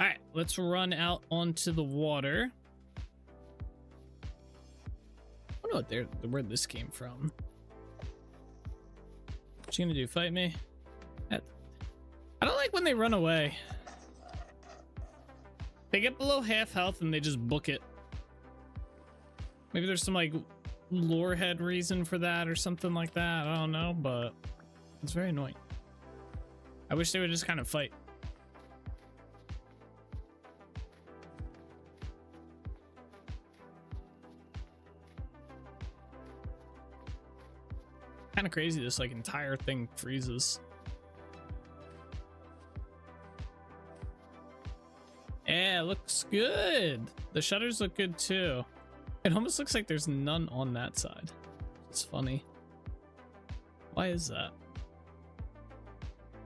All right, let's run out onto the water. I don't know where this came from. What you gonna do? Fight me? I don't like when they run away. They get below half health and they just book it. Maybe there's some like lore head reason for that or something like that. I don't know, but it's very annoying. I wish they would just kind of fight. Kind of crazy this like entire thing freezes. Yeah, looks good. The shutters look good too. It almost looks like there's none on that side. It's funny. Why is that?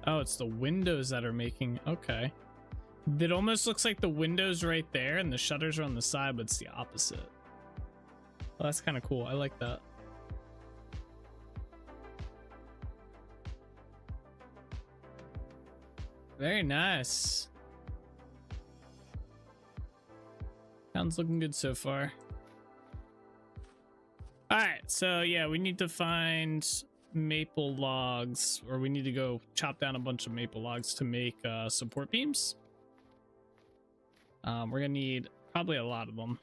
Oh, it's the windows that are making, okay. It almost looks like the windows right there and the shutters are on the side, but it's the opposite. Well, that's kind of cool. I like that. Very nice. Town's looking good so far. All right, so yeah, we need to find maple logs, or we need to go chop down a bunch of maple logs to make support beams. We're gonna need probably a lot of them.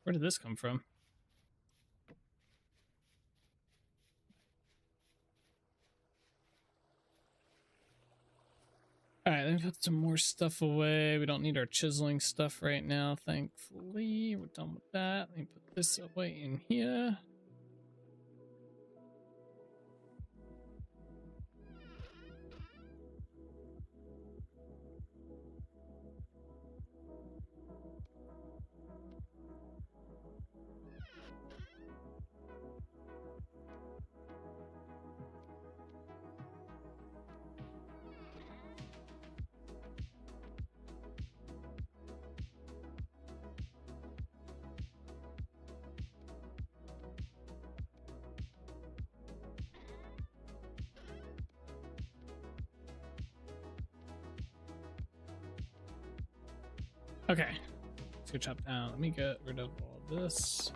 Where did this come from? All right, let me put some more stuff away. We don't need our chiseling stuff right now, thankfully. We're done with that. Let me put this away in here. Okay, let's go chop down. Let me get rid of all this.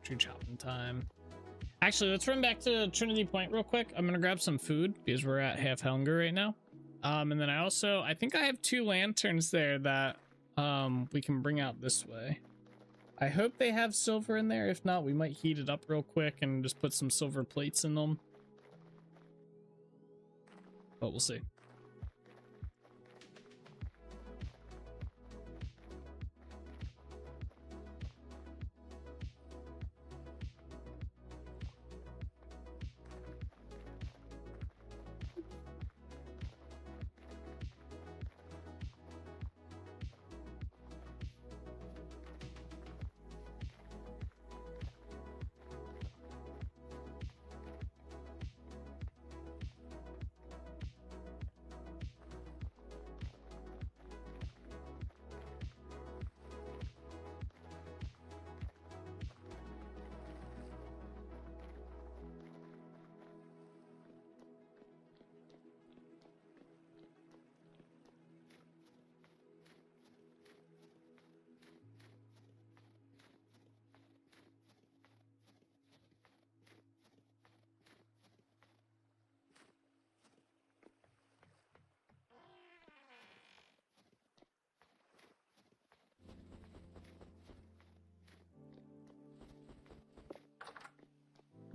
tree chopping time. Actually, let's run back to Trinity Point real quick. I'm gonna grab some food because we're at half hunger right now. And then I think I have 2 lanterns there that we can bring out this way. I hope they have silver in there. If not, we might heat it up real quick and just put some silver plates in them. But we'll see.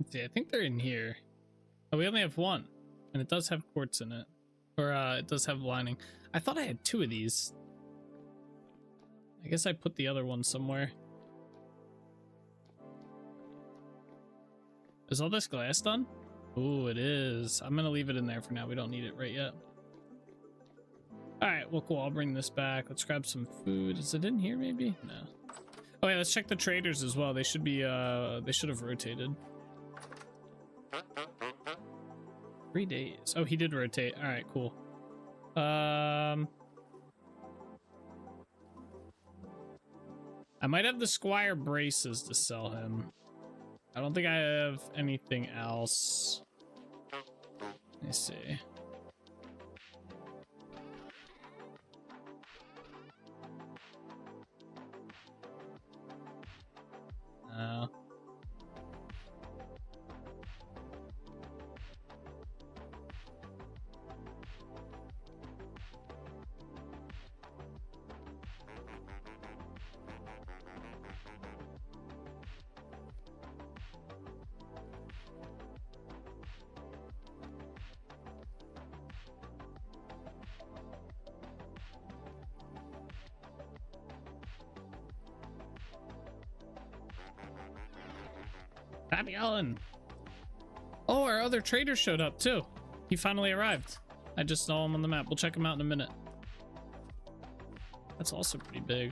Let's see, I think they're in here. Oh, we only have 1, and it does have quartz in it, or it does have lining. I thought I had 2 of these. I guess I put the other one somewhere. Is all this glass done? Oh, it is. I'm gonna leave it in there for now. We don't need it right yet. All right, well, cool. I'll bring this back. Let's grab some food. Is it in here maybe? No. Oh yeah, let's check the traders as well. They should be they should have rotated. 3 days. Oh, he did rotate. All right, cool. I might have the Squire braces to sell him. I don't think I have anything else. Let me see. Happy Allen. Oh, our other trader showed up too. He finally arrived. I just saw him on the map. We'll check him out in a minute. That's also pretty big.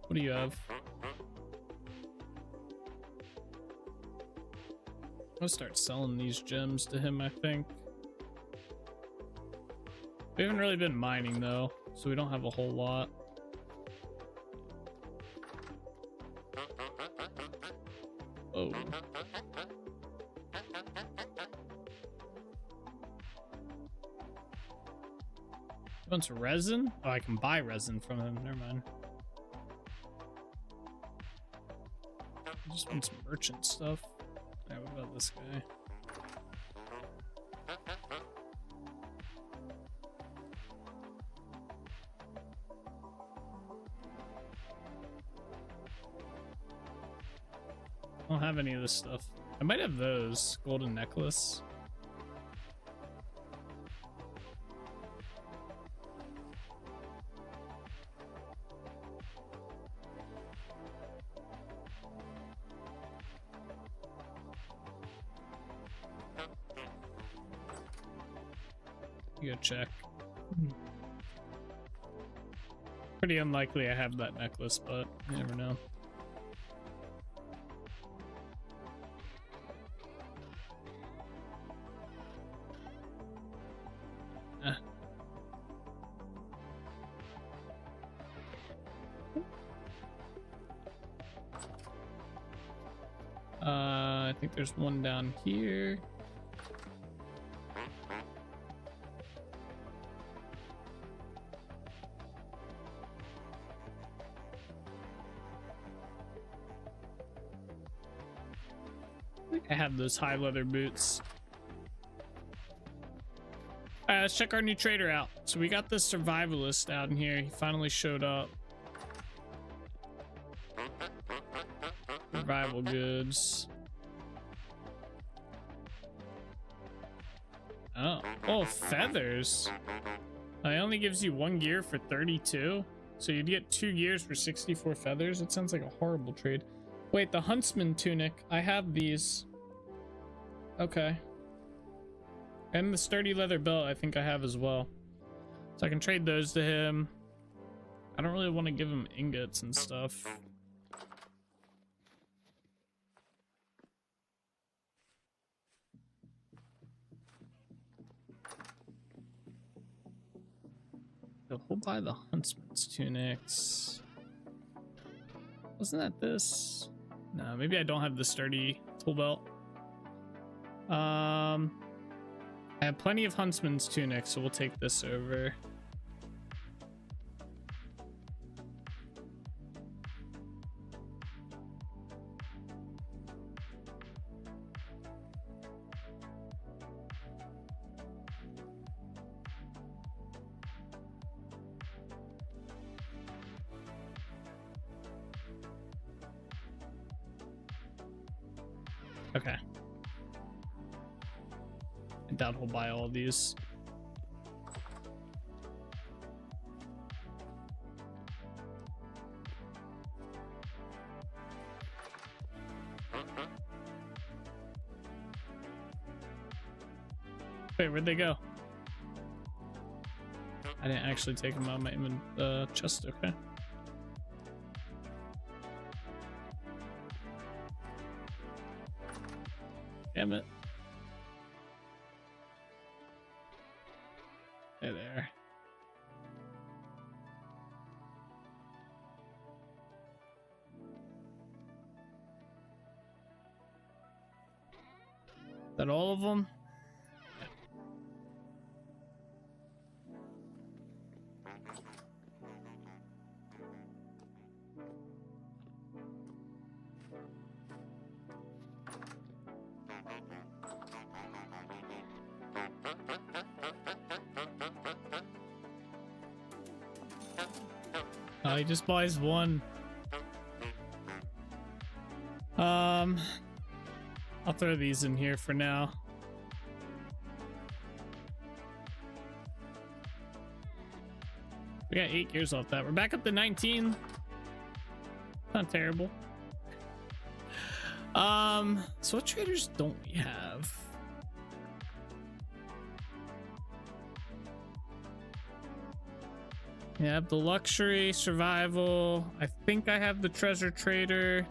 What do you have? I'll start selling these gems to him, I think. We haven't really been mining though, so we don't have a whole lot. Oh. He wants resin? Oh, I can buy resin from him. Never mind. I just want some merchant stuff. Yeah, what about this guy? I don't have any of this stuff. I might have those. Golden necklace. You go check. Pretty unlikely I have that necklace, but you never know. I think there's one down here. think I have those high leather boots. All right, let's check our new trader out. So we got this survivalist out in here. He finally showed up. Survival goods. Oh, feathers. It only gives you 1 gear for 32. So you'd get 2 gears for 64 feathers. It sounds like a horrible trade. Wait, the huntsman tunic. I have these. Okay. And the sturdy leather belt I think I have as well. So I can trade those to him. I don't really want to give him ingots and stuff. We'll buy the huntsman's tunics. Wasn't that this? No, maybe I don't have the sturdy tool belt. I have plenty of huntsman's tunics, so we'll take this over. Okay. I doubt he'll buy all of these. Wait, where'd they go? I didn't actually take them out of my chest, okay. Damn it. Hey there. Is that all of them? He just buys one. I'll throw these in here for now. We got 8 gears off that. We're back up to 19. Not terrible. So what traders don't we have? We have the luxury, survival. I think I have the treasure trader.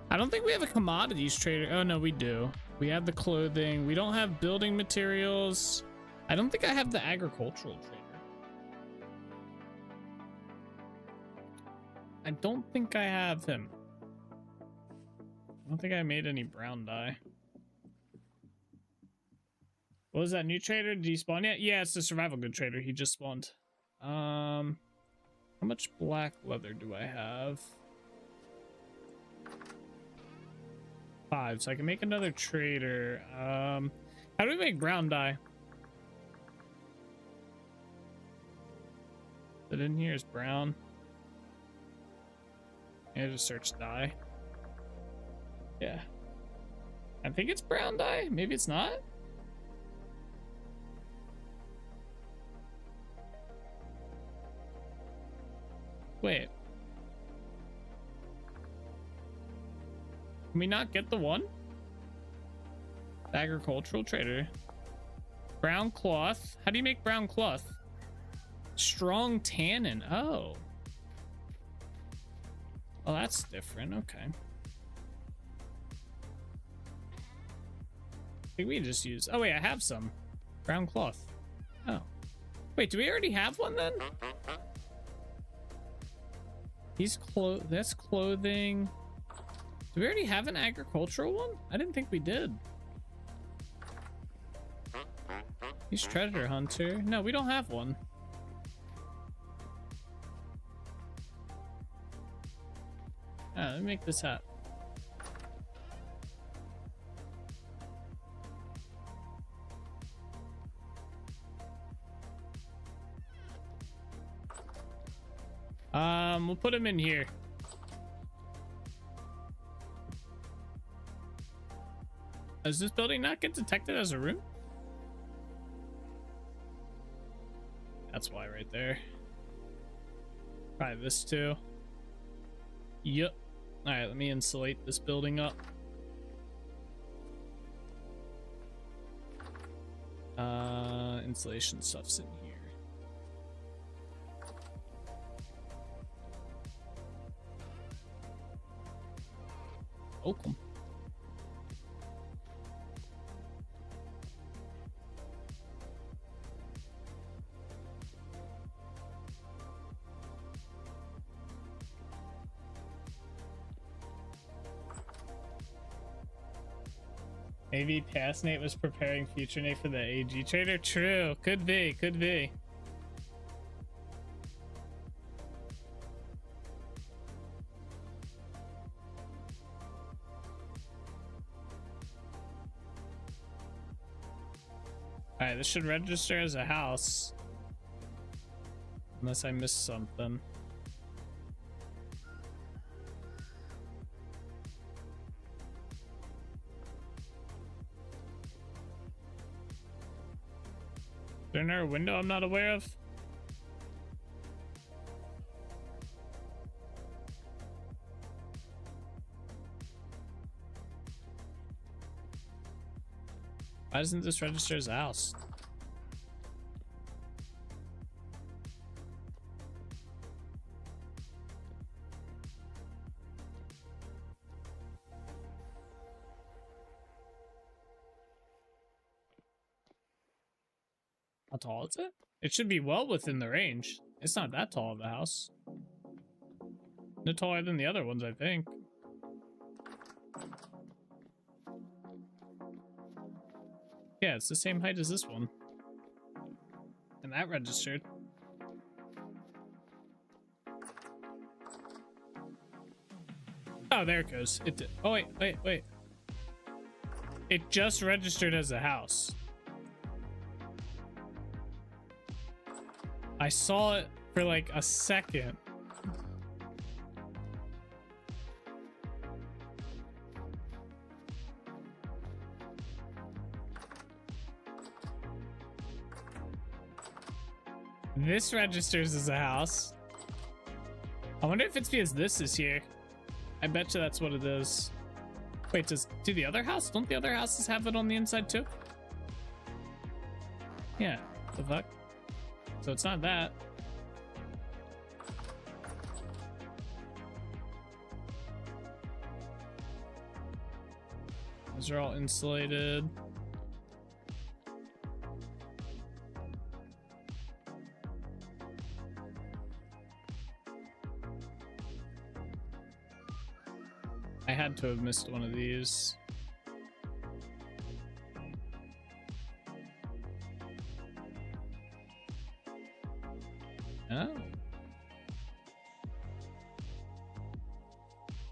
I don't think we have a commodities trader. Oh no, we do. We have the clothing. We don't have building materials. I don't think I have the agricultural trader. I don't think I have him. I don't think I made any brown dye. What was that new trader? Did he spawn yet? Yeah, it's the survival good trader. He just spawned. How much black leather do I have? 5, so I can make another trader. How do we make brown dye? That in here is brown. Yeah, just search dye. Yeah. I think it's brown dye. Maybe it's not. Wait. Can we not get the one? Agricultural trader. Brown cloth. How do you make brown cloth? Strong tannin. Oh. Oh, that's different. Okay. I think we just use... Oh, wait, I have some. Brown cloth. Oh. Wait, do we already have one then? That's clothing. Do we already have an agricultural one? I didn't think we did. He's treasure hunter. No, we don't have one. Let me make this hat. We'll put him in here. Does this building not get detected as a room? That's why right there. Probably this too. Yep. All right, let me insulate this building up. Insulation stuff's in here. Welcome. Maybe past Nate was preparing future Nate for the AG trader. True. Could be. Could be. Alright, this should register as a house. Unless I missed something. Is there another window I'm not aware of? Why doesn't this register as a house? How tall is it? It should be well within the range. It's not that tall of a house. No taller than the other ones, I think. Yeah, it's the same height as this one. And that registered. Oh, there it goes. It did. Oh, wait. It just registered as a house. I saw it for like a second. This registers as a house. I wonder if it's because this is here. I bet you that's what it is. Wait, do the other house? Don't the other houses have it on the inside too? Yeah, the fuck? So it's not that. Those are all insulated. I had to have missed one of these. Oh.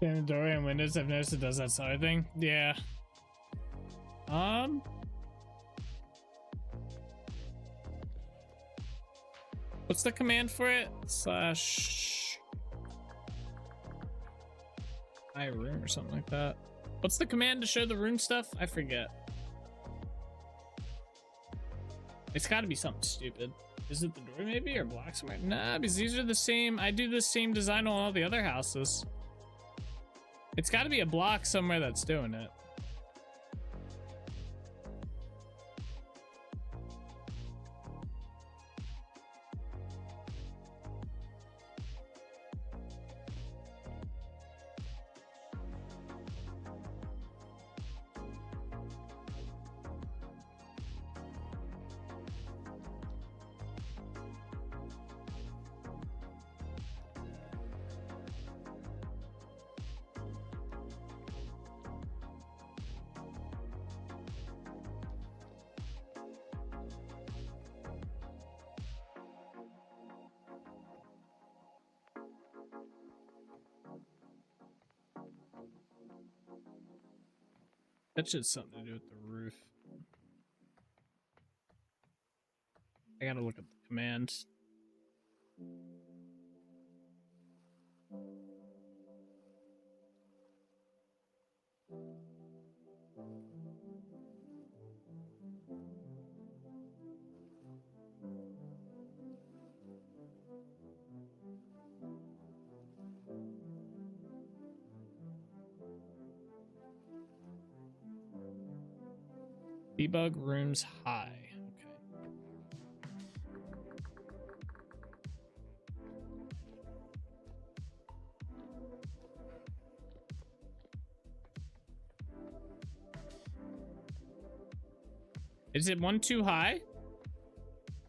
In the doorway and windows, I've noticed it does that sort of thing. Yeah. What's the command for it? Slash iRoom or something like that. What's the command to show the room stuff? I forget. It's got to be something stupid. Is it the door maybe or block somewhere? Nah, because these are the same. I do the same design on all the other houses. It's got to be a block somewhere that's doing it. That shit's something to do with the roof. I gotta look up the command. Debug rooms high. Okay. Is it one too high?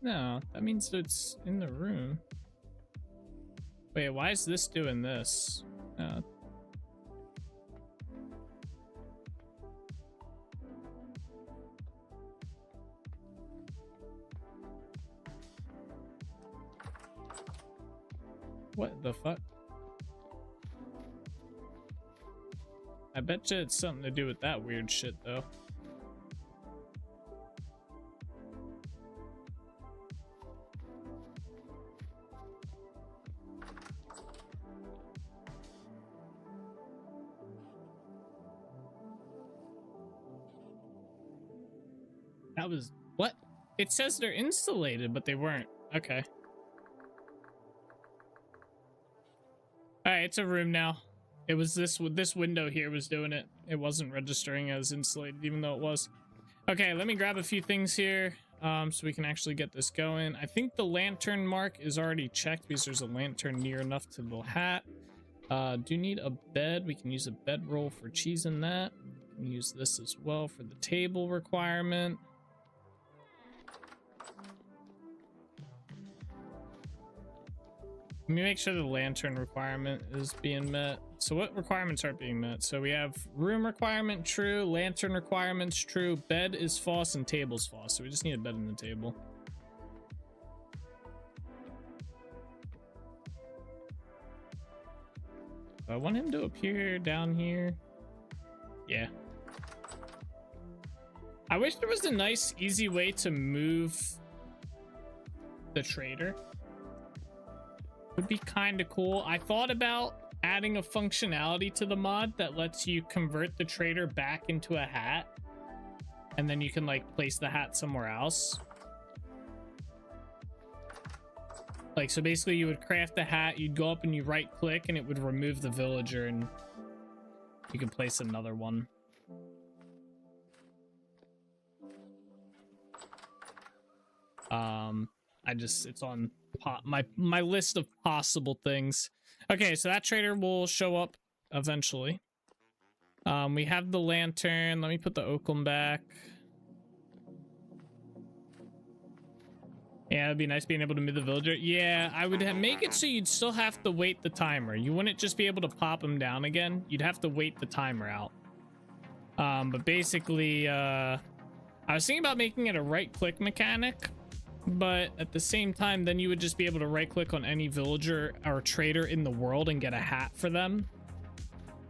No, that means it's in the room. Wait, why is this doing this? What the fuck? I bet you it's something to do with that weird shit, though. That was... what? It says they're insulated, but they weren't. Okay. Alright, it's a room now. It was this window here was doing it. It wasn't registering as insulated, even though it was. Okay, let me grab a few things here so we can actually get this going. I think the lantern mark is already checked because there's a lantern near enough to the hat. Do need a bed. We can use a bedroll for cheesing that. We can use this as well for the table requirement. Let me make sure the lantern requirement is being met. So what requirements aren't being met? So we have room requirement true, lantern requirements true, bed is false, and table's false. So we just need a bed and a table. I want him to appear down here. Yeah. I wish there was a nice, easy way to move the trader. Would be kind of cool. I thought about adding a functionality to the mod that lets you convert the trader back into a hat, and then you can like place the hat somewhere else. Like, so basically you would craft the hat, you'd go up and you right click and it would remove the villager and you can place another one. It's on my list of possible things. Okay, so that trader will show up eventually. We have the lantern. Let me put the Oakum back. Yeah, it'd be nice being able to move the villager. Yeah, I would make it so you'd still have to wait the timer. You wouldn't just be able to pop him down again. You'd have to wait the timer out. But basically, I was thinking about making it a right-click mechanic. But at the same time, then you would just be able to right click on any villager or trader in the world and get a hat for them.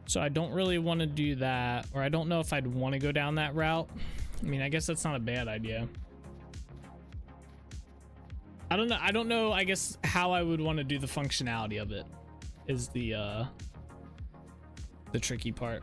So I don't really want to do that, or I don't know if I'd want to go down that route. I mean, I guess that's not a bad idea. I don't know, I guess how I would want to do the functionality of it is the tricky part.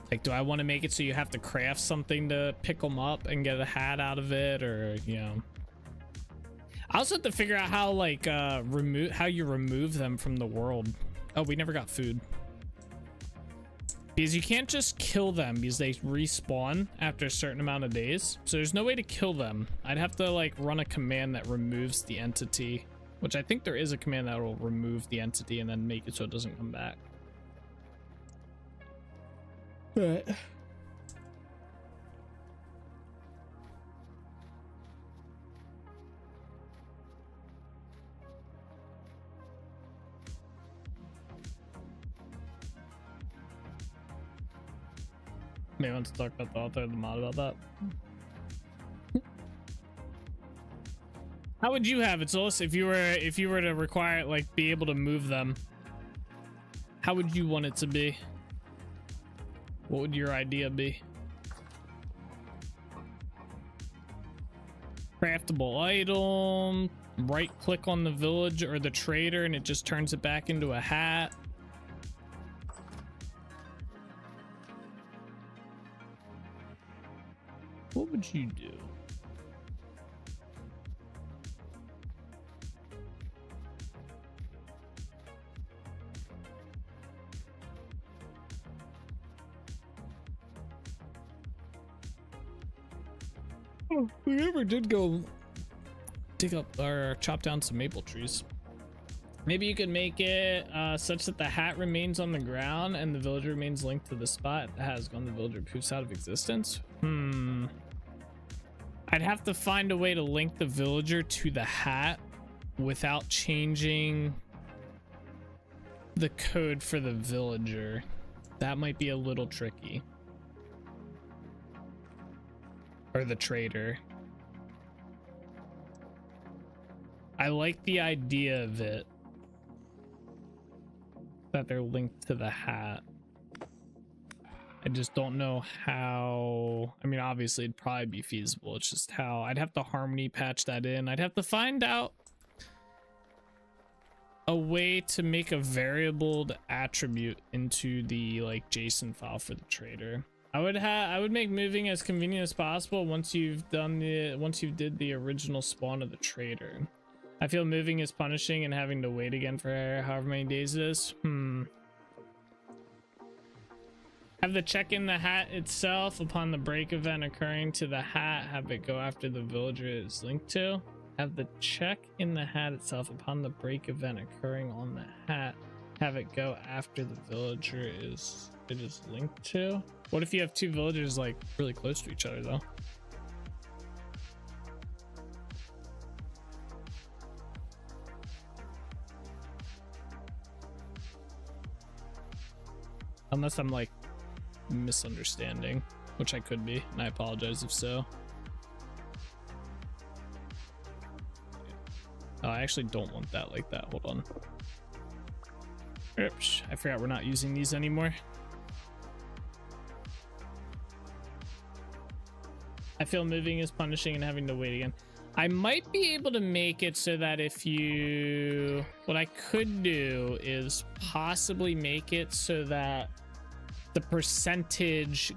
Like, do I want to make it so you have to craft something to pick them up and get a hat out of it, or, you know? I also have to figure out how, like, how you remove them from the world. Oh, we never got food. Because you can't just kill them because they respawn after a certain amount of days. So there's no way to kill them. I'd have to, like, run a command that removes the entity, which I think there is a command that will remove the entity and then make it so it doesn't come back. Right. Maybe I want to talk about the author of the mod about that. How would you have it, Solus, if you were to require, like, be able to move them? How would you want it to be? What would your idea be? Craftable item. Right click on the village or the trader and it just turns it back into a hat. What would you do? Oh, we never did go dig up or chop down some maple trees. Maybe you could make it such that the hat remains on the ground and the villager remains linked to the spot. If the hat is gone, the villager poofs out of existence. I'd have to find a way to link the villager to the hat without changing the code for the villager. That might be a little tricky. Or the trader. I like the idea of it, that they're linked to the hat. I just don't know how. I mean, obviously it'd probably be feasible. It's just how. I'd have to harmony patch that in. I'd have to find out a way to make a variable attribute into the like JSON file for the trader. I would make moving as convenient as possible once you've did the original spawn of the trader. I feel moving is punishing and having to wait again for however many days it is. Have the check in the hat itself upon the break event occurring to the hat. Have it go after the villager it is linked to. Have the check in the hat itself upon the break event occurring on the hat. Have it go after the villager it is linked to. What if you have two villagers like really close to each other though? Unless I'm like misunderstanding, which I could be, and I apologize if so. Oh, I actually don't want that like that. Hold on. Oops, I forgot we're not using these anymore. I feel moving is punishing and having to wait again. I might be able to make it so that if you... What I could do is possibly make it so that the percentage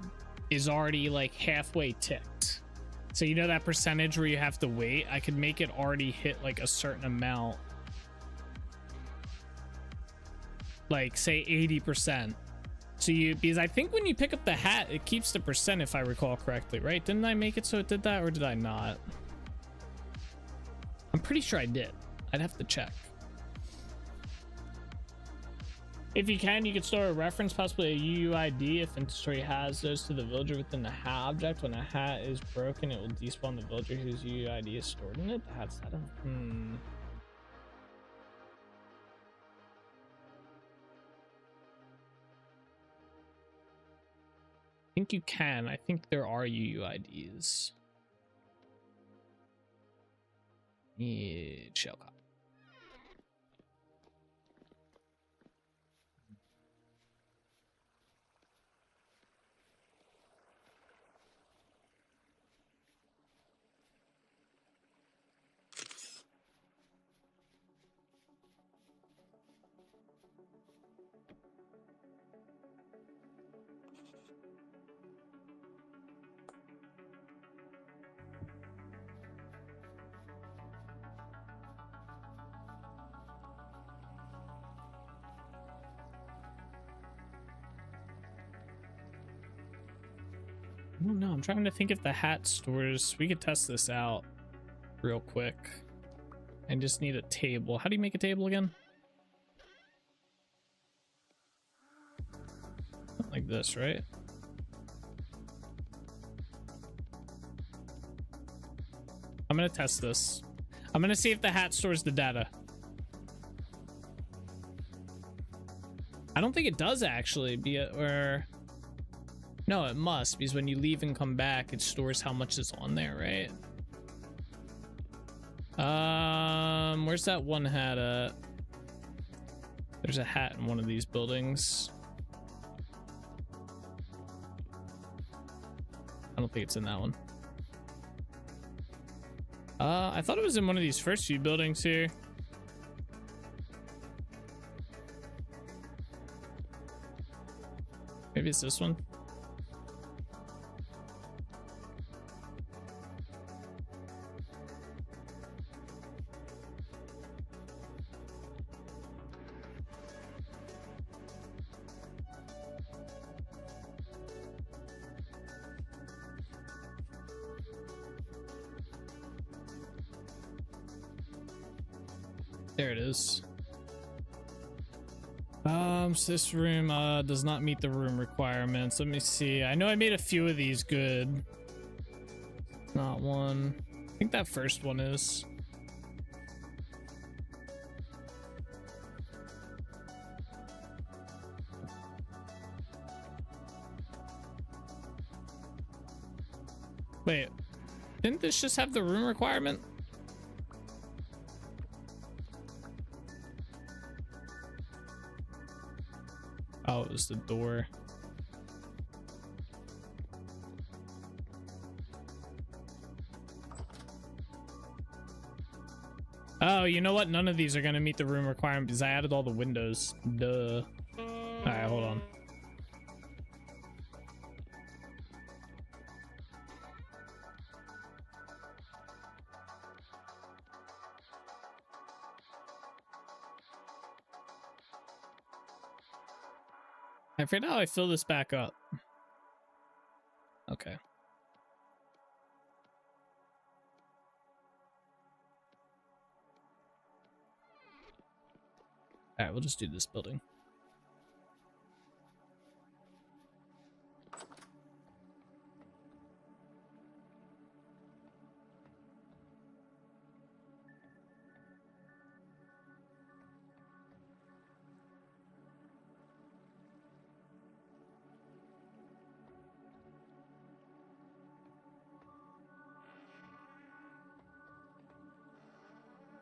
is already like halfway ticked. So you know that percentage where you have to wait? I could make it already hit like a certain amount. Like say 80%. So because I think when you pick up the hat, it keeps the percent if I recall correctly, right? Didn't I make it so it did that or did I not? I'm pretty sure I did. I'd have to check. If you can, you could store a reference, possibly a UUID if inventory has those to the villager within the hat object. When a hat is broken, it will despawn the villager whose UUID is stored in it. The hat's set up. I think you can. I think there are UUIDs. Shell copy. I don't know. I'm trying to think if the hat stores. We could test this out real quick. I just need a table. How do you make a table again? Like this, right? I'm gonna test this. I'm gonna see if the hat stores the data. I don't think it does actually, or no, it must, because when you leave and come back, it stores how much is on there, right? Where's that one hat at? There's a hat in one of these buildings. I don't think it's in that one. I thought it was in one of these first few buildings here. Maybe it's this one. There it is. So this room does not meet the room requirements. Let me see. I know I made a few of these good. Not one. I think that first one is. Wait, didn't this just have the room requirement? Oh, it was the door. Oh, you know what? None of these are gonna meet the room requirement because I added all the windows. Duh. All right, hold on. I forget how I fill this back up. Okay. All right, we'll just do this building.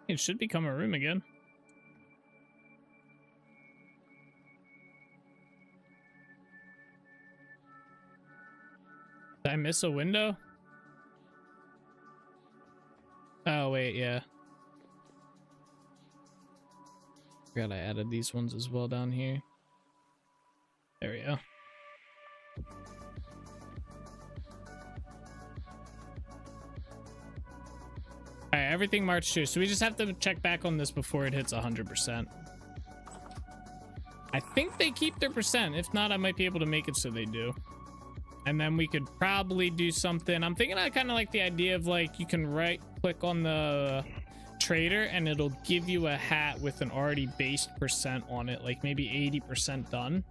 It should become a room again. Did I miss a window? Oh, wait, yeah. Forgot I added these ones as well down here. There we go. All right, everything marched through. So we just have to check back on this before it hits 100%. I think they keep their percent. If not, I might be able to make it so they do. And then we could probably do something. I'm thinking I kind of like the idea of like you can right click on the trader and it'll give you a hat with an already based percent on it, like maybe 80% done.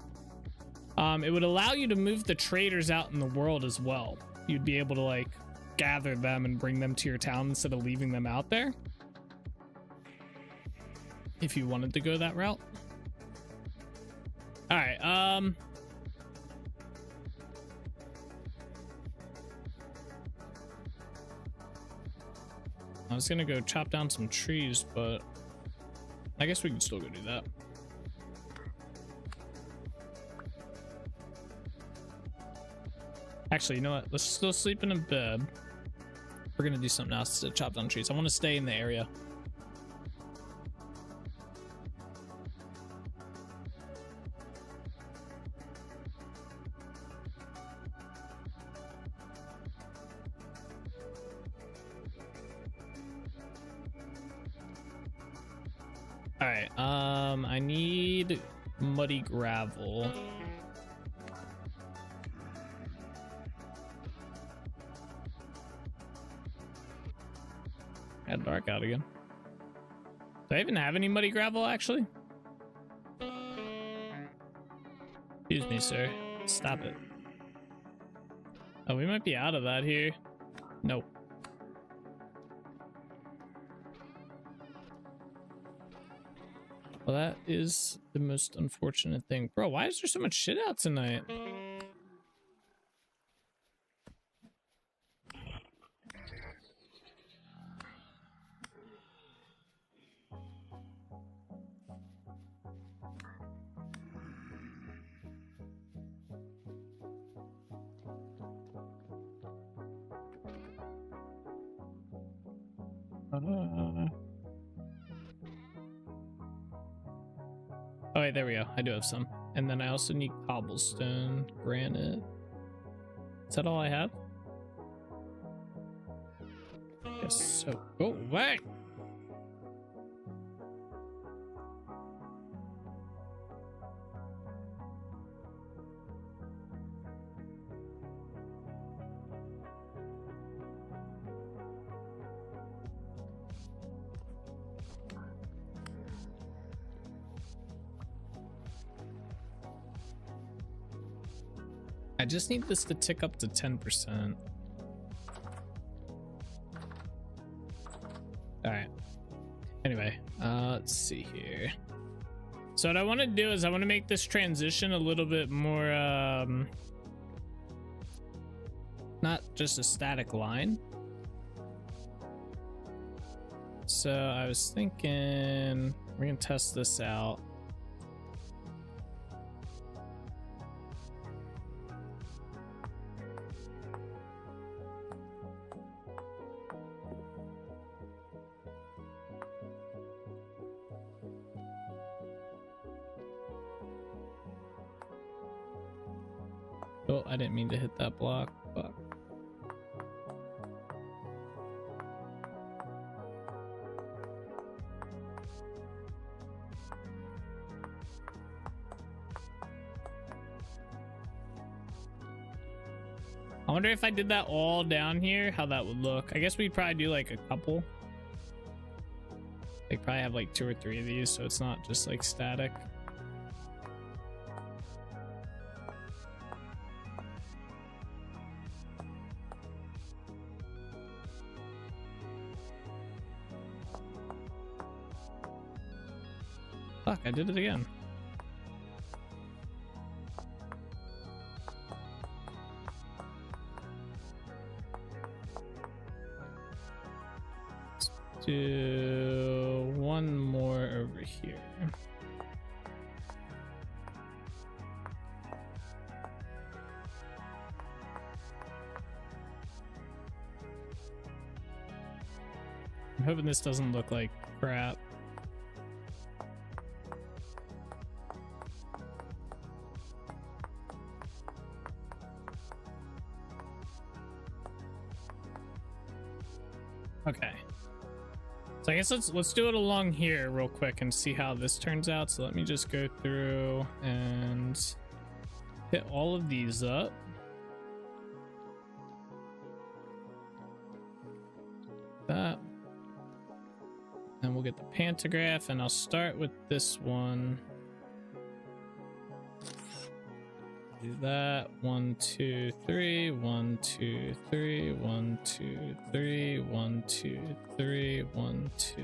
It would allow you to move the traders out in the world as well. You'd be able to like gather them and bring them to your town instead of leaving them out there, if you wanted to go that route. All right, I was gonna go chop down some trees, but I guess we can still go do that. Actually, you know what? Let's still sleep in a bed. We're gonna do something else to chop down trees. I want to stay in the area. All right, I need muddy gravel. Got dark out again. Do I even have any muddy gravel, actually? Excuse me, sir. Stop it. Oh, we might be out of that here. Nope. Well, that is the most unfortunate thing. Bro, why is there so much shit out tonight? Oh wait, there we go. I do have some. And then I also need cobblestone, granite. Is that all I have? Yes, so go away. I just need this to tick up to 10%. All right. Anyway, let's see here. So what I want to do is I want to make this transition a little bit more, not just a static line. So I was thinking we're gonna test this out. Oh, I didn't mean to hit that block. Fuck. I wonder if I did that all down here, how that would look. I guess we'd probably do like a couple. Like probably have like 2 or 3 of these, so it's not just like static. Fuck, I did it again. Let's do one more over here. I'm hoping this doesn't look like crap. Okay, so I guess let's do it along here real quick and see how this turns out. So let me just go through and hit all of these up. That, and we'll get the pantograph, and I'll start with this one. Do that. 1 2 3 1 2 3 1 2 3 1 2 3 1 2.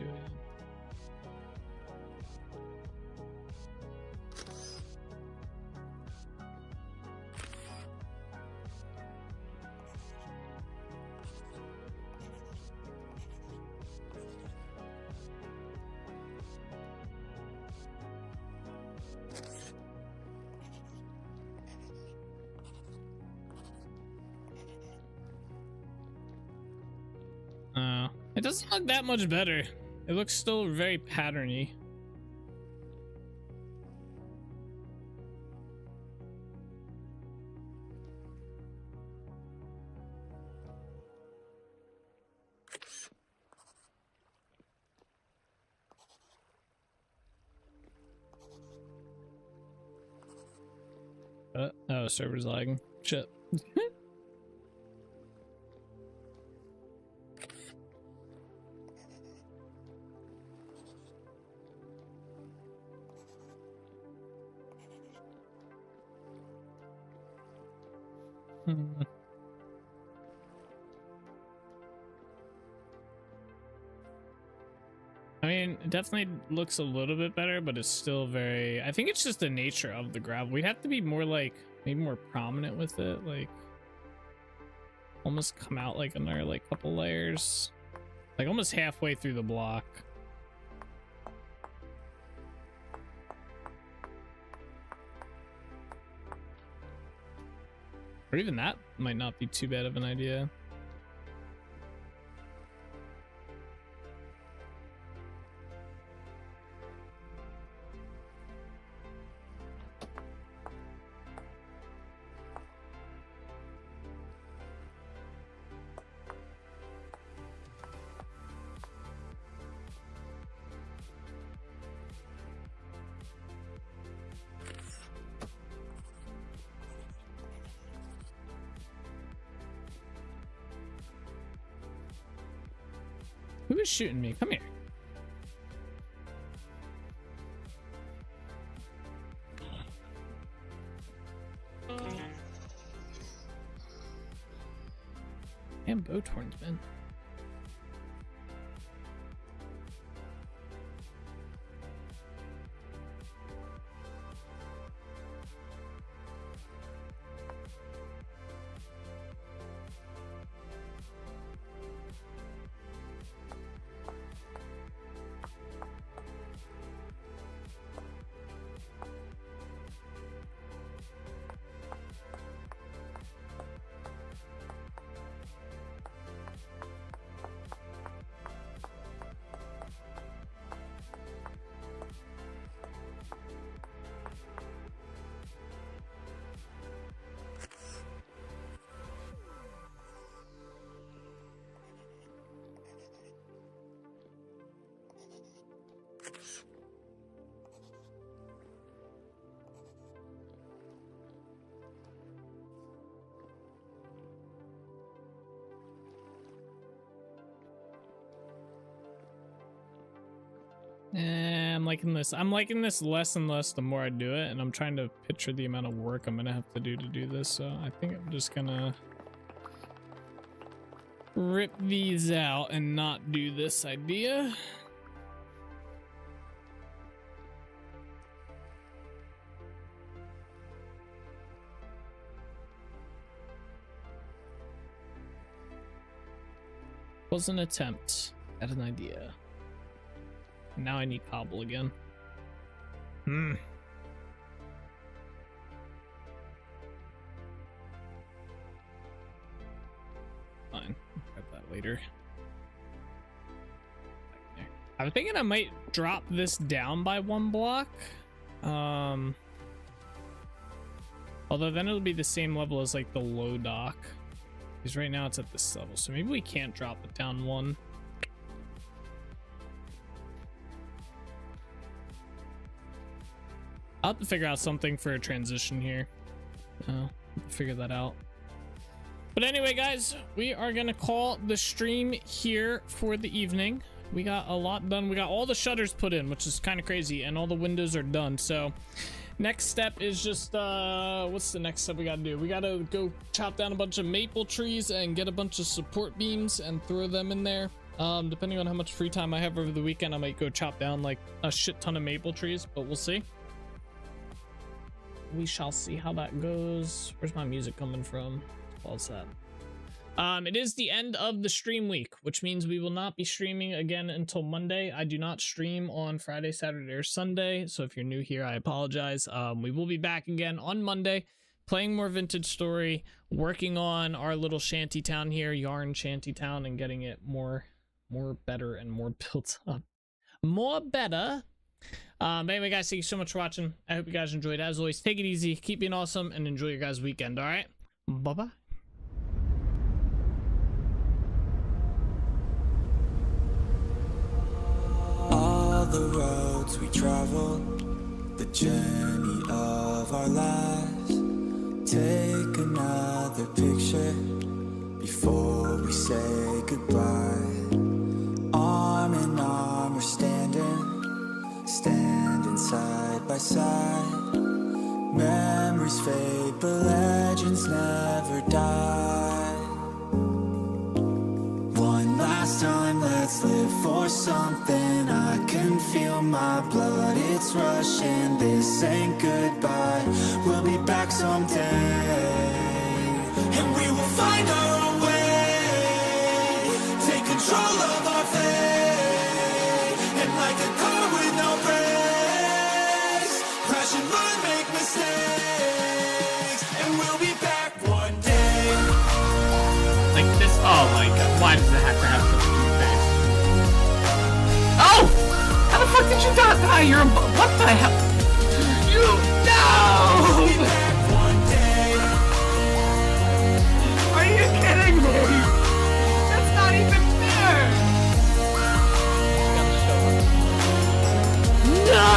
It doesn't look that much better. It looks still very patterny. Oh, server's lagging. Shit. I mean, it definitely looks a little bit better, but it's still very, I think it's just the nature of the gravel. We'd have to be more like, maybe more prominent with it, like almost come out like another like couple layers, like almost halfway through the block. Or even that might not be too bad of an idea. Who is shooting me? Come here. Damn bow horns, man. I'm liking this. I'm liking this less and less the more I do it, and I'm trying to picture the amount of work I'm gonna have to do this. So I think I'm just gonna rip these out and not do this idea. Was an attempt at an idea. Now I need cobble again. Fine. I'll grab that later. I'm thinking I might drop this down by 1 block. Although then it'll be the same level as like the low dock. Because right now it's at this level. So maybe we can't drop it down 1. I'll have to figure out something for a transition here. Figure that out. But anyway, guys, we are going to call the stream here for the evening. We got a lot done. We got all the shutters put in, which is kind of crazy, and all the windows are done. So next step is just, what's the next step we got to do? We got to go chop down a bunch of maple trees and get a bunch of support beams and throw them in there. Depending on how much free time I have over the weekend, I might go chop down like a shit ton of maple trees, but we'll see. We shall see how that goes. Where's my music coming from? What's that? It is the end of the stream week, which means we will not be streaming again until Monday. I do not stream on Friday, Saturday, or Sunday, so if you're new here, I apologize. We will be back again on Monday, playing more Vintage Story, working on our little shanty town here, Yarn Shanty Town, and getting it more better and more built up. More better. But anyway, guys, thank you so much for watching. I hope you guys enjoyed. As always, take it easy, keep being awesome, and enjoy your guys' weekend. All right, bye-bye. All the roads we travel, the journey of our lives. Take another picture before we say goodbye. Arm in arm we're standing side by side. Memories fade, but legends never die. One last time, let's live for something. I can feel my blood, it's rushing. This ain't goodbye, we'll be back someday. And we will find our own way. Take control of our fate. And like a car with no brakes, crash and learn, make mistakes. And we'll be back one day. Like this, oh my god, why does it have to have such a cute face? Oh! How the fuck did you die? You're a, what the hell? You, no! We'll be back one day. Are you kidding me? That's not even fair! No!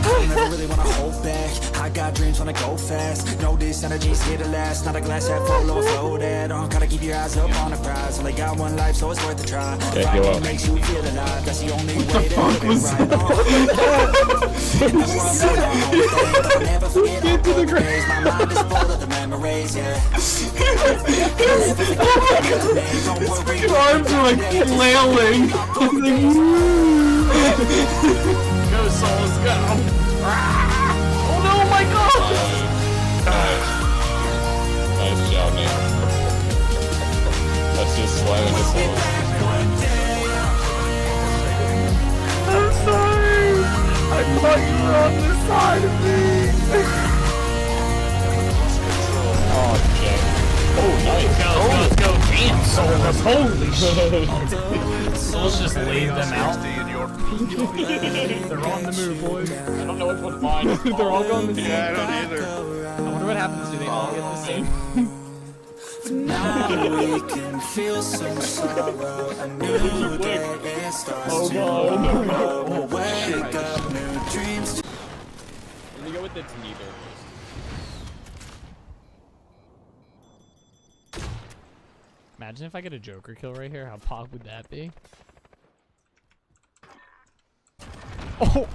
I never really wanna hold back. I got dreams, wanna go fast. Know this energy's here to last. Not a glass half full or floated. Gotta keep your eyes up on the prize. Only got one life, so it's worth a try. Fighting makes you feel alive. That's the only way to live it right. Never forget all the days. My mind is full of the memories, yeah. His arms are like flailing. Go, souls, go! Oh no, my god! Nice job, man. That's just slamming his soul. I'm sorry! I thought you were on this side of me! Oh, Jay. Oh, nice. Let's go! Damn, souls! Holy shit! Souls just laid them out. They're on the move, boys. I don't know which one's mine. They're all going the same. Yeah, I don't either. I wonder what happens. Do they all get the same? Now we can feel some sorrow. A new day it starts tomorrow. Wake up, new dreams. Let me go with the neither. Imagine if I get a Joker kill right here. How pog would that be? Oh,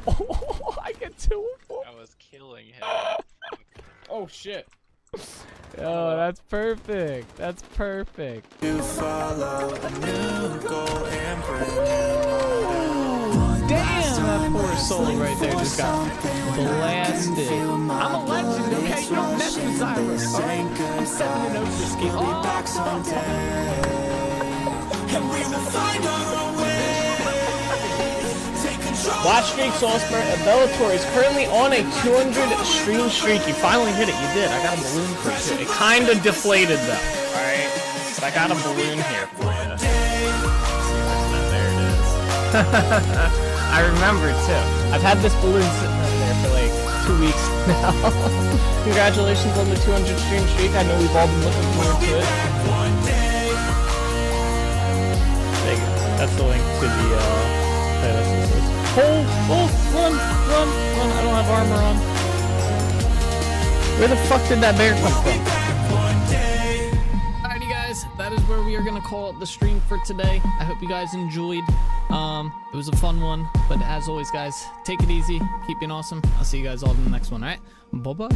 I get 2 of 4. I was killing him. Oh shit. Oh, that's perfect. That's perfect. To follow a new goal and bring Damn, that poor soul right there just got blasted. I'm a legend, okay? You don't mess with Zyra, alright? I'm 7-0 this game. back someday. And we will find our own way. Take control. Watch Streak Soulspur at Bellator is currently on a 200 stream streak. You finally hit it. You did. I got a balloon for you. It kind of deflated though. All right, but I got a balloon here for you. There it is. I remember too. I've had this balloon sitting up there for like 2 weeks now. Congratulations on the 200 stream streak. I know we've all been looking forward to it. There you go. That's the link to the playlist. Run! I don't have armor on. Where the fuck did that bear come from? Alrighty guys, that is where we are gonna call it the stream for today. I hope you guys enjoyed. It was a fun one, but as always guys, take it easy, keep being awesome. I'll see you guys all in the next one, alright? Bye-bye.